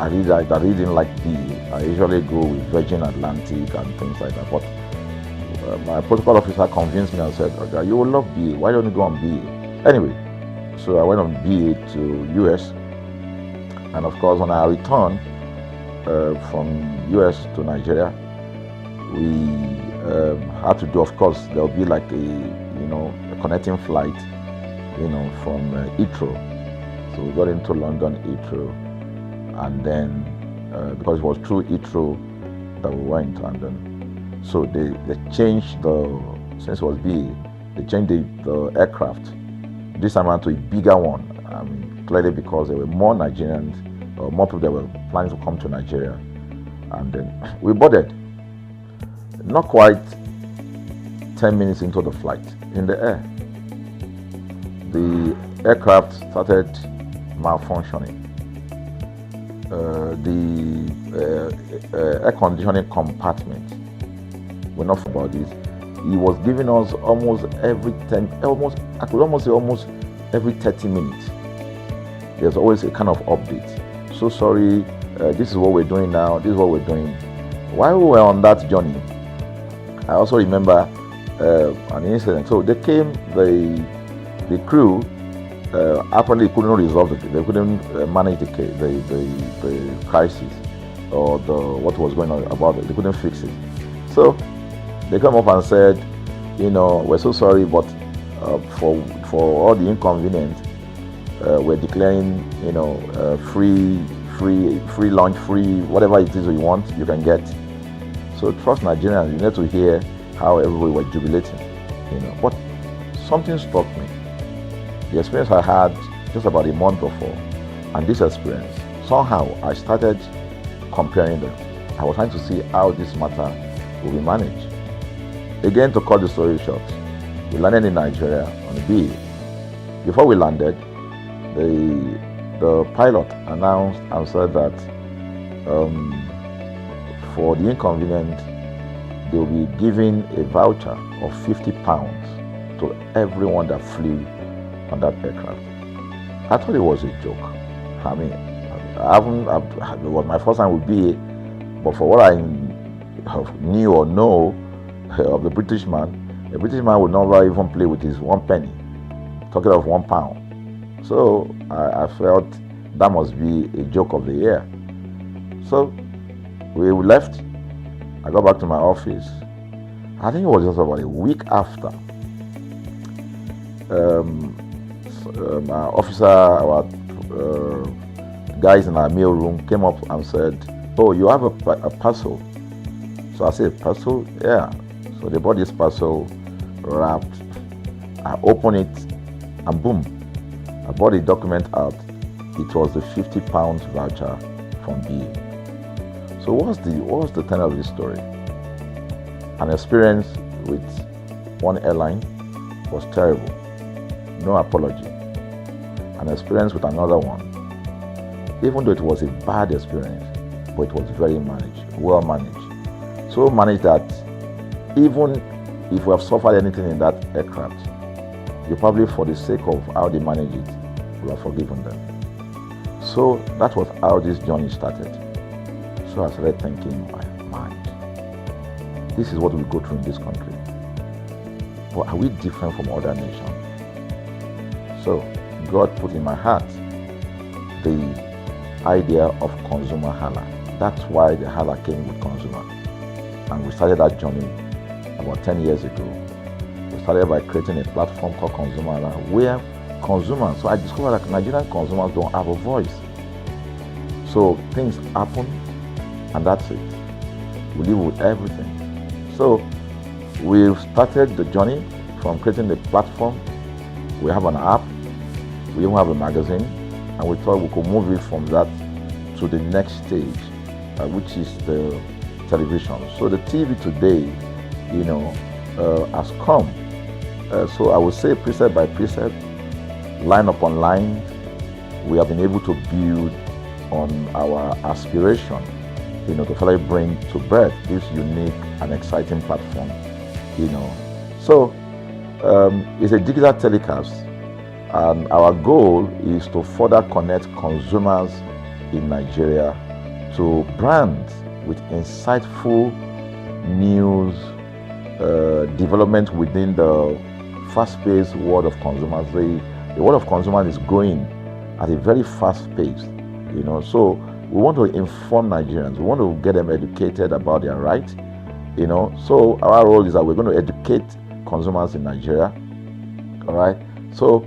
Speaker 18: really didn't like BA. I usually go with Virgin Atlantic and things like that. But my protocol officer convinced me and said, "Okay, you will love BA. Why don't you go on BA?" Anyway, so I went on BA to US. And of course, when I returned from US to Nigeria, we had to do, of course, there'll be like a connecting flight, from Heathrow. So we got into London Heathrow, and then because it was through Heathrow that we went, and then so they changed since it was BA, they changed the aircraft this time around to a bigger one. I mean, clearly because there were more Nigerians, or more people that were planning to come to Nigeria, and then we boarded. Not quite 10 minutes into the flight, in the air, the aircraft started malfunctioning. The air conditioning compartment, we're not about this. He was giving us almost every 30 minutes. There's always a kind of update. So sorry, this is what we're doing now, this is what we're doing. While we were on that journey, I also remember an incident. So they came, the crew apparently couldn't resolve it. They couldn't manage the crisis or what was going on about it. They couldn't fix it. So they come up and said, we're so sorry, but for all the inconvenience, we're declaring, free lunch, free whatever it is you want, you can get. So trust Nigerians, you need to hear how everybody was jubilating, But something struck me. The experience I had just about a month before, and this experience, somehow I started comparing them. I was trying to see how this matter will be managed. Again, to cut the story short, we landed in Nigeria on BA. Before we landed, the pilot announced and said that for the inconvenience, they will be giving a voucher of £50 to everyone that flew on that aircraft. I thought it was a joke. I mean, it was my first time with BA, but for what I knew or know of the British man would never even play with his 1 penny, talking of £1. So I felt that must be a joke of the year. So we left. I got back to my office. I think it was just about a week after. Our guys in our mail room came up and said, "Oh, you have a parcel." So I said, "Parcel? Yeah." So they bought this parcel wrapped. I opened it, and boom, I bought the document out. It was the £50 voucher from BA. So what's the tenor of this story? An experience with one airline was terrible, no apology. An experience with another one, even though it was a bad experience, but it was very well managed. So managed that even if we have suffered anything in that aircraft, you probably, for the sake of how they manage it, will have forgiven them. So that was how this journey started. So I started thinking in my mind, this is what we go through in this country. But are we different from other nations? So God put in my heart the idea of ConsumerHalla. That's why the Hala came with consumer. And we started that journey about 10 years ago. We started by creating a platform called ConsumerHalla, where consumers, so I discovered that Nigerian consumers don't have a voice. So things happen, and that's it. We live with everything. So we've started the journey from creating the platform. We have an app, we even have a magazine, and we thought we could move it from that to the next stage, which is the television. So the TV today, has come. So I would say precept by precept, line upon line, we have been able to build on our aspiration, to finally bring to birth this unique and exciting platform, So it's a digital telecast, and our goal is to further connect consumers in Nigeria to brands with insightful news, development within the fast-paced world of consumers. The world of consumers is growing at a very fast pace, So we want to inform Nigerians. We want to get them educated about their rights, So our role is that we're going to educate consumers in Nigeria, all right? So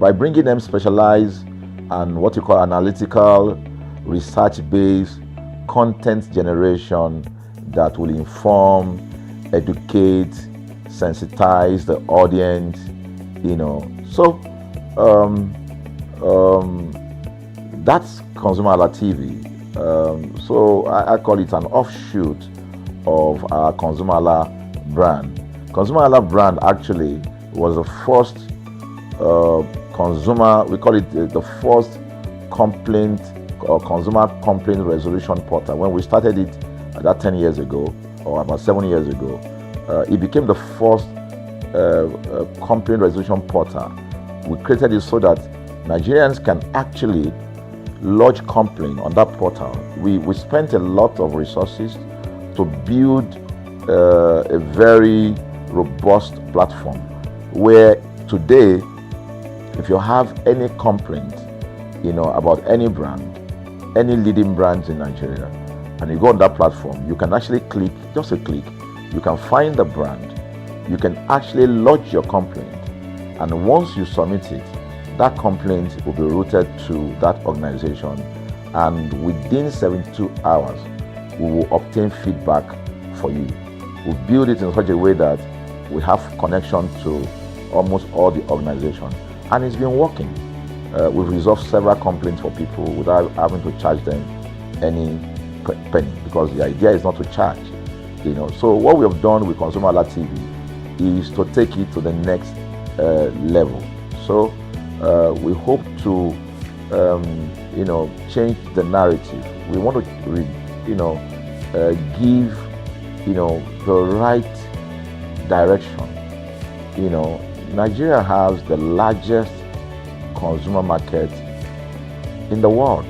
Speaker 18: by bringing them specialized and what you call analytical, research-based content generation that will inform, educate, sensitize the audience, So that's ConsumerHalla TV. So I call it an offshoot of our ConsumerHalla brand. ConsumerHalla brand actually was the first we call it the first complaint or consumer complaint resolution portal. When we started it about 10 years ago, or about 7 years ago, it became the first complaint resolution portal. We created it so that Nigerians can actually lodge complaint on that portal. We spent a lot of resources to build a very robust platform where today, if you have any complaint, about any brand, any leading brands in Nigeria, and you go on that platform, you can actually click, just a click, you can find the brand, you can actually lodge your complaint, and once you submit it, that complaint will be routed to that organization, and within 72 hours, we will obtain feedback for you. We build it in such a way that we have connection to almost all the organizations, and it's been working. We've resolved several complaints for people without having to charge them any penny, because the idea is not to charge. So what we have done with ConsumerHalla TV is to take it to the next level. So we hope to change the narrative. We want to give the right direction. Nigeria has the largest consumer market in the world,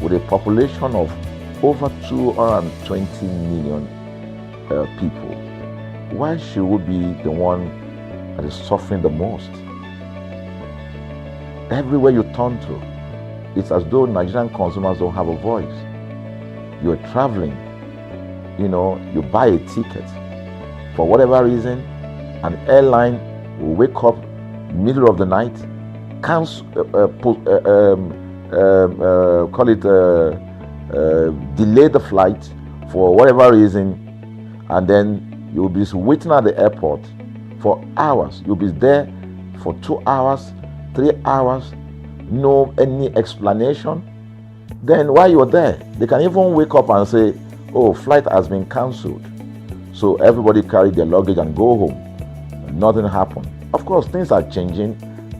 Speaker 18: with a population of over 220 million people. Why should we be the one that is suffering the most? Everywhere you turn to, it's as though Nigerian consumers don't have a voice. You're traveling, you buy a ticket. For whatever reason, an airline will wake up middle of the night, delay the flight for whatever reason, and then you'll be waiting at the airport for hours. You'll be there for 2 hours, 3 hours, no any explanation. Then while you're there, they can even wake up and say, oh, flight has been cancelled. So everybody carry their luggage and go home. Nothing happened. Of course, things are changing.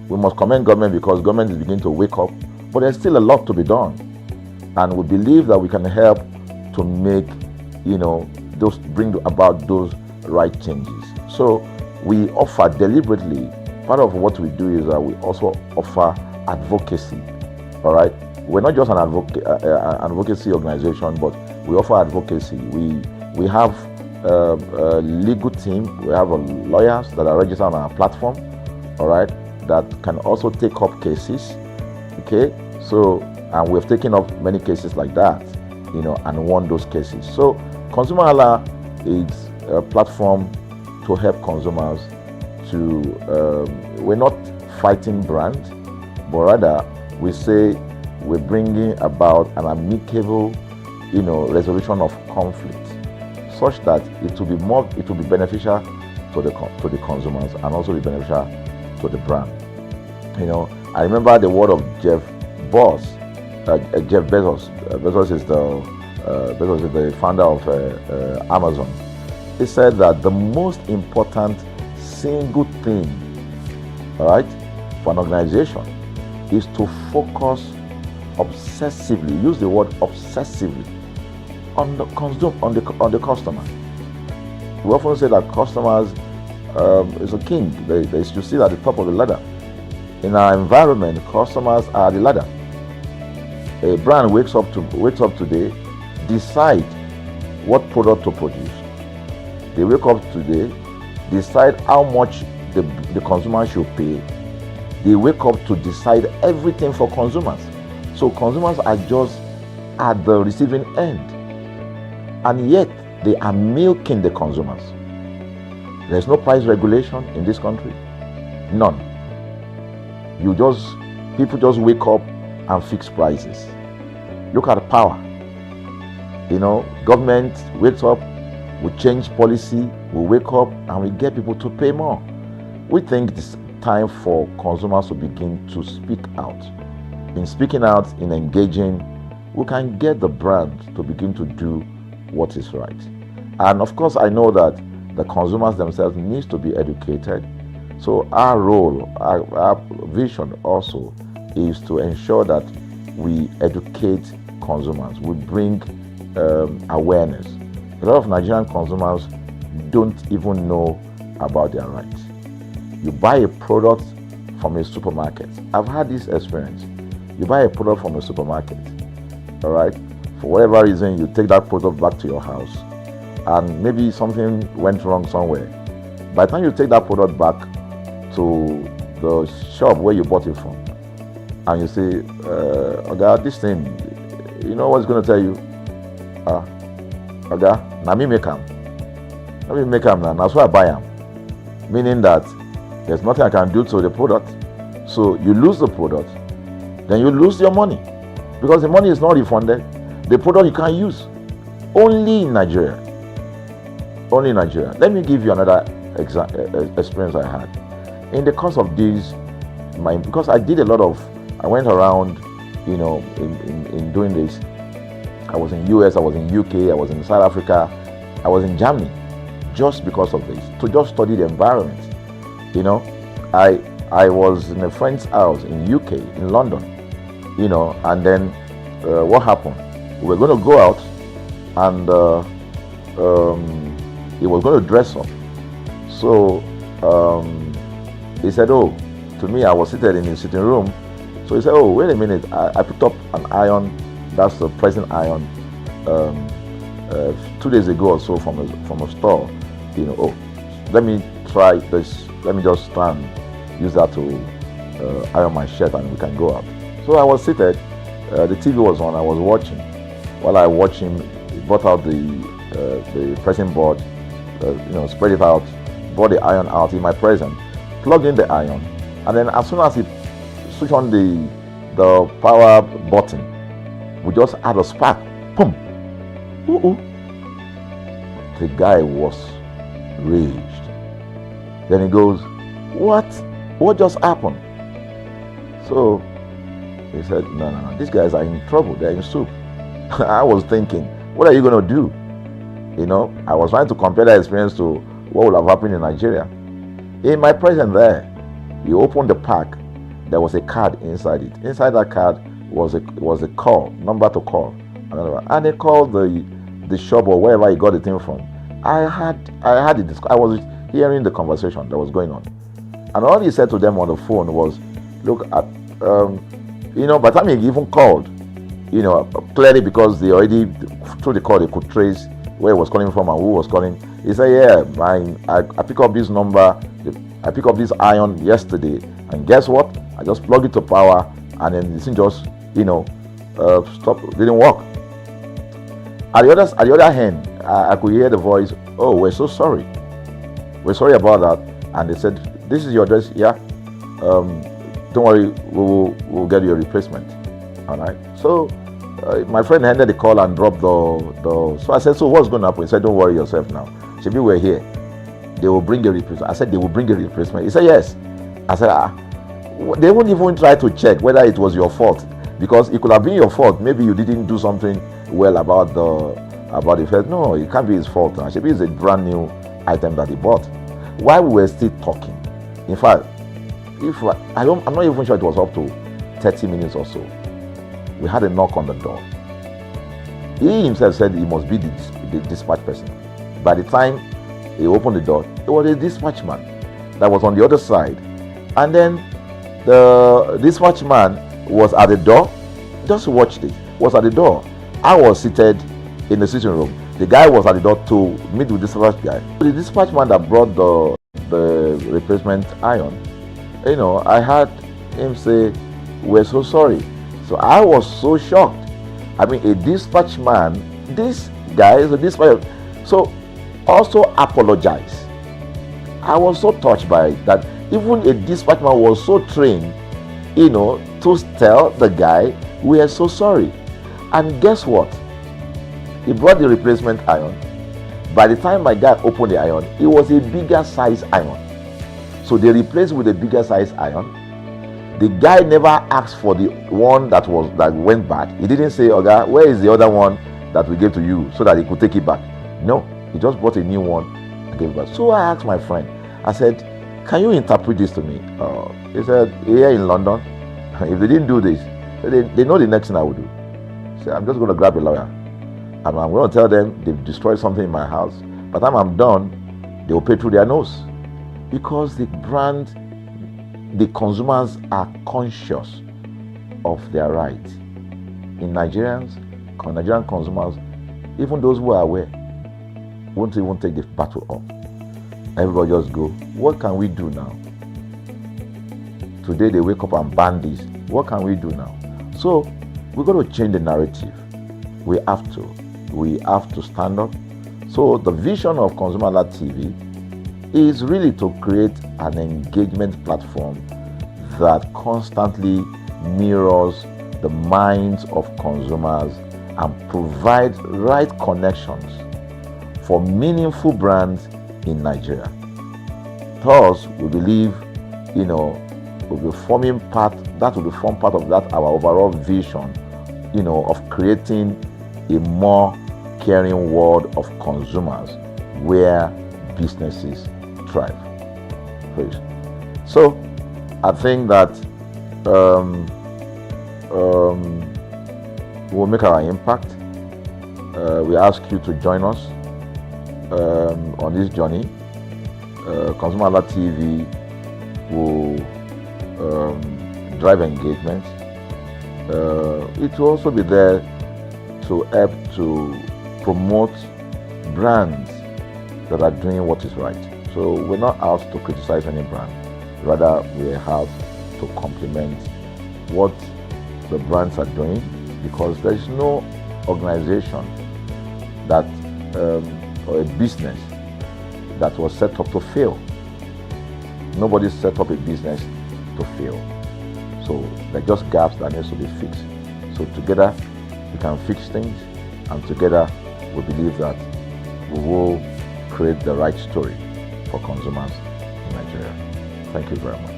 Speaker 18: We must commend government because government is beginning to wake up, but there's still a lot to be done. And we believe that we can help to make, bring about those right changes. So we offer deliberately, part of what we do is that we also offer advocacy, all right? We're not just an advocacy organization, but we offer advocacy. We have a legal team, we have lawyers that are registered on our platform, all right, that can also take up cases, okay? So, and we've taken up many cases like that.
Speaker 1: and won those cases. So ConsumerHalla is a platform to help consumers to, we're not fighting brands, but rather we say we're bringing about an amicable, resolution of conflict, such that it will be beneficial to the consumers and also be beneficial to the brand. I remember the word of Jeff Bezos. Bezos is the founder of Amazon. He said that the most important single thing, all right, for an organization is to focus obsessively, use the word obsessively, on the customer. We often say that customers is a king. They should sit at the top of the ladder. In our environment, customers are the ladder. A brand wakes up today, decide what product to produce. They wake up today, decide how much the consumer should pay. They wake up to decide everything for consumers. So consumers are just at the receiving end, and yet they are milking the consumers. There's no price regulation in this country, none. People just wake up and fix prices. Look at the power. Government wakes up, we change policy, we wake up and we get people to pay more. We think it's time for consumers to begin to speak out. In speaking out, in engaging, we can get the brand to begin to do what is right. And of course, I know that the consumers themselves need to be educated. So our role, our vision also is to ensure that we educate consumers, we bring awareness. A lot of Nigerian consumers don't even know about their rights. You buy a product from a supermarket. I've had this experience. You buy a product from a supermarket, all right? For whatever reason, you take that product back to your house, and maybe something went wrong somewhere. By the time you take that product back to the shop where you bought it from, and you say, "Oga, this thing," you know what's going to tell you? "Oga, na me make am. Na me make am now. That's why I buy am." Meaning that there's nothing I can do to the product. So you lose the product, then you lose your money, because the money is not refunded. The product you can't use. Only in Nigeria. Only in Nigeria. Let me give you another experience I had. In the course of this, because I went around, in doing this. I was in US, I was in UK, I was in South Africa, I was in Germany, just because of this, to just study the environment. I was in a friend's house in UK, in London, and then what happened? We were going to go out, and he was going to dress up. So he said, "Oh," to me, I was seated in his sitting room. So he said, "Oh, wait a minute, I picked up an iron, that's the pressing iron, 2 days ago or so from a store. Oh, let me try this, let me just try and use that to iron my shirt and we can go out." So I was seated, the TV was on, I was watching. While I watched him, he brought out the pressing board, spread it out, brought the iron out in my presence, plugged in the iron, and then as soon as he switched on the power button, we just had a spark. Boom! The guy was raged. Then he goes, What just happened?" So he said, No, these guys are in trouble, they're in soup. I was thinking, what are you going to do? I was trying to compare that experience to what would have happened in Nigeria. In my presence there, he opened the pack. There was a card inside it. Inside that card was a call, number to call. And they called the shop or wherever he got the thing from. I was hearing the conversation that was going on. And all he said to them on the phone was, "Look, by the time he even called, clearly because they already, through the call, they could trace where he was calling from and who was calling. He said, "Yeah, I picked up this number, I picked up this iron yesterday, and guess what? I just plugged it to power, and then this thing just, didn't work." At the other hand, I could hear the voice, "Oh, we're so sorry. We're sorry about that." And they said, "This is your address, yeah. Don't worry, we'll get you a replacement." All right. So my friend handed the call and dropped the. So I said, "So what's going to happen?" He said, "Don't worry yourself now. Shebi, we're here. They will bring a replacement." I said, "They will bring a replacement." He said, "Yes." I said, "They won't even try to check whether it was your fault, because it could have been your fault. Maybe you didn't do something well about the first." "No, it can't be his fault. Shebi, it's a brand new item that he bought." While we were still talking, in fact, I'm not even sure it was up to 30 minutes or so, we had a knock on the door. He himself said he must be the dispatch person. By the time he opened the door, it was a dispatch man that was on the other side. And then the dispatch man was at the door. Just watch this. Was at the door. I was seated in the sitting room. The guy was at the door to meet with the dispatch guy. The dispatch man that brought the replacement iron, I heard him say, "We're so sorry." So I was so shocked. I mean, a dispatch man, this guy is a dispatch, so also apologize. I was so touched by it that even a dispatch man was so trained, to tell the guy, "We are so sorry." And guess what? He brought the replacement iron. By the time my guy opened the iron, it was a bigger size iron. So they replaced with a bigger size iron. The guy never asked for the one that went back. He didn't say, "Oga, where is the other one that we gave to you," so that he could take it back. No, he just bought a new one and gave it back. So I asked my friend, I said, "Can you interpret this to me?" He said, "Here in London, if they didn't do this, they know the next thing I would do." So I'm just going to grab a lawyer and I'm going to tell them they've destroyed something in my house. By the time I'm done, they will pay through their nose, because the consumers are conscious of their rights. In Nigerian consumers, even those who are aware, won't even take the battle up. Everybody just go, "What can we do now?" Today they wake up and ban this. What can we do now? So we're going to change the narrative. We have to stand up. So the vision of ConsumerHalla TV is really to create an engagement platform that constantly mirrors the minds of consumers and provides right connections for meaningful brands in Nigeria. Thus, we believe, will be forming part of that our overall vision, of creating a more caring world of consumers where businesses thrive. So I think that we'll make our impact. We ask you to join us on this journey. ConsumerHalla TV will drive engagement. It will also be there to help to promote brands that are doing what is right. So we're not out to criticize any brand. Rather, we have to complement what the brands are doing, because there is no organization that or a business that was set up to fail. Nobody set up a business to fail. So there are just gaps that need to be fixed. So together we can fix things, and together we believe that we will create the right story for consumers in Nigeria. Thank you very much.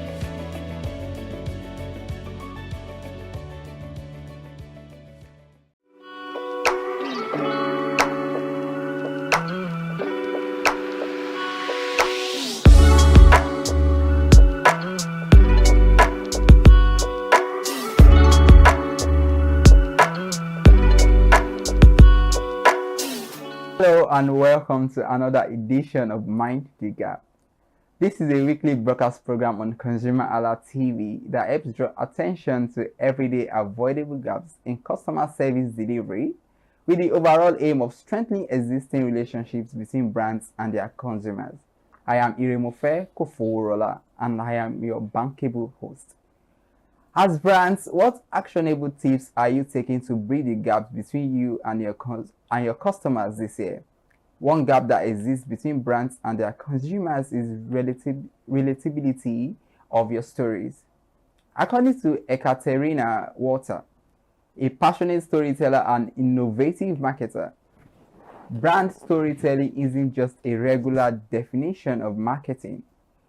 Speaker 21: Hello and welcome to another edition of Mind the Gap. This is a weekly broadcast program on ConsumerHalla TV that helps draw attention to everyday avoidable gaps in customer service delivery, with the overall aim of strengthening existing relationships between brands and their consumers. I am Iremofe Koforola and I am your bankable host.
Speaker 2: As brands, what actionable tips are you taking to bridge the gap between you and your customers this year? One gap that exists between brands and their consumers is relatability of your stories. According to Ekaterina Walter, a passionate storyteller and innovative marketer, brand storytelling isn't just a regular definition of marketing.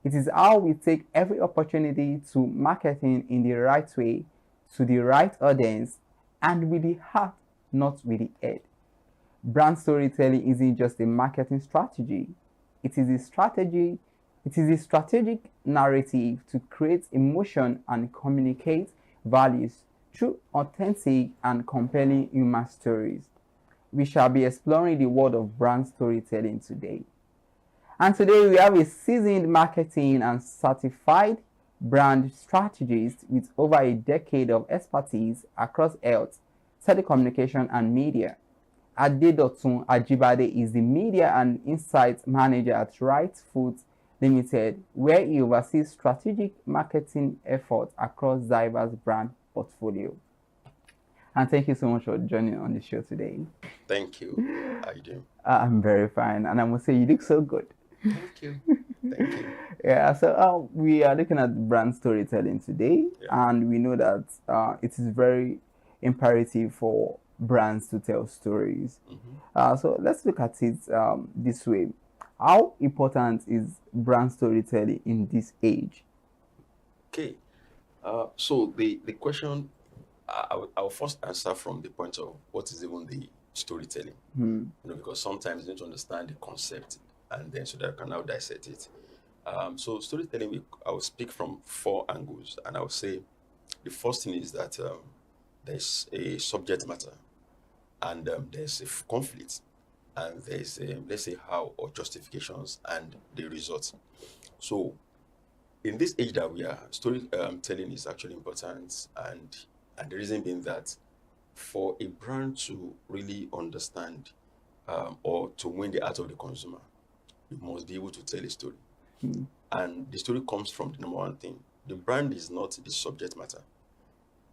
Speaker 2: It is how we take every opportunity to marketing in the right way, to the right audience, and with the heart, not with the head. Brand storytelling isn't just a marketing strategy. It is a strategy. It is a strategic narrative to create emotion and communicate values through authentic and compelling human stories. We shall be exploring the world of brand storytelling today. And today we have a seasoned marketing and certified brand strategist with over a decade of expertise across health, telecommunication, and media. Adedotun Ajibade is the media and insights manager at Right Foods Limited, where he oversees strategic marketing efforts across diverse brand portfolio. And thank you so much for joining on the show today.
Speaker 22: Thank you. How are you doing?
Speaker 2: I'm very fine, and I must say you look so good.
Speaker 22: Thank you. Thank you.
Speaker 2: Yeah, so we are looking at brand storytelling today, and we know that it is very imperative for brands to tell stories. So let's look at it this way. How important is brand storytelling in this age?
Speaker 22: Okay. So the question, I'll first answer from the point of what is even the storytelling. You know, because sometimes you need to understand the concept, and then so that I can now dissect it. So storytelling, I will speak from 4 angles, and I will say the first thing is that there's a subject matter, and there's a conflict, and there's let's say how or justifications and the results. So in this age that we are, storytelling is actually important, and the reason being that for a brand to really understand or to win the heart of the consumer, you must be able to tell a story. And the story comes from the number one thing. The brand is not the subject matter.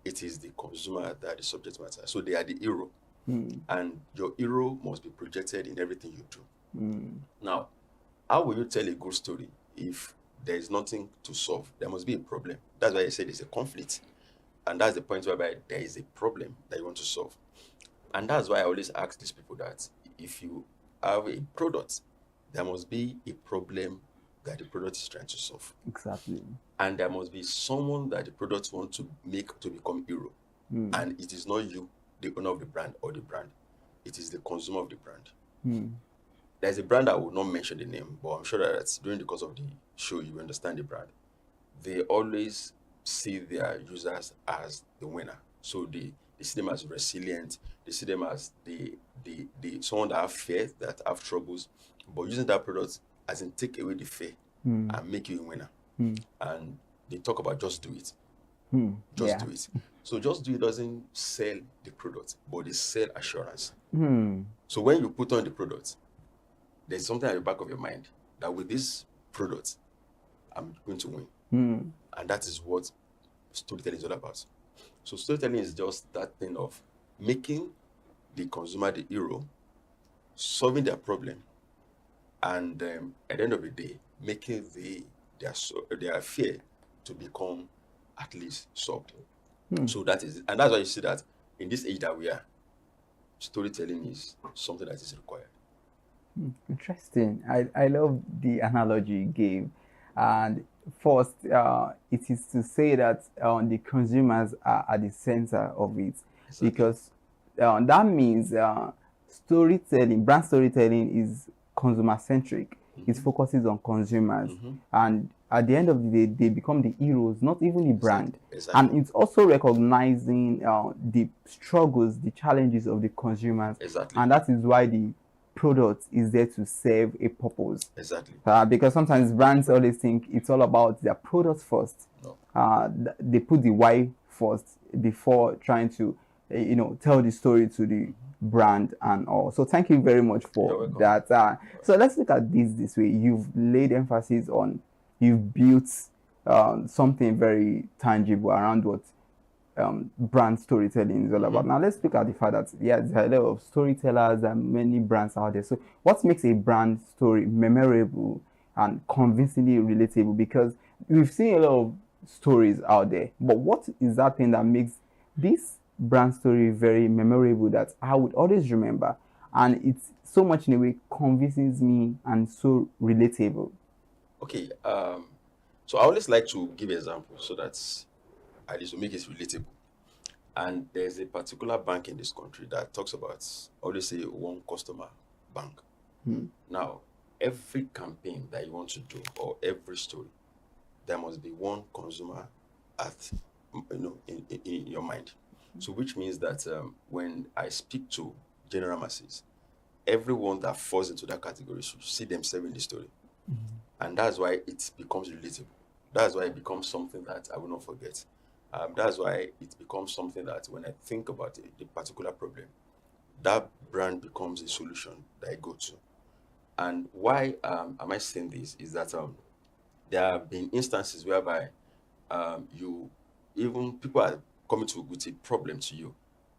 Speaker 22: It is the consumer that is the subject matter. So they are the hero. And your hero must be projected in everything you do. Now, how will you tell a good story if there is nothing to solve? There must be a problem. That's why I said there's a conflict. And that's the point whereby there is a problem that you want to solve. And that's why I always ask these people that if you have a product, there must be a problem that the product is trying to solve.
Speaker 2: Exactly.
Speaker 22: And there must be someone that the product wants to make to become hero. And it is not you, the owner of the brand or the brand. It is the consumer of the brand. There's a brand I will not mention the name, but I'm sure that during the course of the show, you understand the brand. They always see their users as the winner. So they see them as resilient. They see them as the someone that have fear, that have troubles, but using that product as in take away the fear and make you a winner. And they talk about just do it. Just do it. So just do it doesn't sell the product, but they sell assurance. So when you put on the product, there's something at the back of your mind that with this product, I'm going to win. And that is what storytelling is all about. So storytelling is just that thing of making the consumer the hero, solving their problem, and at the end of the day, making their fear to become at least solved. So that is, and that's why you see that in this age that we are, storytelling is something that is required.
Speaker 2: Interesting. I love the analogy you gave. And first, it is to say that the consumers are at the center of it. Exactly. Because that means storytelling, brand storytelling is consumer-centric. It focuses on consumers. And at the end of the day, they become the heroes, not even the brand.
Speaker 22: Exactly.
Speaker 2: And it's also recognizing the struggles, the challenges of the consumers.
Speaker 22: Exactly.
Speaker 2: And that is why the product is there to serve a purpose.
Speaker 22: Exactly.
Speaker 2: Because sometimes brands always think it's all about their product first.
Speaker 22: No.
Speaker 2: They put the why first before trying to, tell the story to the brand and all. So thank you very much for that. So let's look at this way. You've laid emphasis on, you've built something very tangible around what brand storytelling is all about. Now let's look at the fact that there are a lot of storytellers and many brands out there. So what makes a brand story memorable and convincingly relatable? Because we've seen a lot of stories out there, but what is that thing that makes this brand story very memorable that I would always remember, and it's so much in a way convinces me and so relatable?
Speaker 22: Okay, so I always like to give examples so that at least to make it relatable. And there's a particular bank in this country that talks about, I always say, one customer bank. Now, every campaign that you want to do or every story, there must be one consumer at in your mind. So which means that when I speak to general masses, everyone that falls into that category should see themselves in the story. And that's why it becomes relatable. That's why it becomes something that I will not forget. That's why it becomes something that when I think about the particular problem, that brand becomes a solution that I go to. And why am I saying this is that there have been instances whereby people are coming with a problem to you,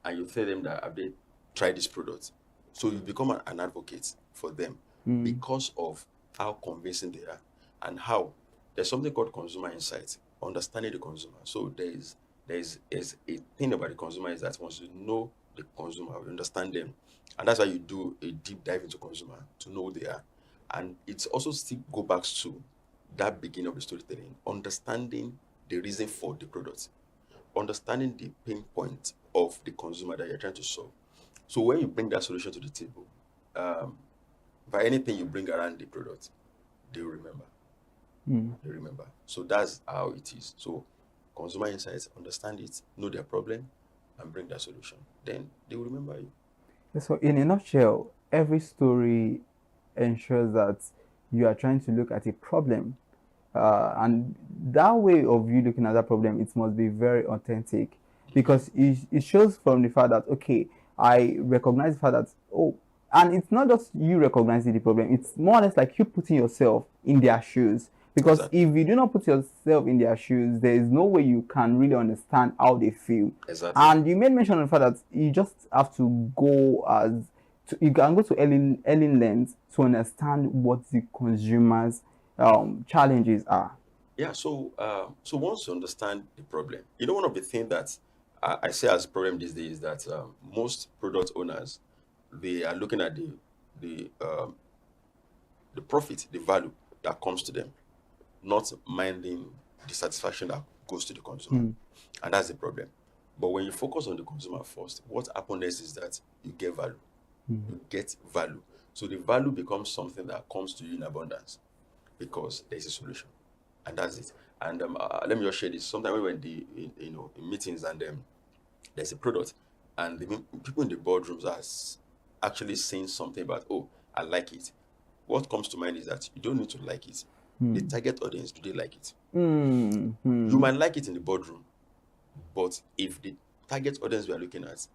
Speaker 22: and you tell them that have they tried this product. So you become an advocate for them because of how convincing they are and how there's something called consumer insight, understanding the consumer. So there's a thing about the consumer is that once you know the consumer, you understand them, and that's why you do a deep dive into consumer to know who they are. And it's also still go back to that beginning of the storytelling, understanding the reason for the product, understanding the pain point of the consumer that you're trying to solve. So when you bring that solution to the table, by anything you bring around the product, they will remember. They remember. So that's how it is. So consumer insights, understand it, know their problem, and bring that solution. Then they will remember you.
Speaker 2: So in a nutshell, every story ensures that you are trying to look at a problem. And that way of you looking at that problem, it must be very authentic, because it shows from the fact that, okay, I recognize the fact that, oh, and it's not just you recognizing the problem, it's more or less like you putting yourself in their shoes. Because if you do not put yourself in their shoes, there is no way you can really understand how they feel. And you made mention of the fact that you just have to go you can go to early lengths to understand what the consumer's challenges are.
Speaker 22: Yeah, so once you understand the problem, one of the things that I say as a problem these days is that most product owners, they are looking at the profit, the value that comes to them, not minding the satisfaction that goes to the consumer. And that's the problem. But when you focus on the consumer first, what happens is that you get value. You get value. So the value becomes something that comes to you in abundance because there's a solution. And that's it. And let me just share this. Sometimes we went in meetings and there's a product, and the people in the boardrooms are actually saying something about, oh, I like it. What comes to mind is that you don't need to like it. The target audience, do they like it? You might like it in the boardroom, but if the target audience we are looking at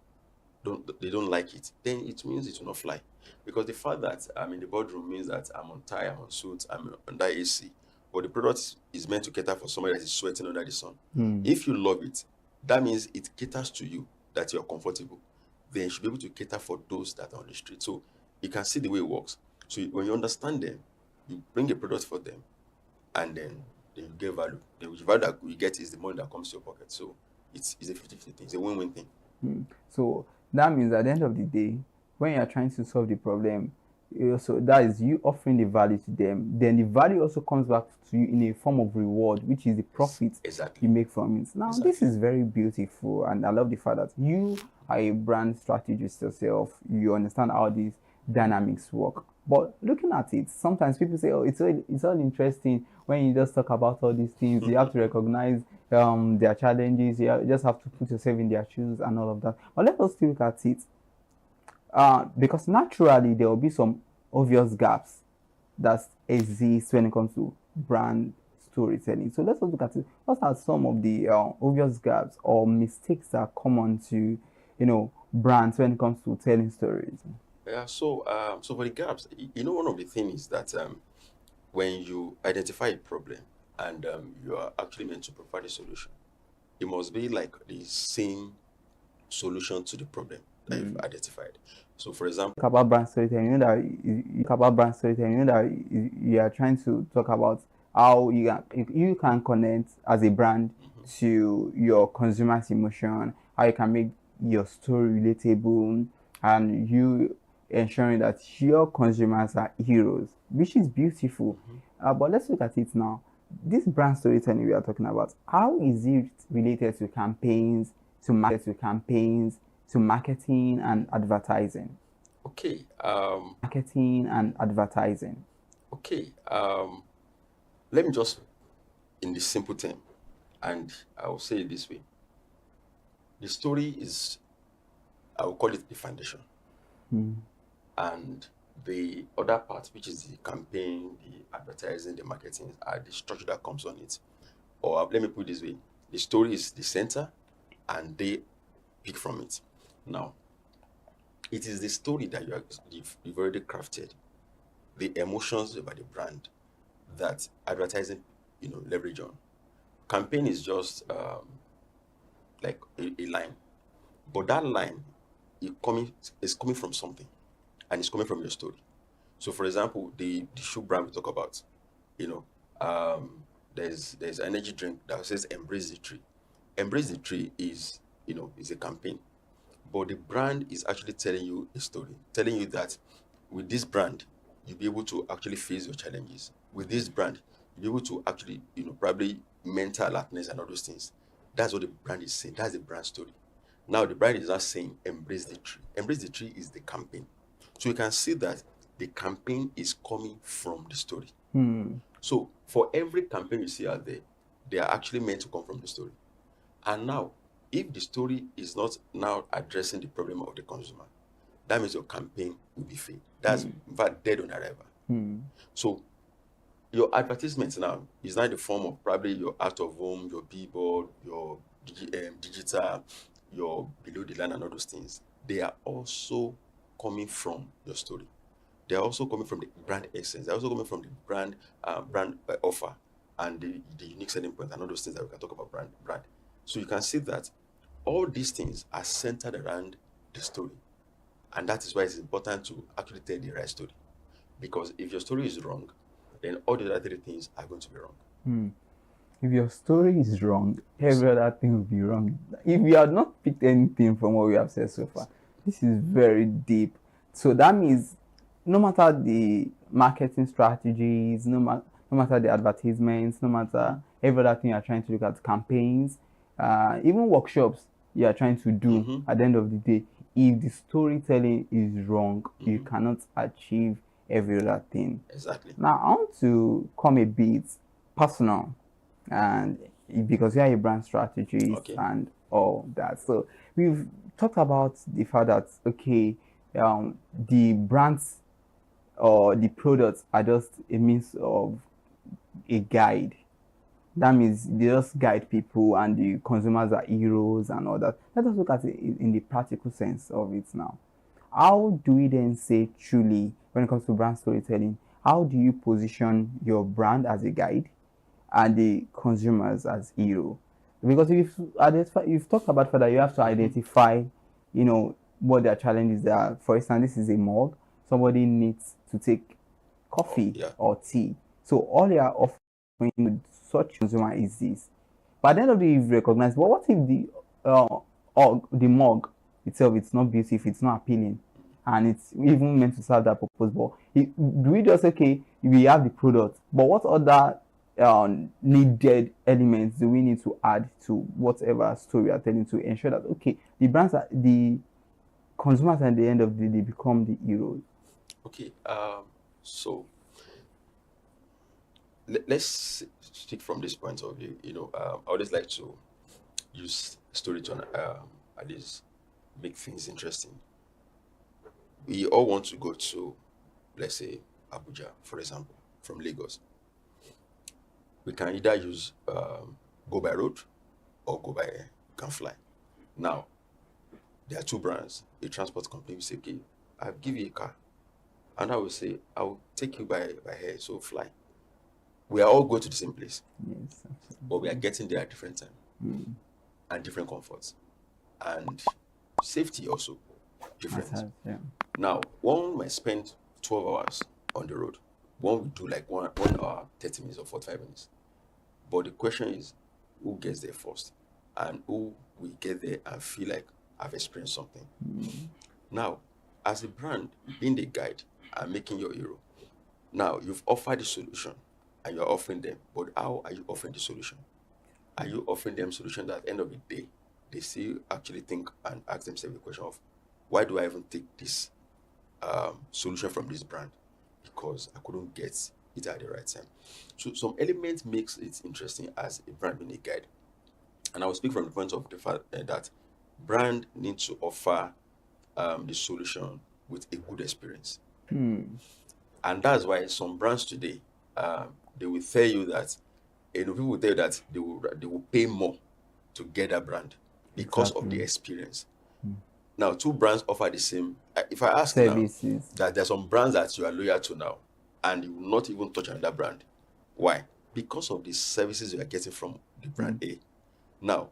Speaker 22: they don't like it, then it means it will not fly. Because the fact that I'm in the boardroom means that I'm on tie, I'm on suit, I'm under AC. But the product is meant to cater for somebody that is sweating under the sun. If you love it, that means it caters to you, that you're comfortable. Then you should be able to cater for those that are on the street. So you can see the way it works. So when you understand them, you bring a product for them, and then you get value. The value that you get is the money that comes to your pocket. So it's a 50-50 thing. It's a win-win thing.
Speaker 2: So that means at the end of the day, when you are trying to solve the problem, that is you offering the value to them, then the value also comes back to you in a form of reward, which is the profit you make from it. Now, this is very beautiful, and I love the fact that you are a brand strategist yourself. You understand how these dynamics work. But looking at it, sometimes people say, oh, it's all interesting when you just talk about all these things. You have to recognize their challenges. You just have to put yourself in their shoes and all of that. But let us still look at it. Because naturally there will be some obvious gaps that exist when it comes to brand storytelling. So let's look at it. What are some of the obvious gaps or mistakes that are common to brands when it comes to telling stories?
Speaker 22: Yeah, so for the gaps, one of the things is that when you identify a problem and you are actually meant to provide a solution, it must be like the same solution to the problem that you've identified. So, for example,
Speaker 2: Talk about brand storytelling. You know that you talk about brand storytelling. You know that you are trying to talk about how you can connect as a brand to your consumer's emotion, how you can make your story relatable, and you ensuring that your consumers are heroes, which is beautiful. But let's look at it now. This brand storytelling we are talking about, how is it related to campaigns, to marketing and advertising?
Speaker 22: okay,
Speaker 2: Marketing and advertising.
Speaker 22: okay, let me just in the simple term, and I will say it this way: the story is, I will call it the foundation, and the other part, which is the campaign, the advertising, the marketing, are the structure that comes on it. Or let me put it this way: the story is the center, and they pick from it. Now, it is the story that you've already crafted, the emotions about the brand that advertising, leverage on. Campaign is just like a line, but that line is coming from something, and it's coming from your story. So, for example, the shoe brand we talk about, there's an energy drink that says "Embrace the Tree." Embrace the Tree is is a campaign, but the brand is actually telling you a story, telling you that with this brand you'll be able to actually face your challenges. With this brand, you'll be able to actually, probably mental alertness and all those things. That's what the brand is saying. That's the brand story. Now the brand is not saying "Embrace the Tree." Embrace the Tree is the campaign. So you can see that the campaign is coming from the story. So for every campaign you see out there, they are actually meant to come from the story. And now, if the story is not now addressing the problem of the consumer, that means your campaign will be failed. That's in fact dead on arrival. So your advertisements now is not in the form of probably your out of home, your billboard, your digital, your below the line and all those things. They are also coming from your story. They are also coming from the brand essence. They're also coming from the brand offer and the unique selling point and all those things that we can talk about brand. So you can see that all these things are centered around the story. And that is why it's important to actually tell the right story. Because if your story is wrong, then all the other three things are going to be wrong.
Speaker 2: If your story is wrong, every other thing will be wrong. If you have not picked anything from what we have said so far, this is very deep. So that means no matter the marketing strategies, no matter the advertisements, no matter every other thing you're trying to look at, campaigns, even workshops you are trying to do, at the end of the day, if the storytelling is wrong, you cannot achieve every other thing.
Speaker 22: Exactly.
Speaker 2: Now, I want to come a bit personal, and because you are a brand strategist and all that. So we've talked about the fact that, okay, the brands or the products are just a means of a guide. That means they just guide people and the consumers are heroes and all that. Let us look at it in the practical sense of it now. How do we then say truly, when it comes to brand storytelling, how do you position your brand as a guide and the consumers as hero? Because you've talked about that you have to identify, what their challenges are. For instance, this is a mug. Somebody needs to take coffee or tea. So all you are offering with such consumer is this. But at the end of the day, you've recognized, well, what if the mug itself, it's not beautiful, it's not appealing, and it's even meant to serve that purpose? But do we just, okay, we have the product, but what other needed elements do we need to add to whatever story we are telling to ensure that, okay, the consumers at the end of the day become the heroes?
Speaker 22: Okay, so let's speak from this point of view. I always like to use story to at least make things interesting. We all want to go to, let's say, Abuja, for example, from Lagos. We can either use go by road or go by air. You can fly. Now, there are two brands. A transport company will say, okay, I'll give you a car. And I will say, I will take you by air, so fly. We are all going to the same place.
Speaker 2: Yes,
Speaker 22: but we are getting there at different time. and different comforts, and safety also different.
Speaker 2: Yeah.
Speaker 22: Now, one might spend 12 hours on the road. One will do like 1 hour, 30 minutes or 45 minutes. But the question is, who gets there first? And who will get there and feel like I've experienced something? Now, as a brand, being the guide and making your hero, now you've offered the solution and you're offering them, but how are you offering the solution? Are you offering them solution that at the end of the day, they still actually think and ask themselves the question of, why do I even take this solution from this brand? Because I couldn't get it at the right time. So some element makes it interesting as a brand being a guide. And I will speak from the point of the fact that brand needs to offer the solution with a good experience. And that's why some brands today, they will tell you that, people will tell you that they will pay more to get a brand because of the experience. Now, two brands offer the same. If I ask
Speaker 2: services
Speaker 22: now that there's some brands that you are loyal to now, and you will not even touch another brand. Why? Because of the services you are getting from the brand A. Now,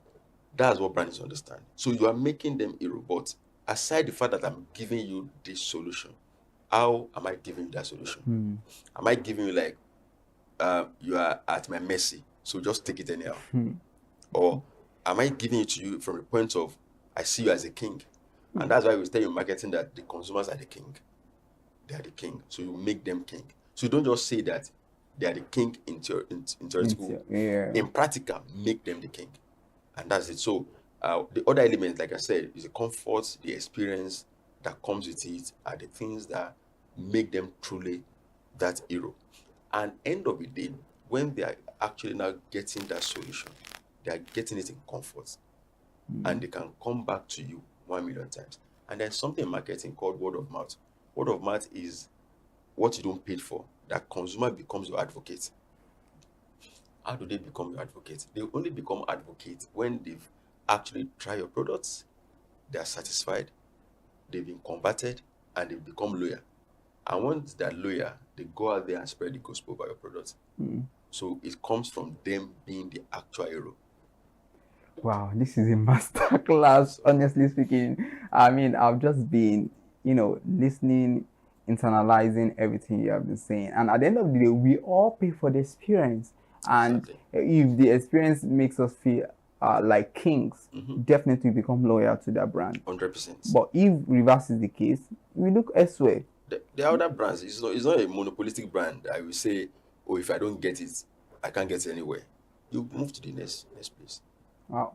Speaker 22: that's what brands understand. So you are making them a robot. Aside the fact that I'm giving you this solution, how am I giving you that solution? Am I giving you like, you are at my mercy, so just take it anyhow? Or am I giving it to you from the point of, I see you as a king? And that's why we tell you in marketing that the consumers are the king. They are the king. So you make them king. So you don't just say that they are the king in theoretical. In practical, make them the king. And that's it. So the other elements, like I said, is the comfort, the experience that comes with it, are the things that make them truly that hero. And end of the day, when they are actually now getting that solution, they are getting it in comfort. And they can come back to you 1 million times. And there's something in marketing called word of mouth. Word of mouth is what you don't pay for, that consumer becomes your advocate. How do they become your advocate? They only become advocate when they've actually tried your products, they are satisfied, they've been converted, and they've become loyal. And once they're loyal, they go out there and spread the gospel about your product. So it comes from them being the actual hero.
Speaker 2: Wow, this is a master class, honestly speaking. I mean, I've just been, listening, internalizing everything you have been saying. And at the end of the day, we all pay for the experience. And if the experience makes us feel like kings, definitely become loyal to that brand.
Speaker 22: 100%.
Speaker 2: But if reverse is the case, we look elsewhere.
Speaker 22: The other brands, it's not a monopolistic brand. I will say, oh, if I don't get it, I can't get it anywhere. You move to the next place.
Speaker 2: Wow.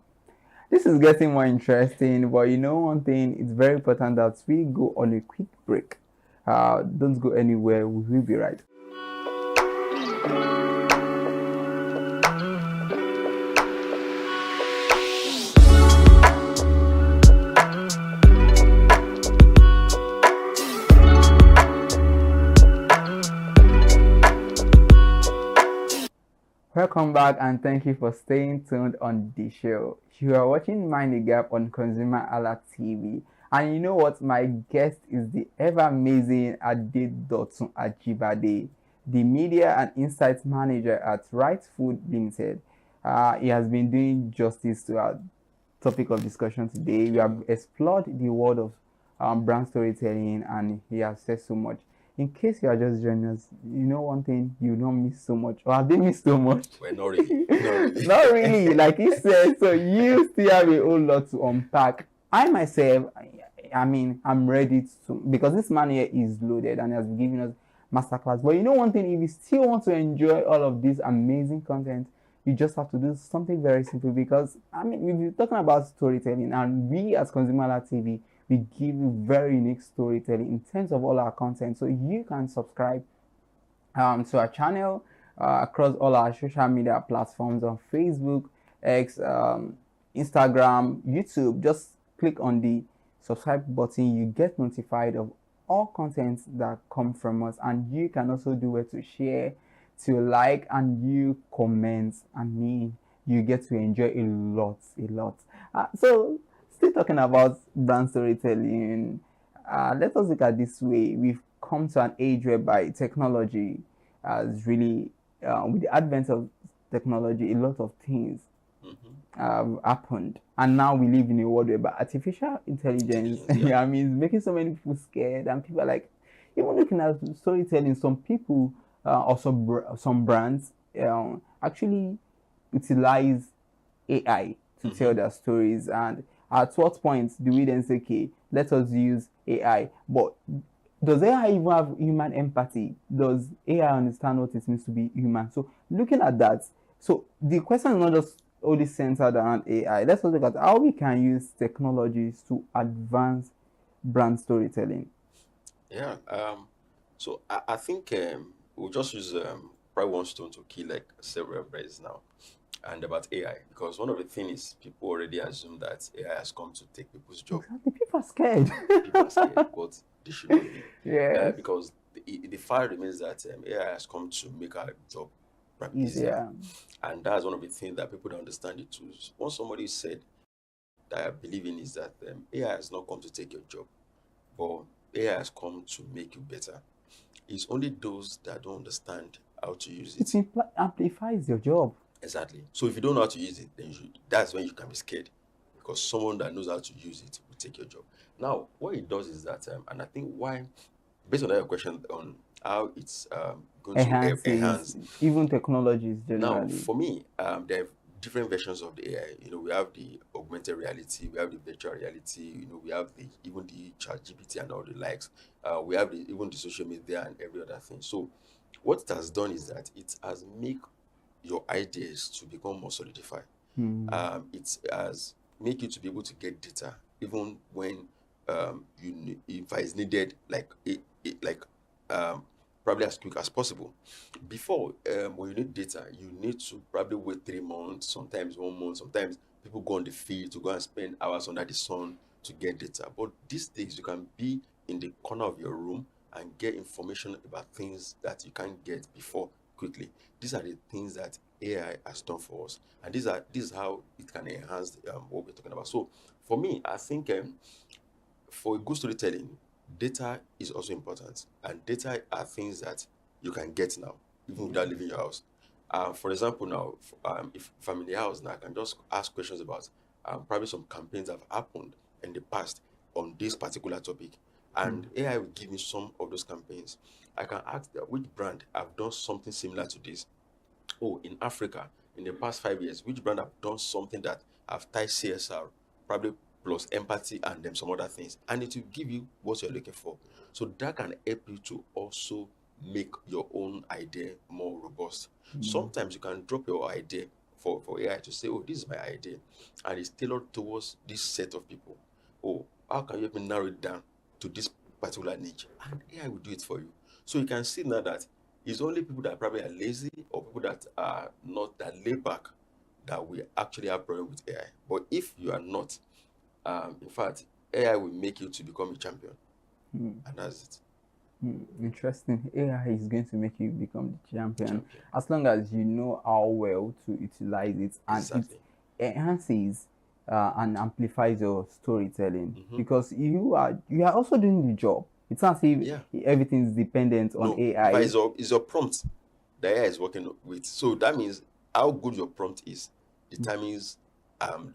Speaker 2: This is getting more interesting, but one thing, it's very important that we go on a quick break. Don't go anywhere, we will be right. Welcome back and thank you for staying tuned on the show. You are watching Mind the Gap on ConsumerHalla TV. And you know what? My guest is the ever amazing Adedotun Ajibade, the Media and Insights Manager at Right Food Limited. He has been doing justice to our topic of discussion today. We have explored the world of brand storytelling and he has said so much. In case you are just joining us, one thing, you don't miss so much. Or have they missed so much?
Speaker 22: Well, not really.
Speaker 2: Not really, like he said. So you still have a whole lot to unpack. I myself, I'm ready to, because this man here is loaded and has been giving us masterclass. But one thing, if you still want to enjoy all of this amazing content, you just have to do something very simple. Because we've been talking about storytelling, and we as ConsumerHalla TV, we give you very unique storytelling in terms of all our content. So you can subscribe to our channel across all our social media platforms on Facebook, X, Instagram, YouTube. Just click on the subscribe button. You get notified of all contents that come from us, and you can also do it to share, to like, and you comment. You get to enjoy a lot. So still talking about brand storytelling, let us look at this way. We've come to an age whereby technology has really, with the advent of technology, a lot of things happened, and now we live in a world where artificial intelligence,
Speaker 22: Yeah.
Speaker 2: I mean, it's making so many people scared, and people are like, even looking at storytelling, some people or some brands actually utilize AI to tell their stories. And at what point do we then say, okay, let us use AI? But does AI even have human empathy? Does AI understand what it means to be human? So looking at that, so the question is not just only centered around AI. Let's also look at how we can use technologies to advance brand storytelling.
Speaker 22: Yeah. So I think we'll just use probably one stone to kill like several birds now, and about AI, because one of the things is people already assume that AI has come to take people's job.
Speaker 2: Exactly. People are scared.
Speaker 22: People are scared, but they should not be.
Speaker 2: Yes.
Speaker 22: Because the fact remains that AI has come to make our job probably easier.
Speaker 2: Easier.
Speaker 22: And that's one of the things that people don't understand the tools. Once somebody said that I believe in is that AI has not come to take your job, but AI has come to make you better. It's only those that don't understand how to use it.
Speaker 2: It amplifies your job.
Speaker 22: Exactly. So if you don't know how to use it, then that's when you can be scared, because someone that knows how to use it will take your job. Now, what it does is that, and I think why, based on that question on how it's going to enhance
Speaker 2: even technologies
Speaker 22: Now,
Speaker 2: generally.
Speaker 22: for me, there are different versions of the AI. We have the augmented reality, we have the virtual reality, we have even the ChatGPT and all the likes. We have even the social media and every other thing. So, what it has done is that it has made your ideas to become more solidified. It has make you to be able to get data even when if it's needed, probably as quick as possible. Before, when you need data, you need to probably wait 3 months, sometimes 1 month. Sometimes people go on the field to go and spend hours under the sun to get data. But these days, you can be in the corner of your room and get information about things that you can't get before quickly. These are the things that AI has done for us, and this is how it can enhance what we're talking about. So, for me, I think for a good storytelling, data is also important, and data are things that you can get now, even without leaving your house. For example, now, if I'm in the house now, I can just ask questions about probably some campaigns that have happened in the past on this particular topic, and AI will give me some of those campaigns. I can ask which brand have done something similar to this. Oh, in Africa, in the past 5 years, which brand have done something that have tied CSR, probably plus empathy and then some other things, and it will give you what you're looking for. So that can help you to also make your own idea more robust. Sometimes you can drop your idea for AI to say, oh, this is my idea, and it's tailored towards this set of people. Oh, how can you help me narrow it down to this particular niche? And AI will do it for you. So you can see now that it's only people that probably are lazy or people that are not that laid back that we actually have problem with AI. But if you are not, in fact, AI will make you to become a champion, and that's it.
Speaker 2: Interesting. AI is going to make you become the champion as long as you know how well to utilize it, and it enhances and amplifies your storytelling, because you are also doing the job. It's not as if everything is dependent on AI.
Speaker 22: But it's your prompt that AI is working with. So that means how good your prompt is determines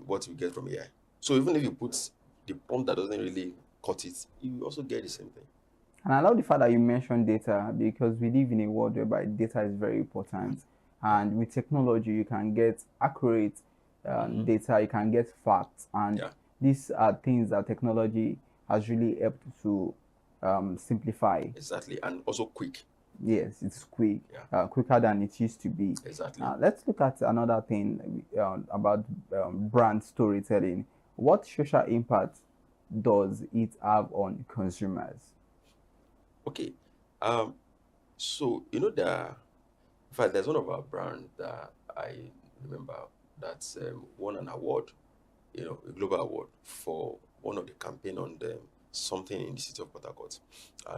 Speaker 22: what you get from AI. So even if you put the prompt that doesn't really cut it, you also get the same thing.
Speaker 2: And I love the fact that you mentioned data, because we live in a world whereby data is very important. And with technology, you can get accurate data, you can get facts. And these are things that technology has really helped to simplify.
Speaker 22: Exactly, and also quick.
Speaker 2: Yes, it's quick, quicker than it used to be.
Speaker 22: Exactly.
Speaker 2: Let's look at another thing about brand storytelling. What social impact does it have on consumers?
Speaker 22: Okay, so in fact, there's one of our brands that I remember that's won an award, a global award for one of the campaign on something in the city of Port Harcourt.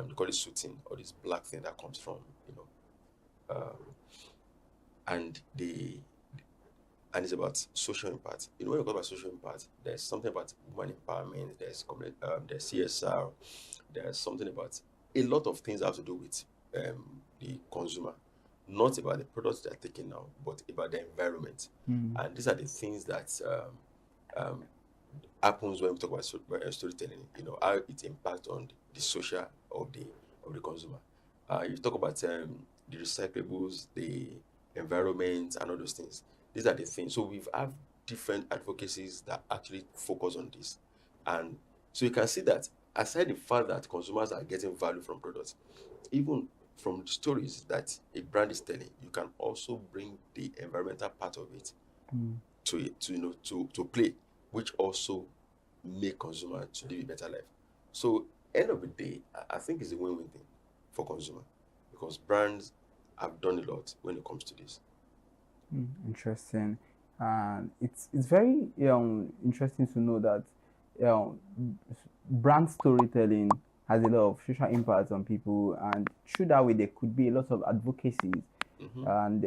Speaker 22: They call it suiting, or this black thing that comes from, and it's about social impact. When you talk about social impact, there's something about women empowerment, there's CSR, there's something about a lot of things that have to do with the consumer. not about the products they're taking now, but about the environment. And these are the things that happens when we talk about storytelling. You know, how it impacts on the social of the consumer. You talk about the recyclables, the environment, and all those things. These are the things. So we've have different advocacies that actually focus on this, and so you can see that aside the fact that consumers are getting value from products, even from the stories that a brand is telling, you can also bring the environmental part of it to play, which also make consumers to live a better life. So end of the day, I think it's a win-win thing for consumer, because brands have done a lot when it comes to this.
Speaker 2: Interesting. And it's very interesting to know that brand storytelling has a lot of social impact on people, and through that way there could be a lot of advocacies. And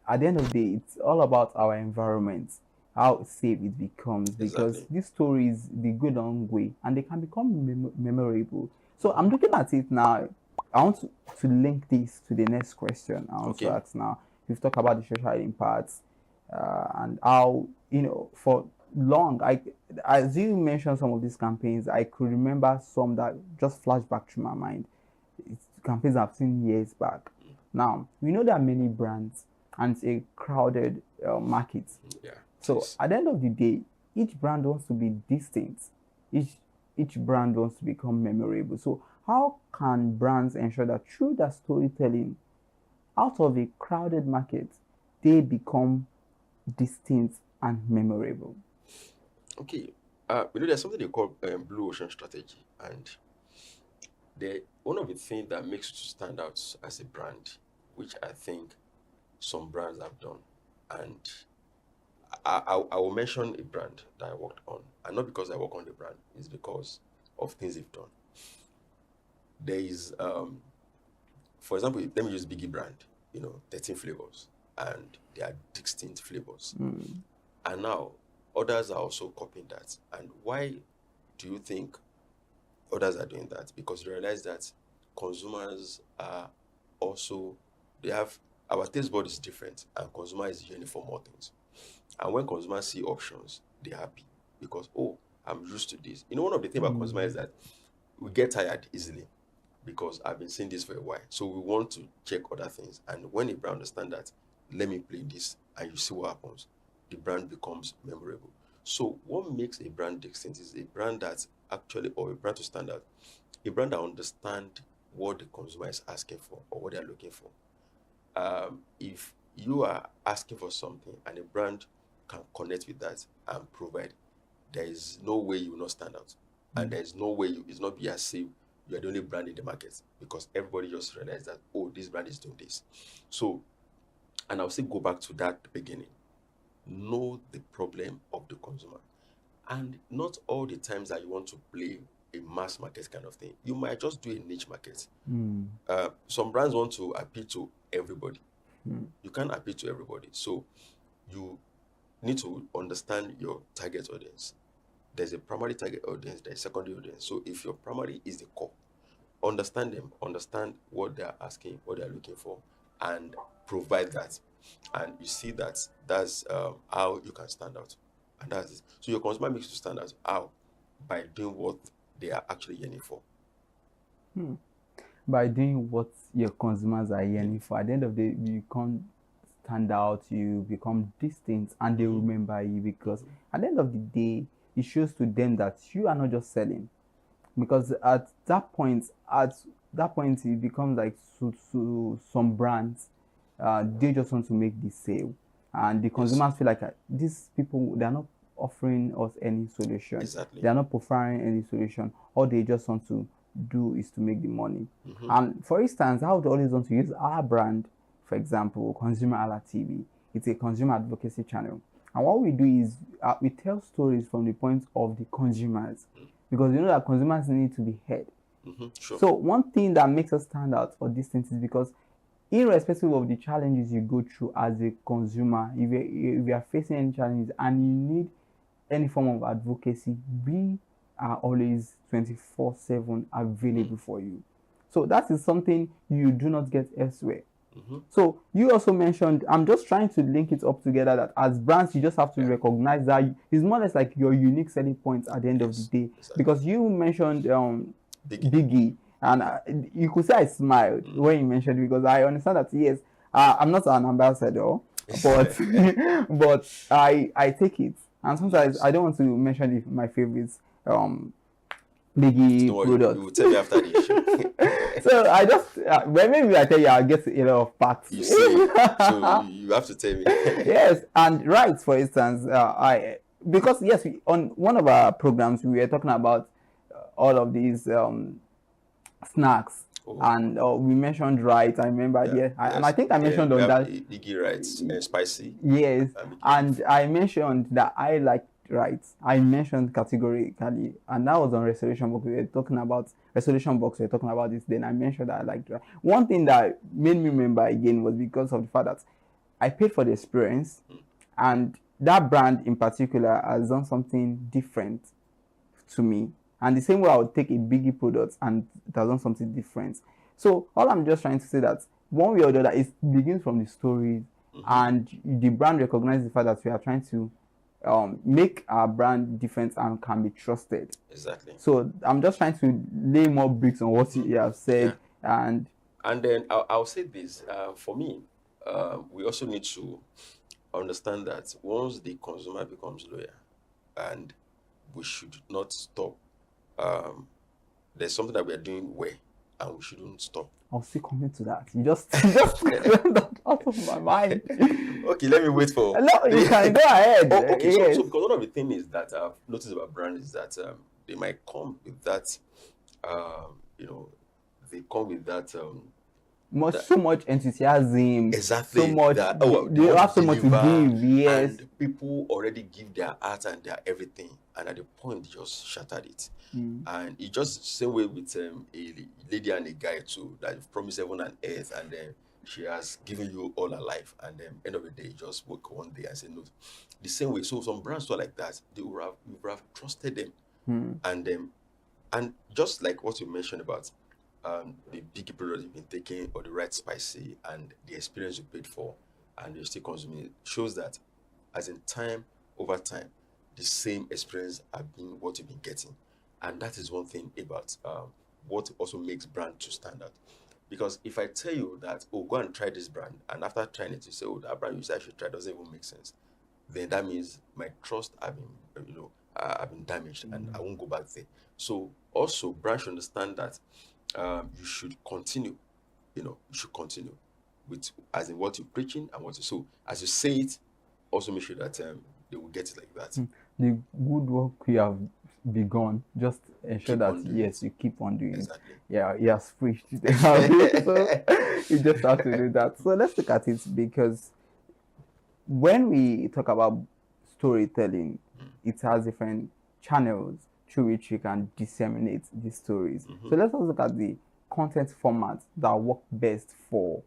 Speaker 2: at the end of the day, it's all about our environment, how safe it becomes, because these stories, they go a long way and they can become memorable. So I'm looking at it now. I want to link this to the next question I want to ask now. We've talked about the social impacts and how, for long, as you mentioned some of these campaigns, I could remember some that just flashed back through my mind. It's campaigns I've seen years back. Now, we know there are many brands and it's a crowded market. So at the end of the day, each brand wants to be distinct. Each brand wants to become memorable. So how can brands ensure that through their storytelling, out of a crowded market, they become distinct and memorable?
Speaker 22: Okay, there's something they call blue ocean strategy, and one of the things that makes you stand out as a brand, which I think some brands have done, and I will mention a brand that I worked on, and not because I work on the brand, it's because of things they've done. There is, for example, let me use Biggie brand, 13 flavors, and they are distinct flavors. And now others are also copying that. And why do you think others are doing that? Because you realize that consumers are also, our taste bud is different, and consumer is yearning for more things. And when consumers see options, they're happy because, I'm used to this. One of the things about consumer is that we get tired easily because I've been seeing this for a while. So we want to check other things. And when a brand understands that, let me play this, and you see what happens, the brand becomes memorable. So what makes a brand distinct is a brand that actually, or a brand to stand out, a brand that understands what the consumer is asking for or what they're looking for. If you are asking for something and a brand can connect with that and provide, there is no way you will not stand out. And there is no way it's not be as if you are the only brand in the market, because everybody just realized that, this brand is doing this. So, and I'll still go back to that beginning. Know the problem of the consumer. And not all the times that you want to play a mass market kind of thing. You might just do a niche market. Some brands want to appeal to everybody. You can't appeal to everybody. So you need to understand your target audience. There's a primary target audience, there's a secondary audience. So if your primary is the core, understand them, understand what they're asking, what they're looking for, and provide that. And you see that's how you can stand out. And that's it. So your consumer makes you stand out. How? By doing what they are actually yearning for.
Speaker 2: By doing what your consumers are yearning for. At the end of the day, you can't stand out, you become distinct, and they remember you, because at the end of the day, it shows to them that you are not just selling. Because at that point it becomes like some brands, they just want to make the sale, and the consumers feel like these people, they are not offering us any solution. They are not providing any solution. All they just want to do is to make the money. And for instance, I would always want to use our brand, for example, ConsumerHallaTV. It's a consumer advocacy channel, and what we do is we tell stories from the point of the consumers, because you know that consumers need to be heard. So one thing that makes us stand out for distance is because, irrespective of the challenges you go through as a consumer, if you are facing any challenges and you need any form of advocacy, we are always 24/7 available for you. So that is something you do not get elsewhere. So you also mentioned, I'm just trying to link it up together, that as brands, you just have to recognize that it's more or less like your unique selling points at the end of the day. Because you mentioned Biggie, and you could say I smiled when you mentioned it, because I understand that, yes, I'm not an ambassador, but but I take it, and sometimes I don't want to mention my favorites Biggie products.
Speaker 22: You will tell me after the show.
Speaker 2: So I just well, maybe I tell you, I'll get a lot of facts.
Speaker 22: You see, so you have to tell me.
Speaker 2: Yes, and right, for instance, because yes, on one of our programs we were talking about all of these snacks, and we mentioned right. I remember, and I think I mentioned on that
Speaker 22: Biggie rights, spicy.
Speaker 2: Yes, and I mentioned that I like rights. I mentioned categorically, and that was on Restoration Box. We were talking about Restoration Box. We were talking about this. Then I mentioned that I liked rights. One thing that made me remember again was because of the fact that I paid for the experience, and that brand in particular has done something different to me. And the same way I would take a Biggie product and it has done something different. So all I'm just trying to say that one way or the other, it begins from the stories, and the brand recognizes the fact that we are trying to make our brand different and can be trusted.
Speaker 22: Exactly.
Speaker 2: So I'm just trying to lay more bricks on what you have said, and
Speaker 22: then I'll say this for me, we also need to understand that once the consumer becomes loyal, and we should not stop. There's something that we are doing well, and we shouldn't stop.
Speaker 2: I'll still come to that. You just that out of my mind.
Speaker 22: Okay, let me wait for.
Speaker 2: No, you can go ahead.
Speaker 22: Okay,
Speaker 2: Yes.
Speaker 22: so because one of the things is that I've noticed about brands is that they might come with that, they come with that.
Speaker 2: So much enthusiasm.
Speaker 22: Exactly.
Speaker 2: So much.
Speaker 22: That,
Speaker 2: they have so much to give. Yes.
Speaker 22: And people already give their heart and their everything, and at the point they just shattered it. And it's just the same way with a lady and a guy too, that you've promised heaven and earth, and then she has given you all her life, and then end of the day you just woke one day and say no. The same way, so some brands are like that. You would have trusted them, and just like what you mentioned about the big product you've been taking, or the right spicy, and the experience you paid for, and you're still consuming it, shows that as in time over time, the same experience have been what you've been getting. And that is one thing about what also makes brand to stand out. Because if I tell you that, oh, go and try this brand, and after trying it, you say, oh, that brand you said I should try doesn't even make sense, then that means my trust have been damaged, and I won't go back there. So also, brands should understand that you should continue. You should continue with as in what you're preaching and what you. So as you say it, also make sure that they will get it like that.
Speaker 2: The good work you have begun, just ensure that yes, you keep on doing it. Yeah, he has preached. So you just have to do that. So let's look at it, because when we talk about storytelling, it has different channels through which you can disseminate these stories. So let's also look at the content formats that work best for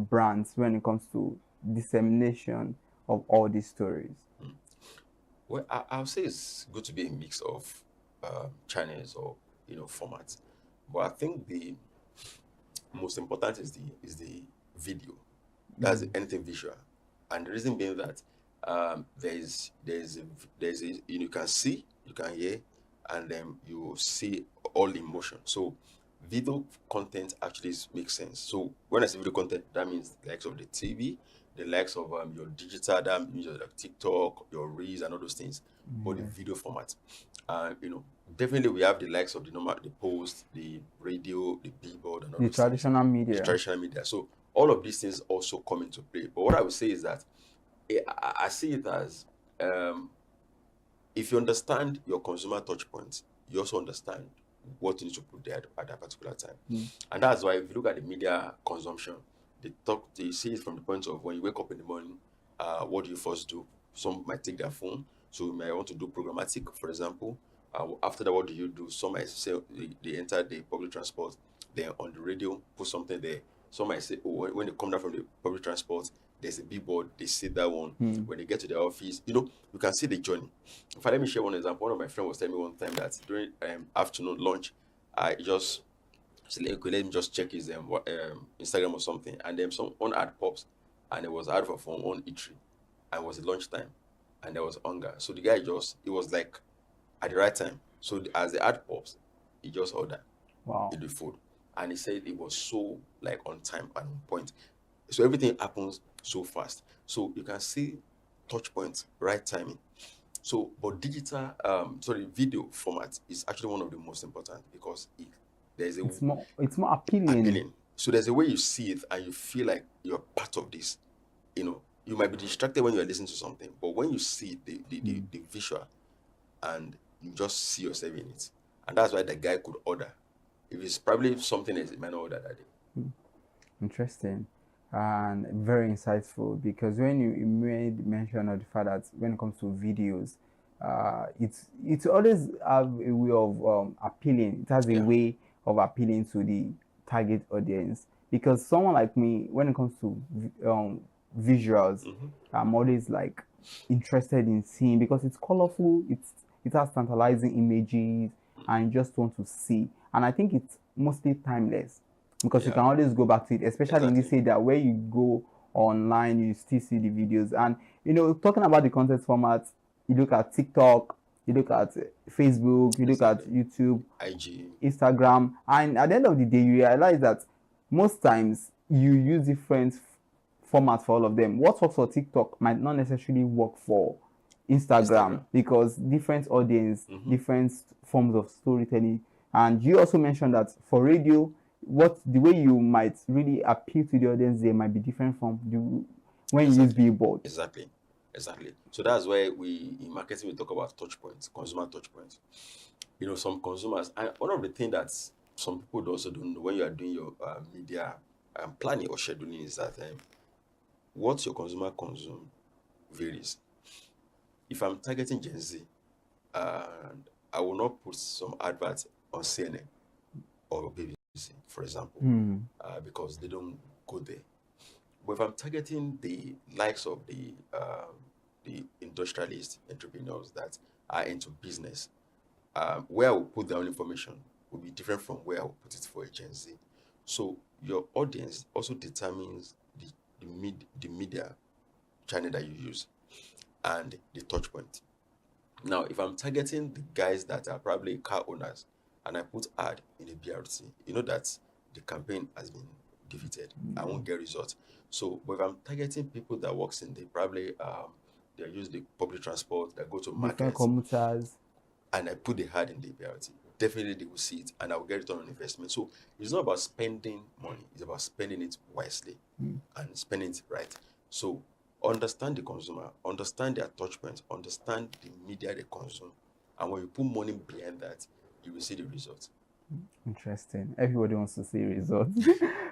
Speaker 2: brands when it comes to dissemination of all these stories.
Speaker 22: Well, I'll say it's good to be a mix of channels or formats, but I think the most important is the video. That's anything visual, and the reason being that there's a you can see, you can hear, and then you see all the emotion. So video content actually makes sense. So when I say video content, that means the likes of the TV, the likes of your digital, that means your TikTok, your Reels, and all those things, but the video format. Definitely we have the likes of the post, the radio, the billboard, and all
Speaker 2: The
Speaker 22: those
Speaker 2: traditional
Speaker 22: things.
Speaker 2: media.
Speaker 22: The traditional media. So all of these things also come into play. But what I would say is that I see it as if you understand your consumer touch points, you also understand what you need to put there at that particular time. And that's why if you look at the media consumption, they see it from the point of when you wake up in the morning, what do you first do? Some might take their phone, so you might want to do programmatic, for example. After that, what do you do? Some might say they enter the public transport, then on the radio, put something there. Some might say, oh, when they come down from the public transport, there's a billboard, they see that one. When they get to their office, you can see the journey. In fact, let me share one example. One of my friends was telling me one time that during afternoon lunch, I just So like, okay, let me just check his Instagram or something, and then some one ad pops, and it was ad for from one eatery, and it was lunchtime, and there was hunger. So the guy it was like at the right time. So as the ad pops, he just ordered the food, and he said it was so like on time and on point. So everything happens so fast. So you can see touch points, right timing. So, but digital, video format is actually one of the most important because there's a
Speaker 2: it's more appealing.
Speaker 22: So there's a way you see it and you feel like you're part of this. You know, you might be distracted when you're listening to something, but when you see the visual and you just see yourself in it, and that's why the guy could order. If it's probably something else, he might not order that day.
Speaker 2: Interesting and very insightful, because when you made mention of the fact that when it comes to videos, it's always have a way of appealing. It has a way of appealing to the target audience, because someone like me, when it comes to visuals, I'm always like interested in seeing, because it's colorful, it has tantalizing images, and you just want to see. And I think it's mostly timeless, because you can always go back to it, especially in this age that where you go online, you still see the videos. And you know, talking about the content format, you look at TikTok, you look at Facebook, you look at YouTube,
Speaker 22: IG,
Speaker 2: Instagram, and at the end of the day, you realize that most times you use different formats for all of them. What works for TikTok might not necessarily work for Instagram. Because different audience, different forms of storytelling. And you also mentioned that for radio, the way you might really appeal to the audience there might be different from when you use billboard.
Speaker 22: Exactly. So that's why in marketing we talk about touch points, consumer touch points. You know, some consumers, and one of the things that some people also don't know when you are doing your media planning or scheduling is that what your consumer consume varies. If I'm targeting Gen Z, and I will not put some adverts on CNN or BBC, for example, because they don't go there. But if I'm targeting the likes of the industrialists, entrepreneurs that are into business, where I will put their own information will be different from where I will put it for a Gen Z. So your audience also determines the media channel that you use and the touch point. Now, if I'm targeting the guys that are probably car owners and I put ad in a BRT, you know that the campaign has been defeated. I won't get results. So, but if I'm targeting people that works in the probably they use the public transport, that go to
Speaker 2: Different
Speaker 22: markets,
Speaker 2: commuters,
Speaker 22: and I put the ad in the BRT, definitely they will see it and I will get return on investment. So it's not about spending money, it's about spending it wisely and spending it right. So understand the consumer, understand their touch points, understand the media they consume, and when you put money behind that, you will see the results.
Speaker 2: Interesting. Everybody wants to see results.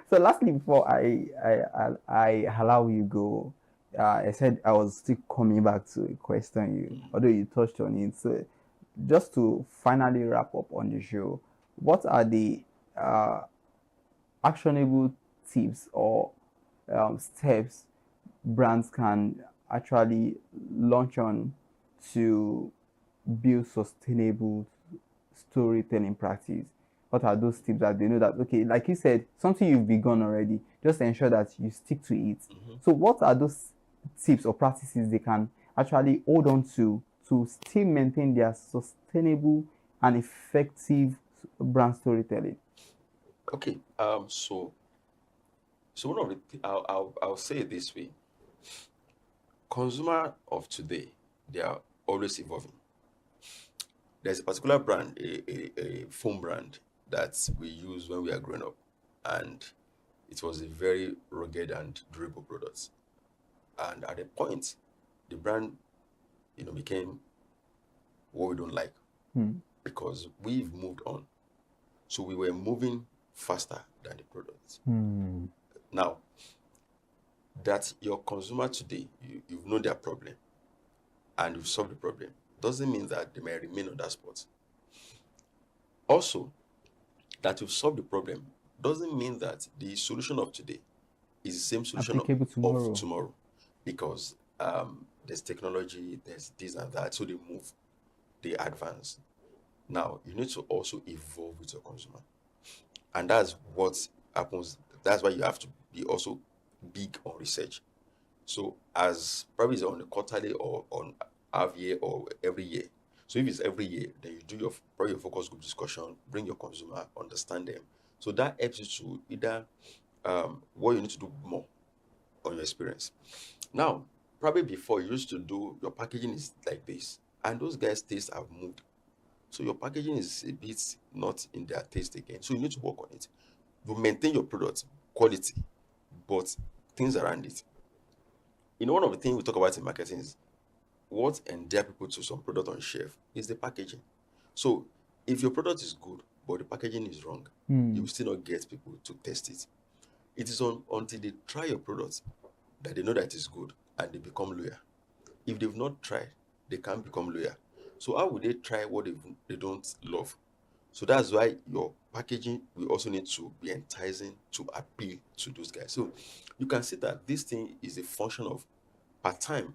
Speaker 2: So lastly, before I allow you go, I said I was still coming back to a question although you touched on it. So just to finally wrap up on the show, what are the actionable tips or steps brands can actually launch on to build sustainable storytelling practice? What are those tips that they know that, okay, like you said, something you've begun already, just ensure that you stick to it. So what are those tips or practices they can actually hold on to still maintain their sustainable and effective brand storytelling?
Speaker 22: Okay, so one of the I'll say it this way: consumer of today, they are always evolving. There's a particular brand, a phone brand that we used when we were growing up, and it was a very rugged and durable product. And at a point, the brand, became what we don't like because we've moved on. So we were moving faster than the product. Now, that your consumer today, you've known their problem and you've solved the problem, doesn't mean that they may remain on that spot. Also, that you've solved the problem doesn't mean that the solution of today is the same solution of tomorrow. Because there's technology, there's this and that, so they move, they advance. Now, you need to also evolve with your consumer. And that's what happens. That's why you have to be also big on research. So as probably it's on a quarterly or on half year or every year. So if it's every year, then you do probably your focus group discussion, bring your consumer, understand them. So that helps you to either what you need to do more on your experience. Now, probably before you used to do your packaging is like this, and those guys' tastes have moved. So your packaging is a bit not in their taste again. So you need to work on it. You maintain your product quality, but things around it. One of the things we talk about in marketing is what endear people to some product on shelf is the packaging. So if your product is good, but the packaging is wrong, you will still not get people to test it. It is until they try your product that they know that it's good and they become loyal. If they've not tried, they can't become loyal. So how would they try what they don't love? So that's why your packaging will also need to be enticing to appeal to those guys. So you can see that this thing is a function of part-time.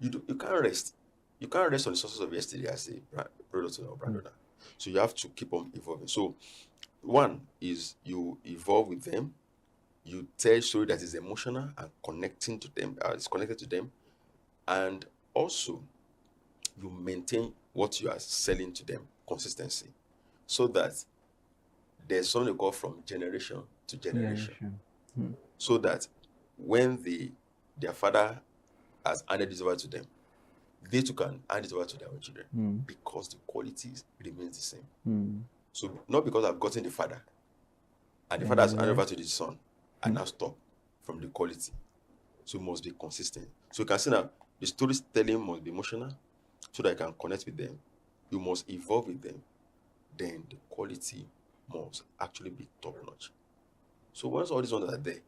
Speaker 22: You can't rest. You can't rest on the sources of yesterday as a product owner or brand owner. So you have to keep on evolving. So one is you evolve with them. You tell a story that is emotional and connecting to them, is connected to them, and also you maintain what you are selling to them, consistency, so that there's something called from generation to generation. So that when their father has handed this over to them, they too can hand it over to their own children because the quality remains the same. So not because I've gotten the father and the father has handed over to the son and now stop from the quality. So it must be consistent. So you can see now the storytelling must be emotional so that you can connect with them. You must evolve with them. Then the quality must actually be top notch. So once all these ones are there,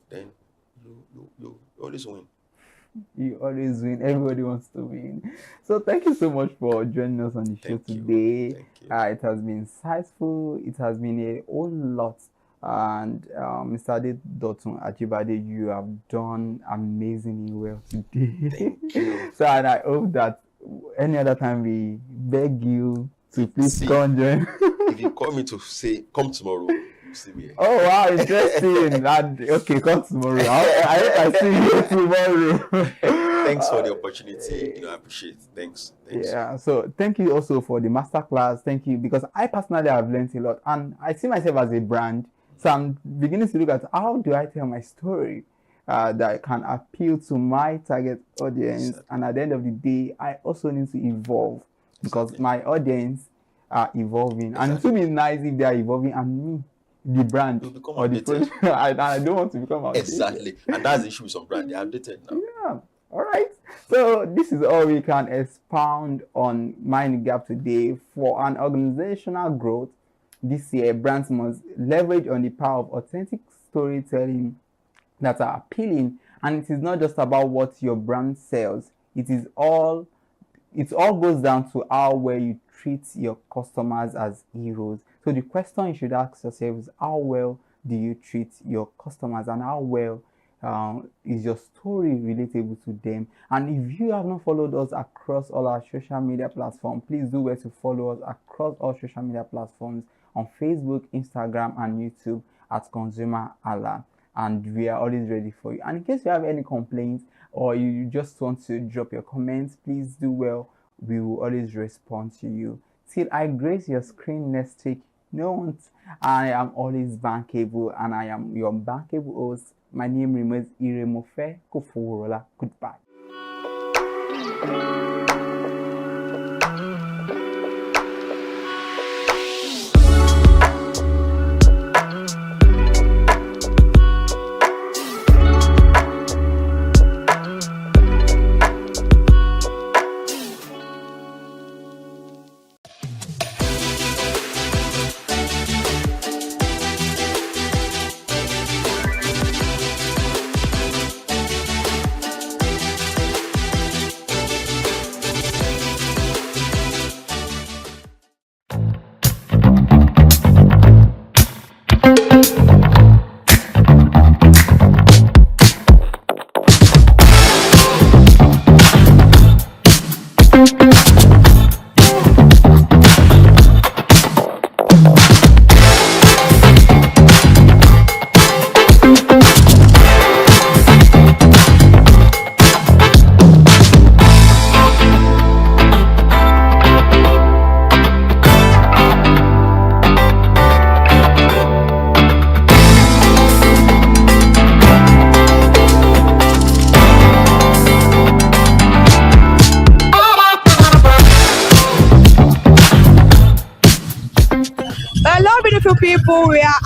Speaker 22: then you always win.
Speaker 2: You always win. Everybody wants to win. So thank you so much for joining us on the show today. Thank you. It has been insightful. It has been a whole lot. And Mr. Adedotun Ajibade, you have done amazingly well today.
Speaker 22: Thank you.
Speaker 2: So and I hope that any other time we beg you to please come join.
Speaker 22: If you call me to say come tomorrow, you see me.
Speaker 2: Oh wow, interesting. Okay, come tomorrow. I see you tomorrow.
Speaker 22: Thanks for the opportunity. I appreciate it. Thanks.
Speaker 2: Yeah. So thank you also for the masterclass. Thank you, because I personally have learned a lot, and I see myself as a brand. So I'm beginning to look at how do I tell my story that can appeal to my target audience. And at the end of the day, I also need to evolve because my audience are evolving. And it would be nice if they are evolving and me, the brand or the product. I don't want to become outdated.
Speaker 22: Exactly. And that's the issue with some brand. They are updated now.
Speaker 2: Yeah. All right. So this is all we can expound on Mind the Gap today. For an organizational growth this year, brands must leverage on the power of authentic storytelling that are appealing. And it is not just about what your brand sells. It all goes down to how well you treat your customers as heroes. So the question you should ask yourself is, how well do you treat your customers, and how well is your story relatable to them? And if you have not followed us across all our social media platforms, please do well to follow us across all social media platforms on Facebook, Instagram, and YouTube at ConsumerHalla. And we are always ready for you. And in case you have any complaints or you just want to drop your comments, please do well. We will always respond to you. Till I grace your screen next week, I am always bankable, and I am your bankable host. My name remains Iremofe Kofoworola. Goodbye.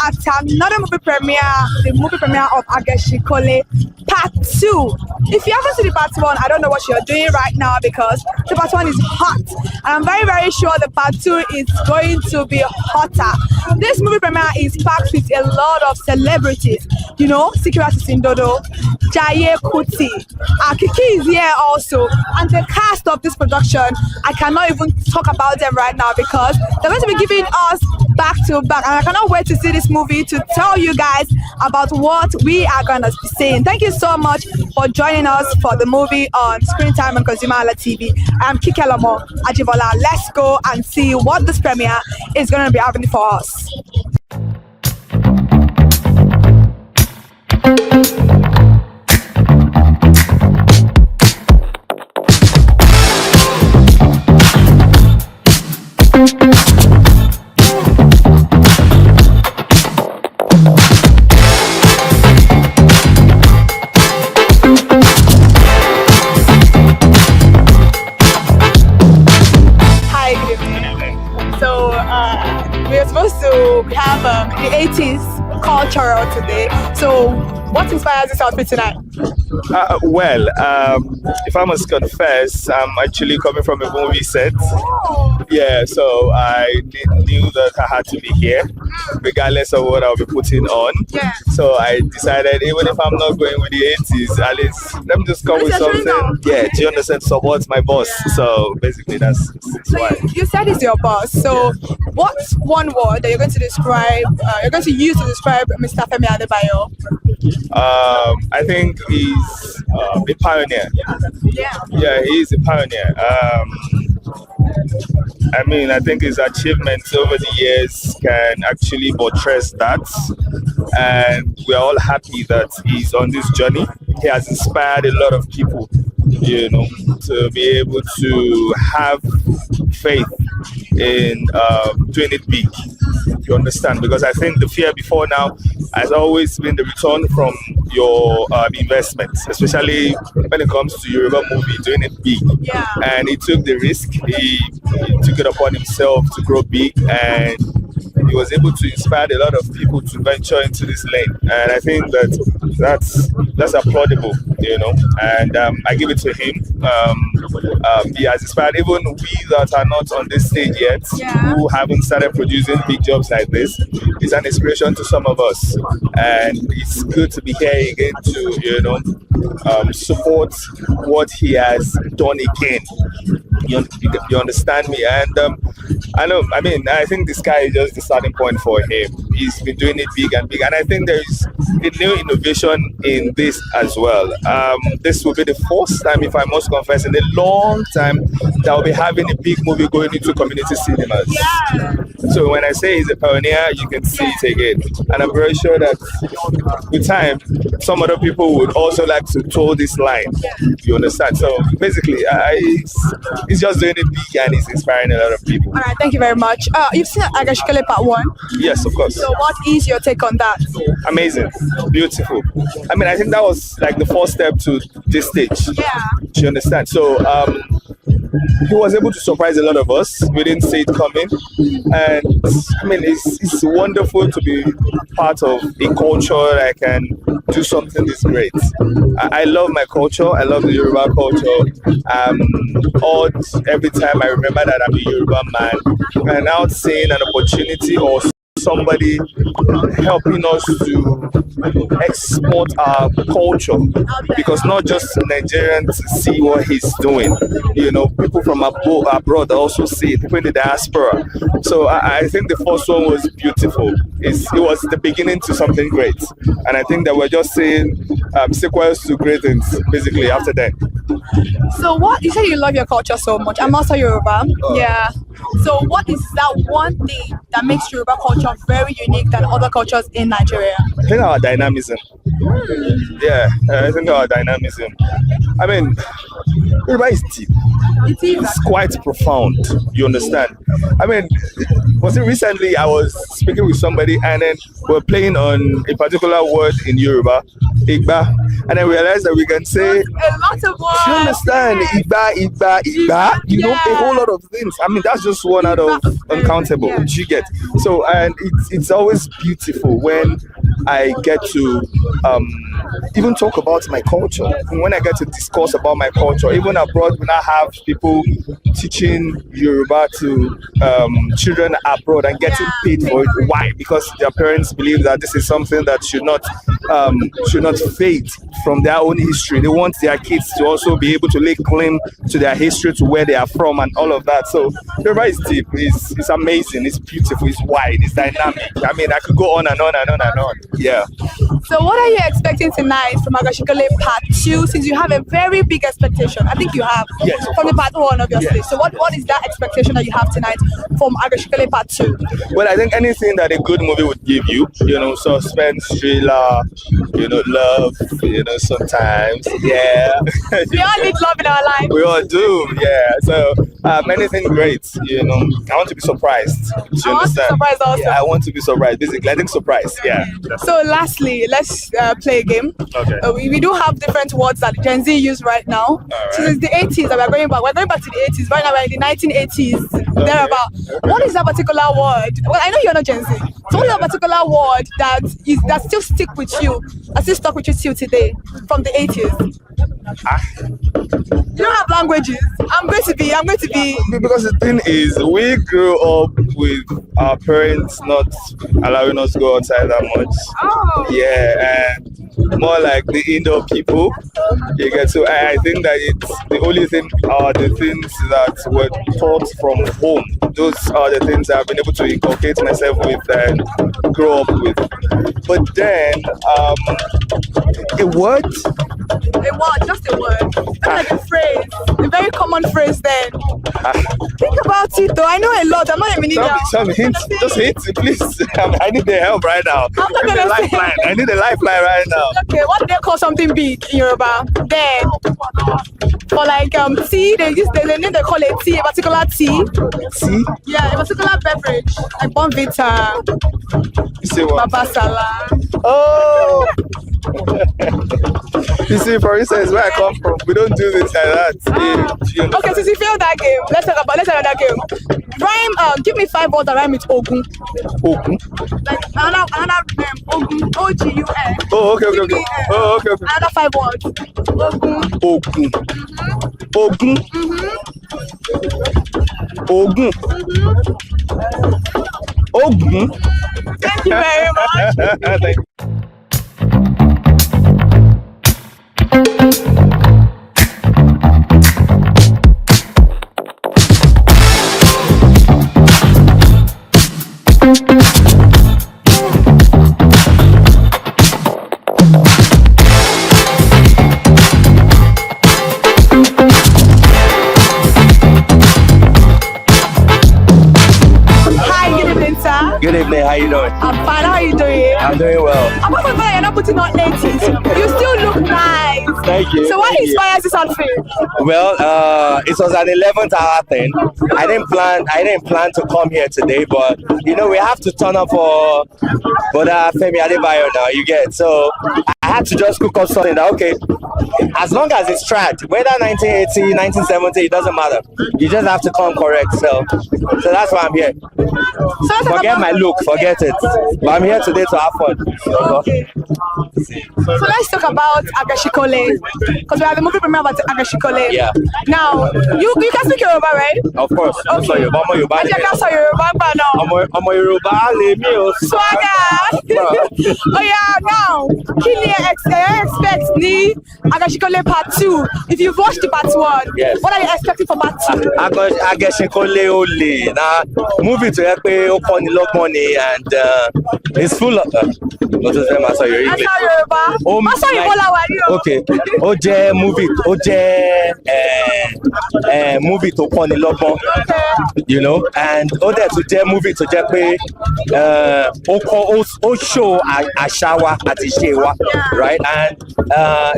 Speaker 8: at another movie premiere, the movie premiere of Ageshikole Part 2. If you haven't seen the Part 1, I don't know what you're doing right now because the Part 1 is hot. And I'm very, very sure the Part 2 is going to be hotter. This movie premiere is packed with a lot of celebrities. You know, Sikira Sindodo, Jaye Kuti, Akiki is here also. And the cast of this production, I cannot even talk about them right now because they're going to be giving us back to back. And I cannot wait to see this movie to tell you guys about what we are going to be saying. Thank you so much for joining us for the movie on Screen Time on ConsumerHalla TV. I'm Kikelomo Ajibola. Let's go and see what this premiere is going to be having for us. We have the 80s cultural today. So what inspires this outfit tonight?
Speaker 5: If I must confess, I'm actually coming from a movie set. Yeah, so I knew that I had to be here, regardless of what I'll be putting on. Yeah. So I decided, even if I'm not going with the 80s, at least let me just come with something. Yeah, do you understand? Support my boss. So basically, that's why.
Speaker 8: You said it's your boss. So what's one word that you're going to describe? You're going to use to describe Mr. Femi Adebayo?
Speaker 5: I think he's a pioneer. Yeah, he's a pioneer. I think his achievements over the years can actually buttress that, and we're all happy that he's on this journey. He has inspired a lot of people, you know, to be able to have faith in doing it big. You understand? Because I think the fear before now has always been the return from your investments, especially when it comes to Yoruba movie, doing it big. Yeah. And he took the risk. He took it upon himself to grow big, and he was able to inspire a lot of people to venture into this lane. And I think that's applaudable, you know. And I give it to him. He has inspired even we that are not on this stage yet, who haven't started producing big jobs like this. He's an inspiration to some of us, and it's good to be here again to, you know, support what he has done again. You understand me? And I think the sky is just the starting point for him. He's been doing it big and big, and I think there is a new innovation in this as well. This will be the first time, if I must confess, in a long time that I'll be having a big movie going into community cinemas. Yeah. So when I say he's a pioneer, you can see it again, and I'm very sure that with time, some other people would also like to toe this line. You understand? So basically, he's just doing it big, and he's inspiring a lot of people.
Speaker 8: All right, thank you very much. You've seen Ageshikole Part 1?
Speaker 5: Yes, of course.
Speaker 8: So what is your take on that?
Speaker 5: Amazing, beautiful. I think that was like the first step to this stage. Yeah. Do you understand? So he was able to surprise a lot of us. We didn't see it coming, and it's wonderful to be part of a culture that can do something this great. I love my culture. I love the Yoruba culture. Odd every time I remember that I'm a Yoruba man, and now seeing an opportunity or somebody helping us to export our culture, because not just Nigerians see what he's doing, you know, people from abroad also see it, people in the diaspora. So I think the first one was beautiful. It was the beginning to something great, and I think that we're just seeing sequels to great things basically after that.
Speaker 8: So what, you say you love your culture so much. I'm also Yoruba. Yeah. So what is that one thing that makes Yoruba culture very unique than other cultures in Nigeria?
Speaker 5: I think our dynamism. Yeah, I think our dynamism. Yoruba is deep. it's quite profound. You understand? I mean, was it recently I was speaking with somebody and then we're playing on a particular word in Yoruba, Igba, and then realized that we can say
Speaker 8: a lot of words.
Speaker 5: you understand? Igba, you know, a whole lot of things. I mean, that's just one out of uncountable, which you get. So, and it's always beautiful when I get to even talk about my culture. When I get to discuss about my culture, even abroad, when I have people teaching Yoruba to children abroad and getting paid for it. Why? Because their parents believe that this is something that should not fade from their own history. They want their kids to also be able to lay claim to their history, to where they are from, and all of that. So Yoruba is deep. It's amazing. It's beautiful. It's wide. It's dynamic. I mean, I could go on and on and on and on. Yeah.
Speaker 8: So what are you expecting tonight from Agashikole Part 2, since you have a very big expectation? I think you have from the Part 1, obviously.
Speaker 5: Yes.
Speaker 8: So what is that expectation that you have tonight from Agashikole Part 2?
Speaker 5: Well, I think anything that a good movie would give you, you know, suspense, thriller, you know, love, you know, sometimes, yeah.
Speaker 8: We all need love in our life.
Speaker 5: We all do, yeah. So anything great, you know. I want to be surprised. Do you understand?
Speaker 8: Surprised also.
Speaker 5: Yeah, I want to be surprised. Basically, I think surprise. Yeah.
Speaker 8: So lastly, let's play a game.
Speaker 5: Okay.
Speaker 8: We do have different words that Gen Z use right now. So it's the 80s that we're going back. We're going back to the 80s. Right now we're in the 1980s. Thereabout. What is that particular word? Well, I know you're not Gen Z. So what is that particular word that still stick with you? That still stuck with you till today from the 80s? You don't have languages. I'm going to be.
Speaker 5: Because the thing is, we grew up with our parents not allowing us to go outside that much.
Speaker 8: Oh.
Speaker 5: Yeah, and more like the indoor people. You get, so I think that it's the only thing are the things that were taught from home. Those are the things I've been able to inculcate myself with and grow up with. But then, a word?
Speaker 8: Just a word. That's like a phrase, a very common phrase then. Think about it though, I know a lot, I'm not a millennial.
Speaker 5: Tell me, hint, just hint, please. I need the help right now.
Speaker 8: I'm not gonna
Speaker 5: lifeline. I need a lifeline right now.
Speaker 8: Okay, what do they call something big in Yoruba? Then, for like tea, they call it tea, a particular tea.
Speaker 5: Tea?
Speaker 8: Yeah, a particular beverage, like Bonvita,
Speaker 5: You say what?
Speaker 8: Babasala.
Speaker 5: Oh! You see, for instance, where I come from, we don't do this like that.
Speaker 8: Okay, since you failed that game, let's have another game. Rhyme, give me 5 words that rhyme with Ogun.
Speaker 5: Ogun?
Speaker 8: Like another Ogun, O-G-U-N.
Speaker 5: Oh, okay. Okay.
Speaker 8: Another 5 words. Ogun.
Speaker 5: Ogun. Ogun. Ogun.
Speaker 8: Thank you very much.
Speaker 5: Thank you.
Speaker 6: Good evening, how you doing?
Speaker 8: I'm fine, how are you doing?
Speaker 6: I'm doing well.
Speaker 8: Apart from that, you're not putting on 80s. You still look nice.
Speaker 6: Thank you.
Speaker 8: So what inspires this outfit?
Speaker 6: Well, it was an 11th hour thing. I didn't plan to come here today, but you know we have to turn up for Femi Adebayo now. You get, so I had to just cook up something that okay, as long as it's tracked, whether 1980, 1970, it doesn't matter. You just have to come correct. So that's why I'm here. Forget my look, forget it. But I'm here today to have fun.
Speaker 8: Okay. So let's talk about Agashikole, because we have a movie premiere about Agashikole.
Speaker 6: Yeah.
Speaker 8: Now, you can speak Yoruba, right?
Speaker 6: Of course.
Speaker 8: Okay.
Speaker 6: So Yoruba.
Speaker 8: I can't say Yoruba, but no.
Speaker 6: I'm Yoruba.
Speaker 8: Swagger. Oh yeah. Now, expect the Agashikole Part 2. If you've watched the Part 1,
Speaker 6: yes.
Speaker 8: What are you expecting for Part 2?
Speaker 6: Agashikole Ole. Now, movie to help money and it's full of what is them? Sorry,
Speaker 8: English.
Speaker 6: Okay. Ó jẹ́ movie tó kọ́ni lọ́gbọ́n, you know, and ó dẹ̀ tún jẹ́ movie tó jẹ́ pé ó show àṣà wa àti ìṣe wa, right? And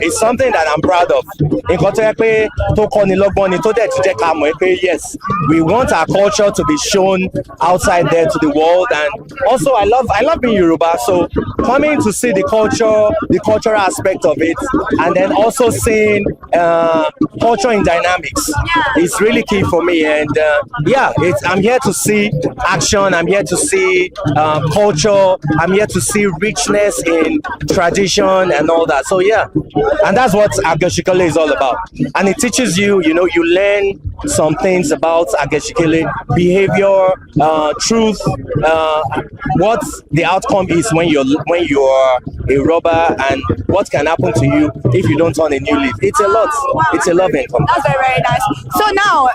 Speaker 6: it's something that I'm proud of. Yes, we want our culture to be shown outside there to the world, and also I love being Yoruba, so coming to see the cultural aspect of it, and then also seeing culture in dynamics is really key for me. And I'm here to see action, I'm here to see culture, I'm here to see richness in tradition and all that. So and that's what Ageshikole is all about. And it teaches you, you learn some things about Ageshikole, behavior, truth, what the outcome is when you're a robber, and what can happen to you if you don't turn a new leaf. It's a lot. It's a lot of income.
Speaker 8: That's very, very nice. So now,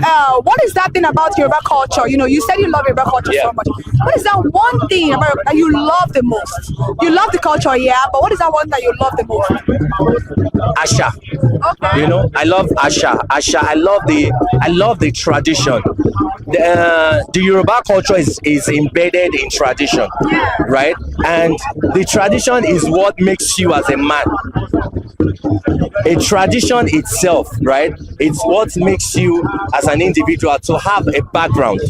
Speaker 8: what is that thing about Yoruba culture? You said you love Yoruba culture so much. What is that one thing about that you love the most? You love the culture, but what is that one that you love the most?
Speaker 6: Asha. Okay. I love Asha. I love the tradition. The Yoruba culture is embedded in tradition, right? And the tradition is what makes you as a man. A tradition itself, right? It's what makes you as an individual to have a background,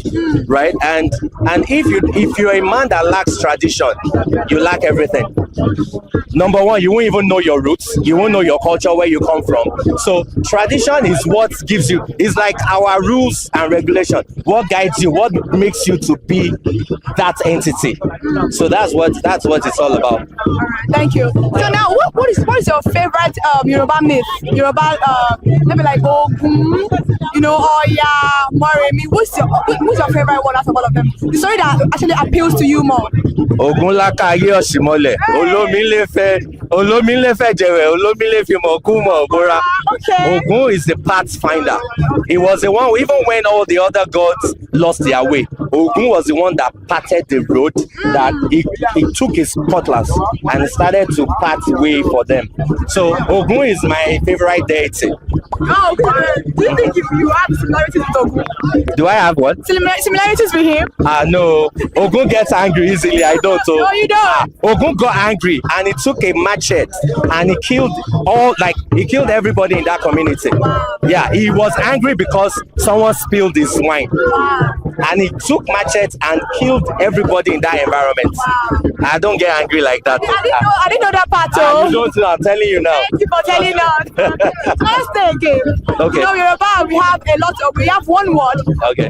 Speaker 6: right? And if you're a man that lacks tradition, you lack everything. Number one, you won't even know your roots. You won't know your culture, where you come from. So tradition is what gives you. It's like our rules and regulation. What guides you? What makes you to be that entity? So that's what it's all about.
Speaker 8: All right, thank you. So now, what is your favorite Yoruba myth? Yoruba, maybe like Ogun, Oya, Moremi. Who's your favorite one out of all of them? The story that actually appeals to you more.
Speaker 6: Ogun laka ye osimole. Olomilefe jewe. Olomilefe mokumo bora. Ogun is the pathfinder. He was the one, even when all the other gods lost their way, Ogun was the one that parted the road, that he took his cutlass and started to part way for them. So Ogun is my favorite deity.
Speaker 8: Oh, okay. Do you think you have similarities with Ogun?
Speaker 6: Do I have what?
Speaker 8: Similarities with him?
Speaker 6: No. Ogun gets angry easily. I don't.
Speaker 8: No, you don't.
Speaker 6: Ogun got angry and he took a machete and he killed everybody in that community. Yeah, he was angry because someone spilled his wine. And he took machete and killed everybody in that environment. I don't get angry like that.
Speaker 8: I didn't know that part.
Speaker 6: You don't know, I'm telling you now.
Speaker 8: Thank you for telling us. Let's play a game.
Speaker 6: Okay.
Speaker 8: Yoruba, we have one word,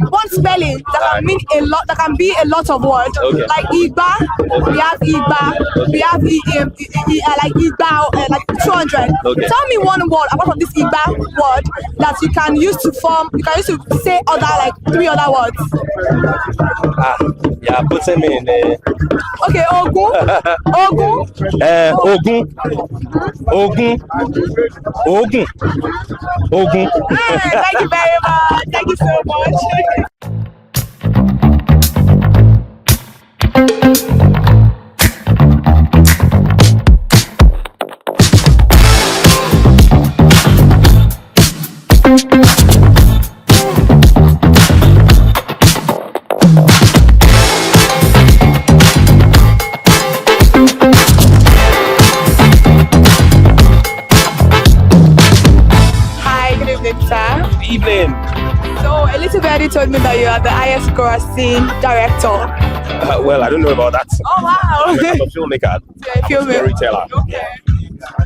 Speaker 8: one spelling that can mean a lot, that can be a lot of words.
Speaker 6: Okay.
Speaker 8: Like Igba, we have Igba, we have like Igba, like 200.
Speaker 6: Okay.
Speaker 8: Tell me one word apart from this Igba word that you can use to say other, like 3 other words.
Speaker 6: Put me in there.
Speaker 8: Okay, Ogun.
Speaker 6: Ogun.
Speaker 8: Thank you very much. Thank you so much. So Elizabeth told me that you are the highest grossing director.
Speaker 4: Well, I don't know about that.
Speaker 8: Oh wow!
Speaker 4: I'm a filmmaker.
Speaker 8: Yeah,
Speaker 4: Storyteller.
Speaker 8: Okay.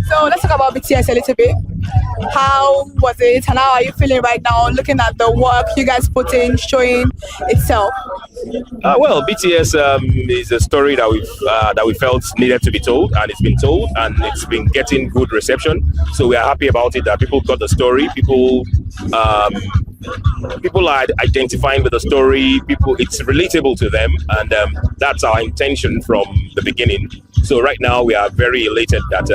Speaker 8: So let's talk about BTS a little bit. How was it, and how are you feeling right now, looking at the work you guys put in, showing itself?
Speaker 4: Well, BTS is a story that we felt needed to be told, and it's been told, and it's been getting good reception. So we are happy about it. That people got the story. People are identifying with the story. It's relatable to them, and that's our intention from the beginning. So right now we are very elated that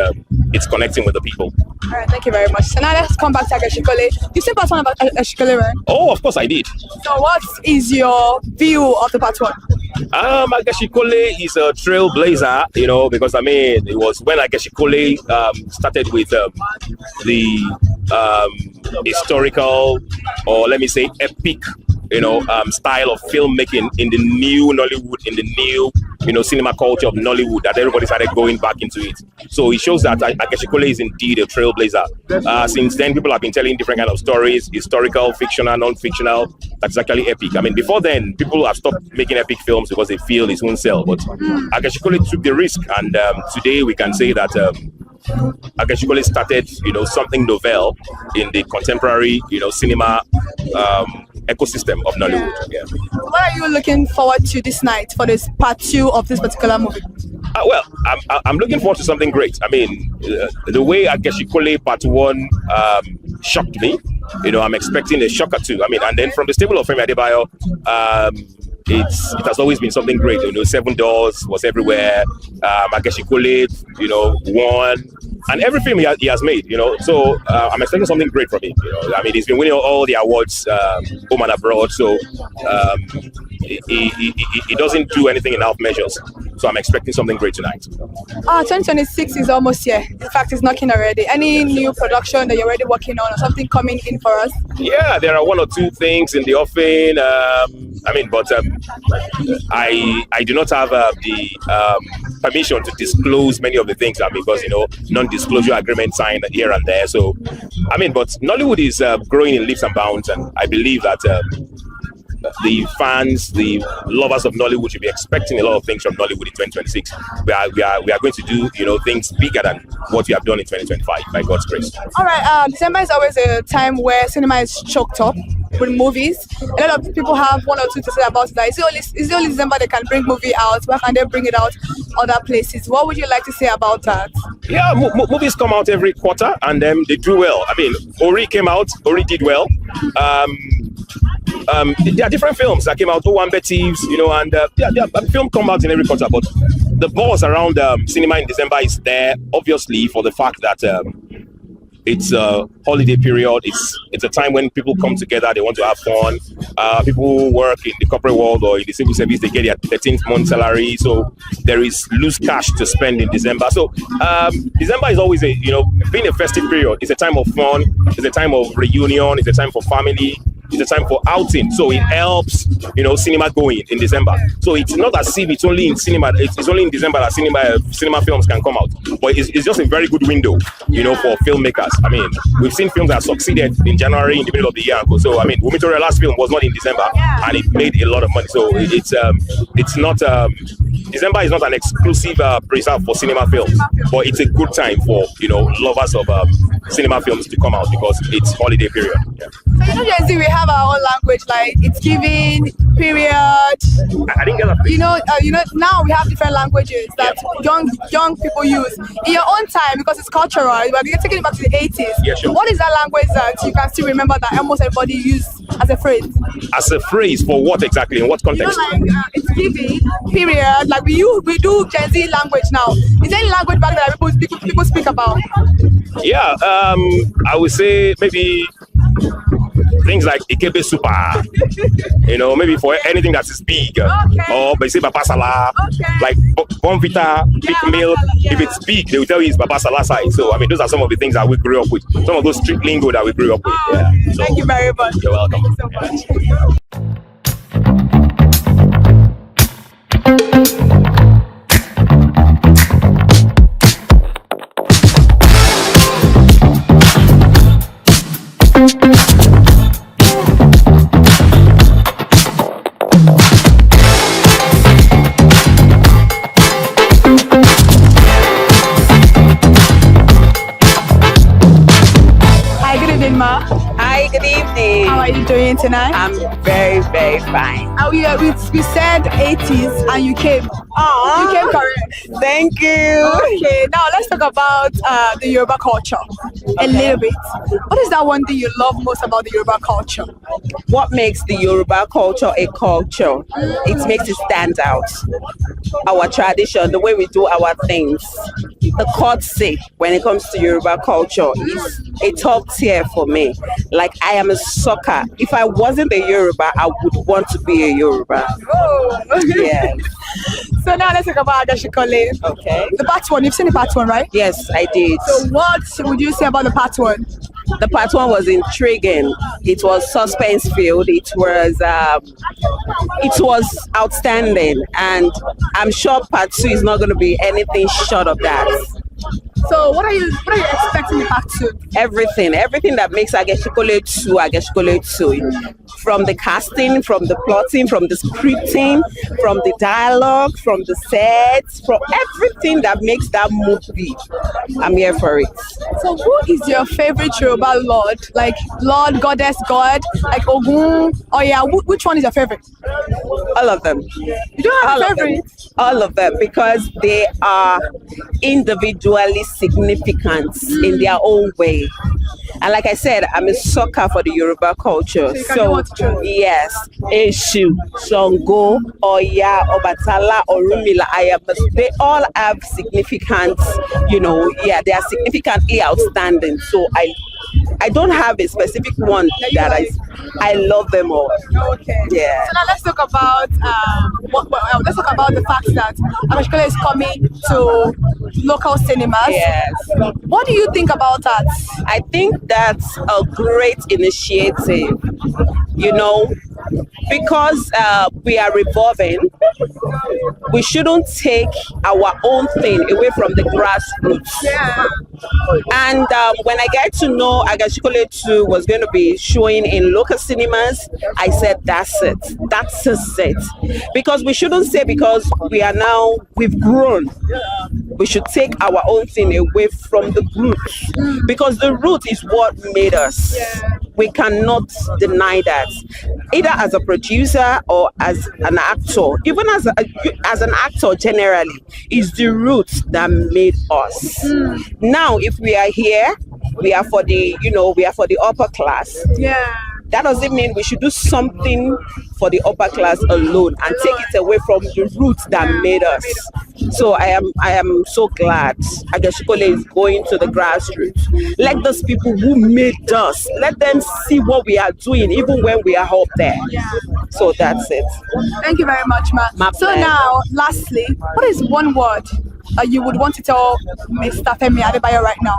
Speaker 4: it's connecting with the people.
Speaker 8: All right, thank you very much. So now let's come back to Ageshikole. You said part one about Ageshikole, right?
Speaker 4: Oh, of course I did.
Speaker 8: So what is your view of the part one?
Speaker 4: Ageshikole is a trailblazer, because it was when Ageshikole started with the historical, or let me say epic, style of filmmaking in the new Nollywood, in the new cinema culture of Nollywood that everybody started going back into it. So it shows that Akeshikole is indeed a trailblazer. Since then, people have been telling different kind of stories, historical, fictional, non-fictional. That's actually epic. I mean, before then, people have stopped making epic films because they feel it's won't sell. But Akeshikole took the risk, and today we can say that Akeshikole started, something novel in the contemporary, cinema ecosystem of Nollywood. Yeah.
Speaker 8: What are you looking forward to this night for this part 2 of this particular movie?
Speaker 4: Well, I'm looking forward to something great. I mean, the way Akeshikole part 1 shocked me, I'm expecting a shocker too. I mean, and then from the stable of Femi Adebayo, it has always been something great. 7 Doors was everywhere. Akeshikole, won, and every film he has made. So I'm expecting something great from him. I mean, he's been winning all the awards home and abroad. So he doesn't do anything in half measures. So I'm expecting something great tonight.
Speaker 8: 2026 is almost here. In fact, it's knocking already. Any new production that you're already working on or something coming in for us?
Speaker 4: Yeah, there are 1 or 2 things in the offing. But I do not have the permission to disclose many of the things because non-disclosure agreement signed here and there. So but Nollywood is growing in leaps and bounds, and I believe that the fans, the lovers of Nollywood should be expecting a lot of things from Nollywood in 2026. We are going to do things bigger than what we have done in 2025 by God's grace.
Speaker 8: All right, December is always a time where cinema is choked up with movies. A lot of people have 1 or 2 to say about that. Is it only December they can bring movie out? Why can't they bring it out other places? What would you like to say about that?
Speaker 4: Yeah, movies come out every quarter and they do well. I mean, Ori came out, Ori did well. There are different films that came out, Owambe Thieves, and film come out in every quarter, but the buzz around cinema in December is there, obviously, for the fact that it's a holiday period. It's a time when people come together, they want to have fun. People who work in the corporate world or in the civil service, they get their 13th month salary, so there is loose cash to spend in December. So December is always being a festive period. It's a time of fun, it's a time of reunion, it's a time for family, it's a time for outing. So it helps, cinema going in December. So it's not as if it's only in cinema, it's only in December that cinema films can come out. But it's just a very good window, for filmmakers. I mean, we've seen films that succeeded in January, in the middle of the year. So, I mean, Wumitori's last film was not in December, and it made a lot of money. So it's not, December is not an exclusive preserve for cinema films, but it's a good time for, lovers of cinema films to come out because it's holiday period. Yeah.
Speaker 8: So, Gen Z, we have our own language, like it's giving, period.
Speaker 4: I didn't get that.
Speaker 8: Now we have different languages that young people use. In your own time, because it's cultural, but you're taking it back to the 80s.
Speaker 4: Yeah, sure.
Speaker 8: What is that language that you can still remember that almost everybody used as a phrase?
Speaker 4: As a phrase for what exactly? In what context?
Speaker 8: It's giving, period. Like we do Gen Z language now. Is there any language back that people speak about?
Speaker 4: Yeah, I would say maybe things like Ikebe Super, maybe for anything that is big, or they say Baba Salah, like Bonvita, Big Milk. If it's big, they will tell you it's Baba Salah size. So I mean, those are some of the things that we grew up with. Some of those street lingo that we grew up with. Yeah. So,
Speaker 8: thank you very much.
Speaker 4: You're welcome.
Speaker 8: Thank you so much.
Speaker 7: Hi, good evening.
Speaker 8: How are you doing tonight?
Speaker 7: I'm very, very fine.
Speaker 8: We said 80s and you came.
Speaker 7: Oh,
Speaker 8: you came correct.
Speaker 7: Thank you.
Speaker 8: Okay, now let's talk about the Yoruba culture a little bit. What is that one thing you love most about the Yoruba culture?
Speaker 7: What makes the Yoruba culture a culture? It makes it stand out. Our tradition, the way we do our things. The courtesy when it comes to Yoruba culture is a top tier for me. Like I am a sucker. If I wasn't a Yoruba, I would want to be a Yoruba.
Speaker 8: Oh,
Speaker 7: yeah.
Speaker 8: So now let's talk about Akeshikole.
Speaker 7: Okay.
Speaker 8: The part 1, you've seen the part 1, right?
Speaker 7: Yes, I did.
Speaker 8: So what would you say about the part 1?
Speaker 7: The part one was intriguing. It was suspense filled. It was outstanding, and I'm sure part two is not going to be anything short of that.
Speaker 8: So what are you expecting in part two?
Speaker 7: Everything that makes Ageshikole 2. From the casting, from the plotting, from the scripting, from the dialogue, from the sets, from everything that makes that movie. I'm here for it.
Speaker 8: So who is your favorite Yoruba lord? Like Lord, Goddess, God, like Ogun? Oh yeah, which one is your favorite?
Speaker 7: All of them.
Speaker 8: You don't have a favorite?
Speaker 7: All of them, because they are individually significant in their own way. And like I said, I'm a sucker for the Yoruba culture. So yes, Eshu, Songo, Oya, Obatala, Orumila, they all have significant, they are significantly outstanding. So I don't have a specific one that I love them all.
Speaker 8: Okay.
Speaker 7: Yeah.
Speaker 8: So now let's talk about the fact that Ageshikole is coming to local cinemas.
Speaker 7: Yes.
Speaker 8: What do you think about that?
Speaker 7: I think that's a great initiative. Because we are revolving, we shouldn't take our own thing away from the grassroots.
Speaker 8: Yeah.
Speaker 7: And when I get to know Ageshikole 2 was going to be showing in local cinemas, I said, that's it. That's it. Because we shouldn't say because we've grown, we should take our own thing away from the roots. Because the root is what made us.
Speaker 8: Yeah.
Speaker 7: We cannot deny that. Either as a producer or as an actor, even as an actor generally, is the roots that made us. Now, if we are here, we are for the upper class.
Speaker 8: Yeah.
Speaker 7: That doesn't mean we should do something for the upper class alone and take it away from the roots that made us. So I am so glad Ageshikole is going to the grassroots. Let those people who made us, let them see what we are doing even when we are up there.
Speaker 8: Yeah.
Speaker 7: So that's it.
Speaker 8: Thank you very much, Ma. So now, lastly, what is one word you would want to tell Mr. Femi Adebayo right now?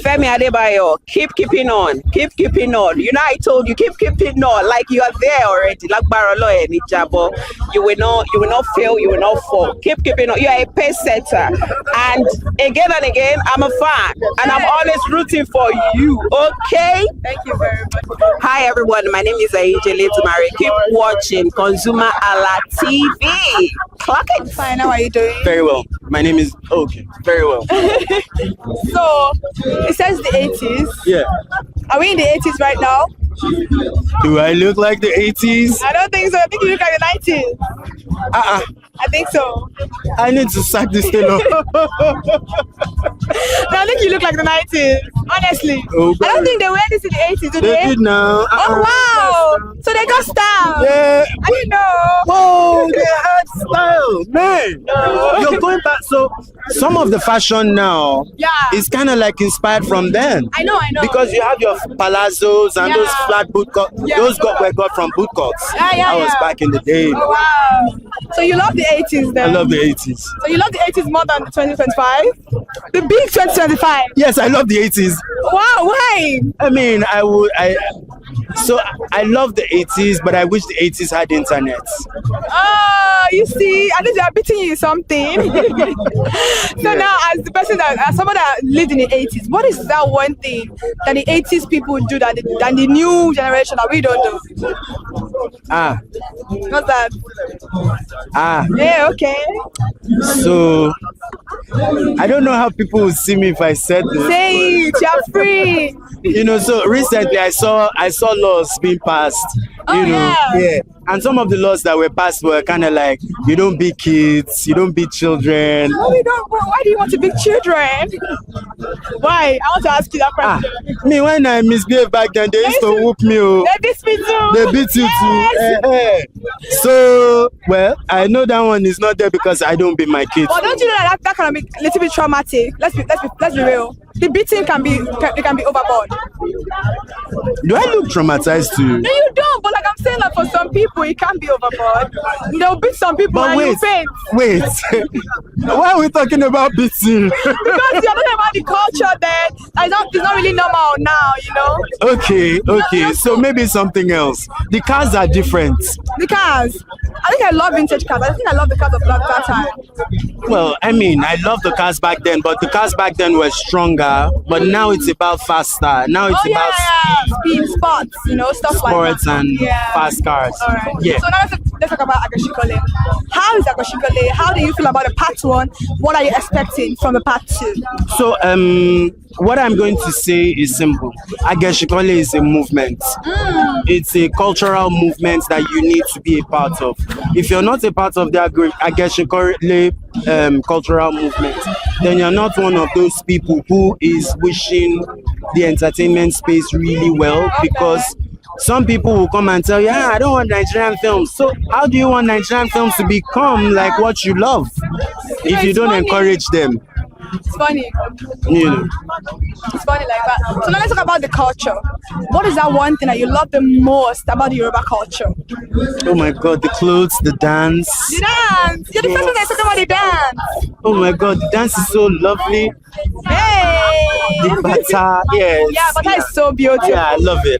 Speaker 7: Femi Adebayo, keep keeping on. I told you, keep keeping on, like you are there already. Like Barolo and Ijabo, you will not fail, you will not fall. Keep keeping on. You are a pace setter, and again, I'm a fan, and I'm always rooting for you. Okay?
Speaker 8: Thank you very much.
Speaker 7: Hi everyone, my name is Aijele Tumare. Keep watching ConsumerHalla TV. Clock it.
Speaker 8: Fine. How are you doing?
Speaker 9: Very well. My name is very well.
Speaker 8: So it says the 80s.
Speaker 9: Yeah.
Speaker 8: Are we in the 80s right now?
Speaker 9: Do I look like the 80s?
Speaker 8: I don't think so. I think you look like the 90s. I think so.
Speaker 9: I need to sack this tailor.
Speaker 8: No, I think you look like the 90s. Honestly.
Speaker 9: Oh,
Speaker 8: I don't think they wear this in the 80s, do they?
Speaker 9: They did now.
Speaker 8: Oh wow! So they got style.
Speaker 9: Yeah.
Speaker 8: I didn't know.
Speaker 9: Oh, they had style, man. You're going back. So some of the fashion now is kind of like inspired from then.
Speaker 8: I know.
Speaker 9: Because you have your palazzos and those flat boot cuts. Those were got from boot cuts. That was back in the day.
Speaker 8: Oh, wow. So you love the 80s then?
Speaker 9: I love the 80s.
Speaker 8: So you love the 80s more than the 2025? The big 2025?
Speaker 9: Yes, I love the 80s.
Speaker 8: Wow, why?
Speaker 9: I mean, I love the 80s, but I wish the 80s had internet.
Speaker 8: You see, at least they are beating you in something. So now, as someone that lived in the 80s, what is that one thing that the 80s people do that the new generation that we don't do? What's that? Yeah, okay.
Speaker 9: So I don't know how people would see me if I said this.
Speaker 8: Say it, you're free.
Speaker 9: So recently I saw laws being passed. Yeah. And some of the laws that were passed were kind of like, you don't beat kids, you don't beat children.
Speaker 8: No, we don't. Why do you want to beat children? Why? I want to ask you that question.
Speaker 9: Me, when I misbehaved back then, they used to whoop me.
Speaker 8: They beat me too.
Speaker 9: They beat you too. So, well, I know that one is not there because I don't beat my kids.
Speaker 8: But don't you know that can be a little bit traumatic? Let's be real. The beating can be overboard.
Speaker 9: Do I look traumatized too?
Speaker 8: No, you don't. But like I'm saying, that for some people, it can be overboard. They'll beat some people and you faint.
Speaker 9: Wait. Why are we talking about beating?
Speaker 8: Because you're talking about the culture then. it's not really normal now, you know.
Speaker 9: Okay. So maybe something else. The cars are different.
Speaker 8: The cars. I think I love vintage cars. I think I love the cars of that time.
Speaker 9: Well, I mean, I love the cars back then, but the cars back then were stronger. But now it's about faster. Now it's about
Speaker 8: speed, sports, you know, stuff
Speaker 9: sports
Speaker 8: like that.
Speaker 9: and fast cars.
Speaker 8: All right.
Speaker 9: Yeah.
Speaker 8: So now let's talk about Agashikole. How is Agashikole? How do you feel about the part 1? What are you expecting from the part 2?
Speaker 9: So, what I'm going to say is simple. Agashikole is a movement. It's a cultural movement that you need to be a part of. If you're not a part of the Agashikole cultural movement, then you're not one of those people who is wishing the entertainment space really well, because some people will come and tell you, I don't want Nigerian films. So how do you want Nigerian films to become like what you love if you don't encourage them?
Speaker 8: It's funny.
Speaker 9: You know.
Speaker 8: It's funny like that. So now let's talk about the culture. What is that one thing that you love the most about the Yoruba culture?
Speaker 9: Oh my God, the clothes, the dance.
Speaker 8: The dance! You're the first one that talking about the dance!
Speaker 9: Oh my God, the dance is so lovely.
Speaker 8: Hey!
Speaker 9: The bata, yes.
Speaker 8: Yeah, bata is so beautiful.
Speaker 9: Yeah, I love it.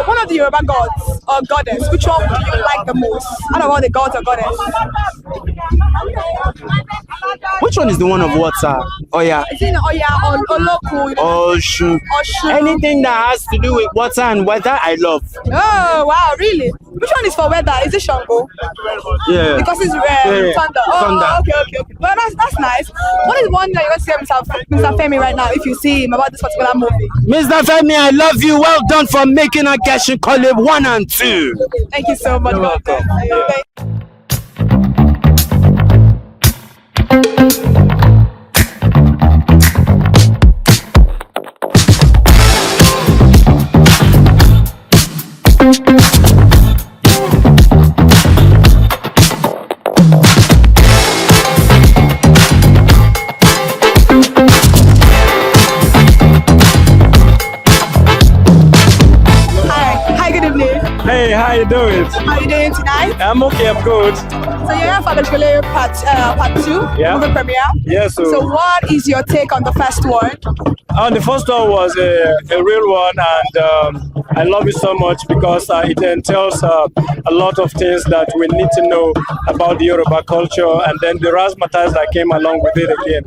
Speaker 8: One of the Yoruba gods or goddess, which one do you like the most? Out of all the gods or goddess?
Speaker 9: Which one is the one of water? Oya.
Speaker 8: Is it Oya or Oloku?
Speaker 9: Oshun. Anything that has to do with water and weather, I love.
Speaker 8: Oh, wow, really? Which one is for weather? Is it Shango?
Speaker 9: Yeah.
Speaker 8: Because it's thunder.
Speaker 9: Thunder.
Speaker 8: Okay. Well, that's nice. What is one that you're going to say Mr. Femi right now if you see him about this particular movie?
Speaker 9: Mr. Femi, I love you. Well done for making Agashikole 1 and 2.
Speaker 8: Thank you so much.
Speaker 9: You're welcome.
Speaker 8: Hi, good evening.
Speaker 10: Hey, how you doing?
Speaker 8: How you doing tonight?
Speaker 10: I'm okay, I'm good.
Speaker 8: So you're here for Agashikole part 2,
Speaker 10: Yeah.
Speaker 8: movie premiere.
Speaker 10: Yes,
Speaker 8: So what is your take on the first one?
Speaker 10: The first one was a real one, and I love it so much because it entails a lot of things that we need to know about the Yoruba culture, and then the razzmatazz that came along with it again.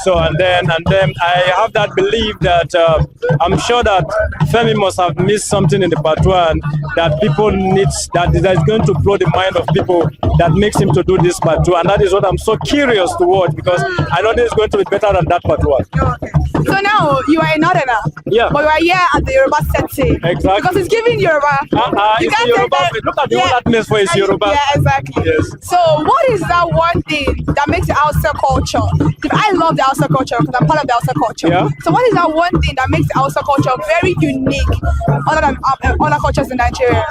Speaker 10: So and then I have that belief that I'm sure that Femi must have missed something in the part 1 that people need, that is going to blow the mind of people, that makes him to do this part 2, and that is what I'm so curious to watch, because I know this is going to be better than that part 1.
Speaker 8: So now you are a northerner,
Speaker 10: Yeah.
Speaker 8: but you are here at the Yoruba setting.
Speaker 10: Exactly.
Speaker 8: Because it's giving Yoruba.
Speaker 10: It's
Speaker 8: can't
Speaker 10: Yoruba.
Speaker 8: say that-
Speaker 10: Look at the one that means for his Yoruba.
Speaker 8: Yeah, exactly.
Speaker 10: Yes.
Speaker 8: So what is that one thing that makes the Hausa culture? Because I love the Hausa culture because I'm part of the Hausa culture.
Speaker 10: Yeah.
Speaker 8: So what is that one thing that makes the Hausa culture very unique other than other cultures in Nigeria?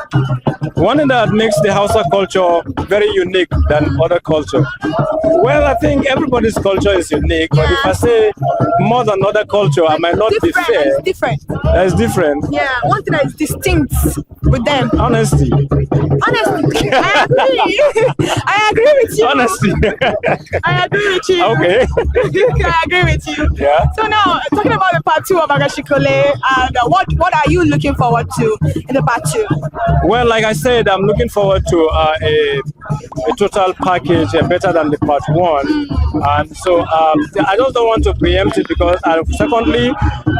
Speaker 10: One thing that makes the Hausa culture very unique than other culture. Well, I think everybody's culture is unique, but if I say more than other culture, I might not be fair.
Speaker 8: It's different.
Speaker 10: That's different.
Speaker 8: Yeah, one thing that is distinct with them.
Speaker 10: Honesty.
Speaker 8: Honestly, I agree. I agree with you.
Speaker 10: Honesty.
Speaker 8: I agree with you.
Speaker 10: Okay.
Speaker 8: I agree with you.
Speaker 10: Yeah.
Speaker 8: So now, talking about the part 2 of Agashikole, and what are you looking forward to in the part 2?
Speaker 10: Well, like I said, I'm looking forward to a total package better than the part 1. And so I just don't want to preempt it because, secondly,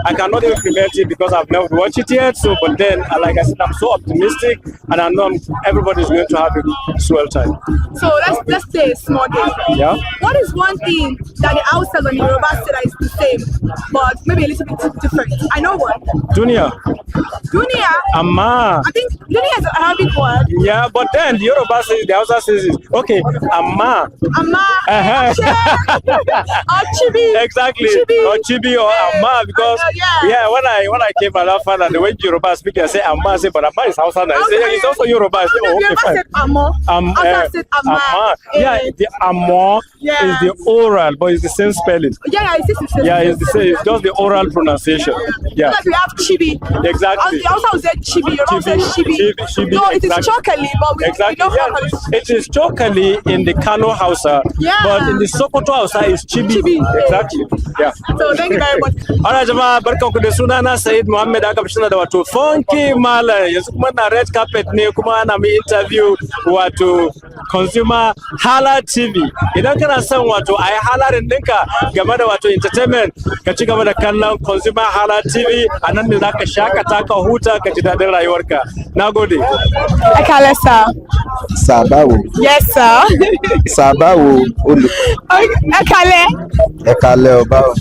Speaker 10: I cannot even preempt it because I've never watched it yet. So, but then, like I said, I'm so optimistic, and I know everybody's going to have a swell time.
Speaker 8: So let's play a small game.
Speaker 10: Yeah.
Speaker 8: What is one thing that the outsiders on the Yoruba say that is the same, but maybe a little bit different? I know one.
Speaker 10: Dunia.
Speaker 8: Dunia.
Speaker 10: Amma.
Speaker 8: I think Dunia is an Arabic word.
Speaker 10: Yeah, but then the Yoruba says, the Hausa says it. Okay, Amma.
Speaker 8: Amma. Or Chibi.
Speaker 10: Exactly.
Speaker 8: Chibi.
Speaker 10: Or Chibi or Amma, because when I came and I found that the way Yoruba speak, I say Amma, I say, but Amma is Hausa. I say, it's also Yoruba. I say, oh, okay, fine.
Speaker 8: Said Amma. Hausa said Amma.
Speaker 10: Yeah, the Amma is the oral, but it's the same spelling.
Speaker 8: Yeah, it's the same.
Speaker 10: Yeah, it's the same. It's just the oral pronunciation. Yeah.
Speaker 8: Like we have Chibi.
Speaker 10: Exactly.
Speaker 12: You also said chibi. You also said chibi. No, it is chokali, but we don't call it.
Speaker 10: It is chokali in the Kano Hausa, but in the Sokoto Hausa is chibi. Exactly. Yeah.
Speaker 12: So thank you very much.
Speaker 10: All right, jama'a barkanku da sunana Said Muhammad aka fi da wato Funky Malam. Yanzu kuma na red carpet ne kuma ana mai interview wato Consumer Hala TV. Idan kana son wato a yi halarin ɗinka game da wato entertainment, ka ci gaba da kallon Consumer Hala TV, a nan ne za ka shakata ka huta ka ji daɗin rayuwarka. Na gode.
Speaker 12: Ekale, sir.
Speaker 21: Sabawo.
Speaker 12: Yes, sir.
Speaker 21: Sabawo.
Speaker 12: Ekale.
Speaker 21: Ekale Obawo.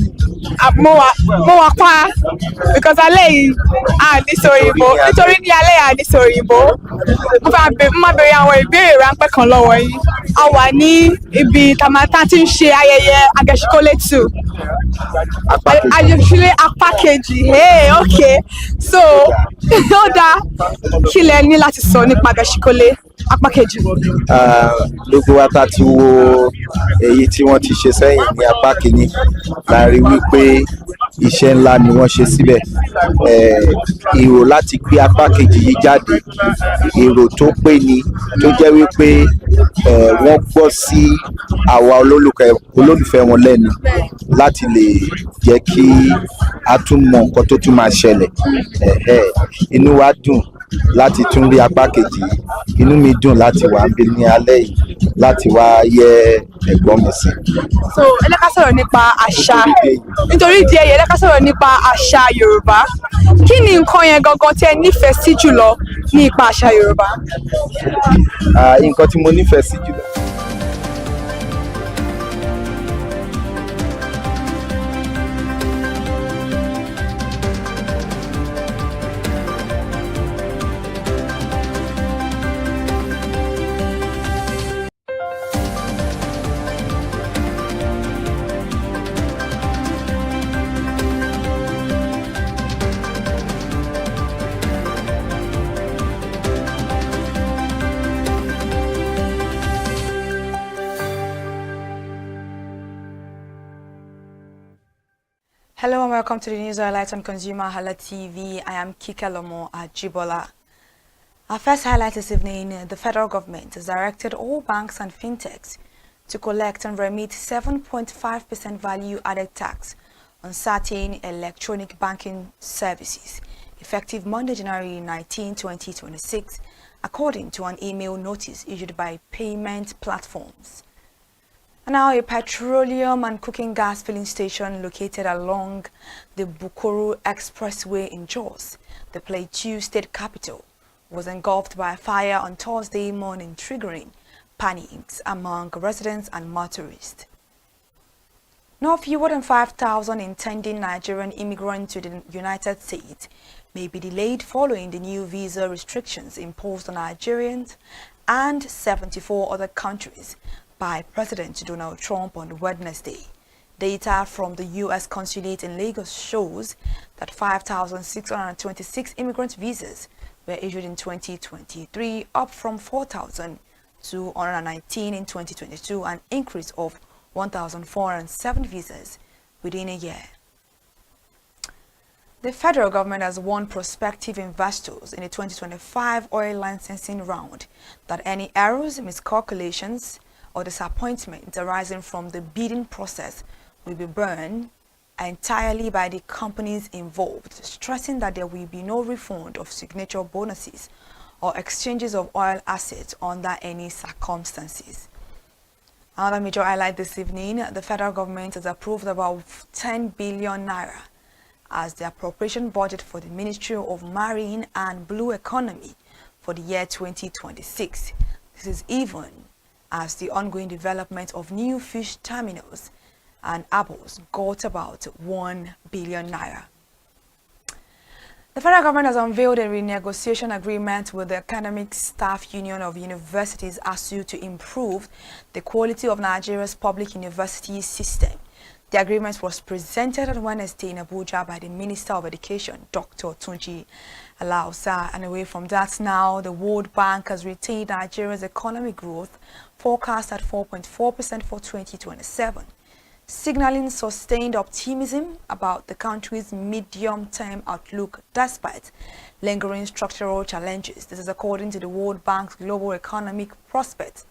Speaker 12: Mo wà pa because alẹ́ yìí a ní sọ òyìnbó nítorí ní alẹ́ yìí a ní sọ òyìnbó mo máa bèrè àwọn ìbéèrè ráńpẹ́ kan lọ́wọ́ yín. A wà ní ibi tàmátà tí ń ṣe ayẹyẹ Agẹṣinkólé 2 Agẹṣinkólé apá kejì. Hey, okay, so ó dáa kí lẹ ní láti sọ nípa Agẹṣinkólé apá kejì.
Speaker 21: Gbogbo wa ta ti wo èyí tí wọ́n ti ṣe sẹ́yìn ní apá kìíní la rí wípé iṣẹ́ ńlá ni wọ́n ṣe síbẹ̀. Èrò láti gbé apá kejì yìí jáde, èrò tó pé ni, tó jẹ́ wípé wọ́n gbọ́ sí àwa olólùfẹ́ wọn lẹ́nu láti lè jẹ́ kí a tún mọ nǹkan tó tún máa ṣẹlẹ̀. Inú wa dùn láti tún rí apá kejì yìí. Inú mi dùn láti wà níbí ní alẹ́ yìí láti wá yẹ ẹ̀gbọ́n mi sí.
Speaker 12: So ẹ jẹ́ ká sọ̀rọ̀ nípa àṣà, nítorí ìdí èyí ẹ jẹ́ ká sọ̀rọ̀ nípa àṣà Yorùbá. Kí ni nǹkan yẹn gangan tí ẹ nífẹ̀ẹ́ sí jùlọ nípa àṣà Yorùbá?
Speaker 21: Nǹkan tí mo nífẹ̀ẹ́ sí jùlọ.
Speaker 8: Hello and welcome to the news highlights on ConsumerHalla TV. I am Kika Lomo Ajibola. Our first highlight this evening: the federal government has directed all banks and fintechs to collect and remit 7.5% value-added tax on certain electronic banking services, effective Monday, January 19, 2026, according to an email notice issued by payment platforms. Now, a petroleum and cooking gas filling station located along the Bukuru Expressway in Jos, the Plateau State capital, was engulfed by a fire on Thursday morning, triggering panics among residents and motorists. No fewer than 5,000 intending Nigerian immigrants to the United States may be delayed following the new visa restrictions imposed on Nigerians and 74 other countries by President Donald Trump on Wednesday. Data from the U.S. Consulate in Lagos shows that 5,626 immigrant visas were issued in 2023, up from 4,219 in 2022, an increase of 1,407 visas within a year. The federal government has warned prospective investors in the 2025 oil licensing round that any errors, miscalculations, or disappointment arising from the bidding process will be borne entirely by the companies involved, stressing that there will be no refund of signature bonuses or exchanges of oil assets under any circumstances. Another major highlight this evening: the federal government has approved about 10 billion naira as the appropriation budget for the Ministry of Marine and Blue Economy for the year 2026. This is even as the ongoing development of new fish terminals and harbors got about 1 billion naira. The federal government has unveiled a renegotiation agreement with the Academic Staff Union of Universities ASU to improve the quality of Nigeria's public university system. The agreement was presented on Wednesday in Abuja by the Minister of Education, Dr. Tunji Alausa. And away from that now, the World Bank has retained Nigeria's economic growth forecast at 4.4% for 2027. signaling sustained optimism about the country's medium-term outlook despite lingering structural challenges. This is according to the World Bank's Global Economic Prospects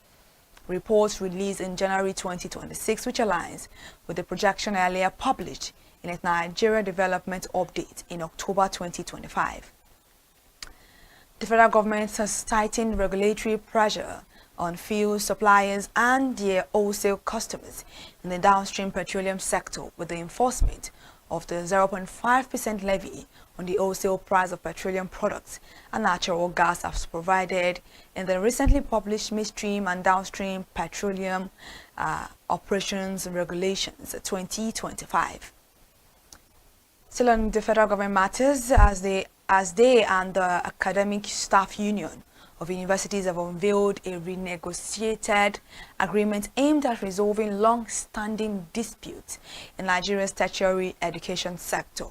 Speaker 8: report released in January 2026, which aligns with the projection earlier published in its Nigeria Development Update in October 2025. The federal government has tightened regulatory pressure on fuel suppliers and their wholesale customers in the downstream petroleum sector with the enforcement of the 0.5% levy on the wholesale price of petroleum products and natural gas as provided in the recently published midstream and downstream petroleum operations regulations 2025. Still on the federal government matters, as they and the Academic Staff Union of universities have unveiled a renegotiated agreement aimed at resolving long-standing disputes in Nigeria's tertiary education sector.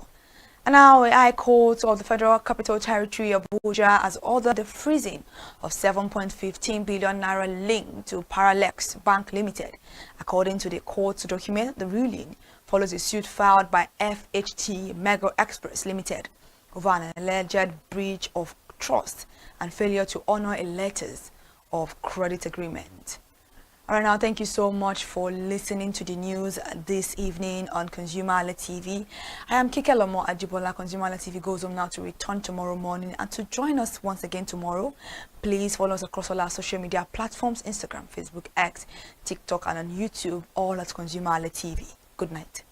Speaker 8: And now, a High Court of the Federal Capital Territory of Abuja has ordered the freezing of 7.15 billion naira linked to Paralex Bank Limited. According to the court's document, the ruling follows a suit filed by FHT Mega Express Limited over an alleged breach of trust and failure to honor a letters of credit agreement. All right, now, thank you so much for listening to the news this evening on ConsumerHalla TV. I am Kike Lomo Ajibola. ConsumerHalla TV goes home now to return tomorrow morning. And to join us once again tomorrow, please follow us across all our social media platforms, Instagram, Facebook, X, TikTok, and on YouTube, all at ConsumerHalla TV. Good night.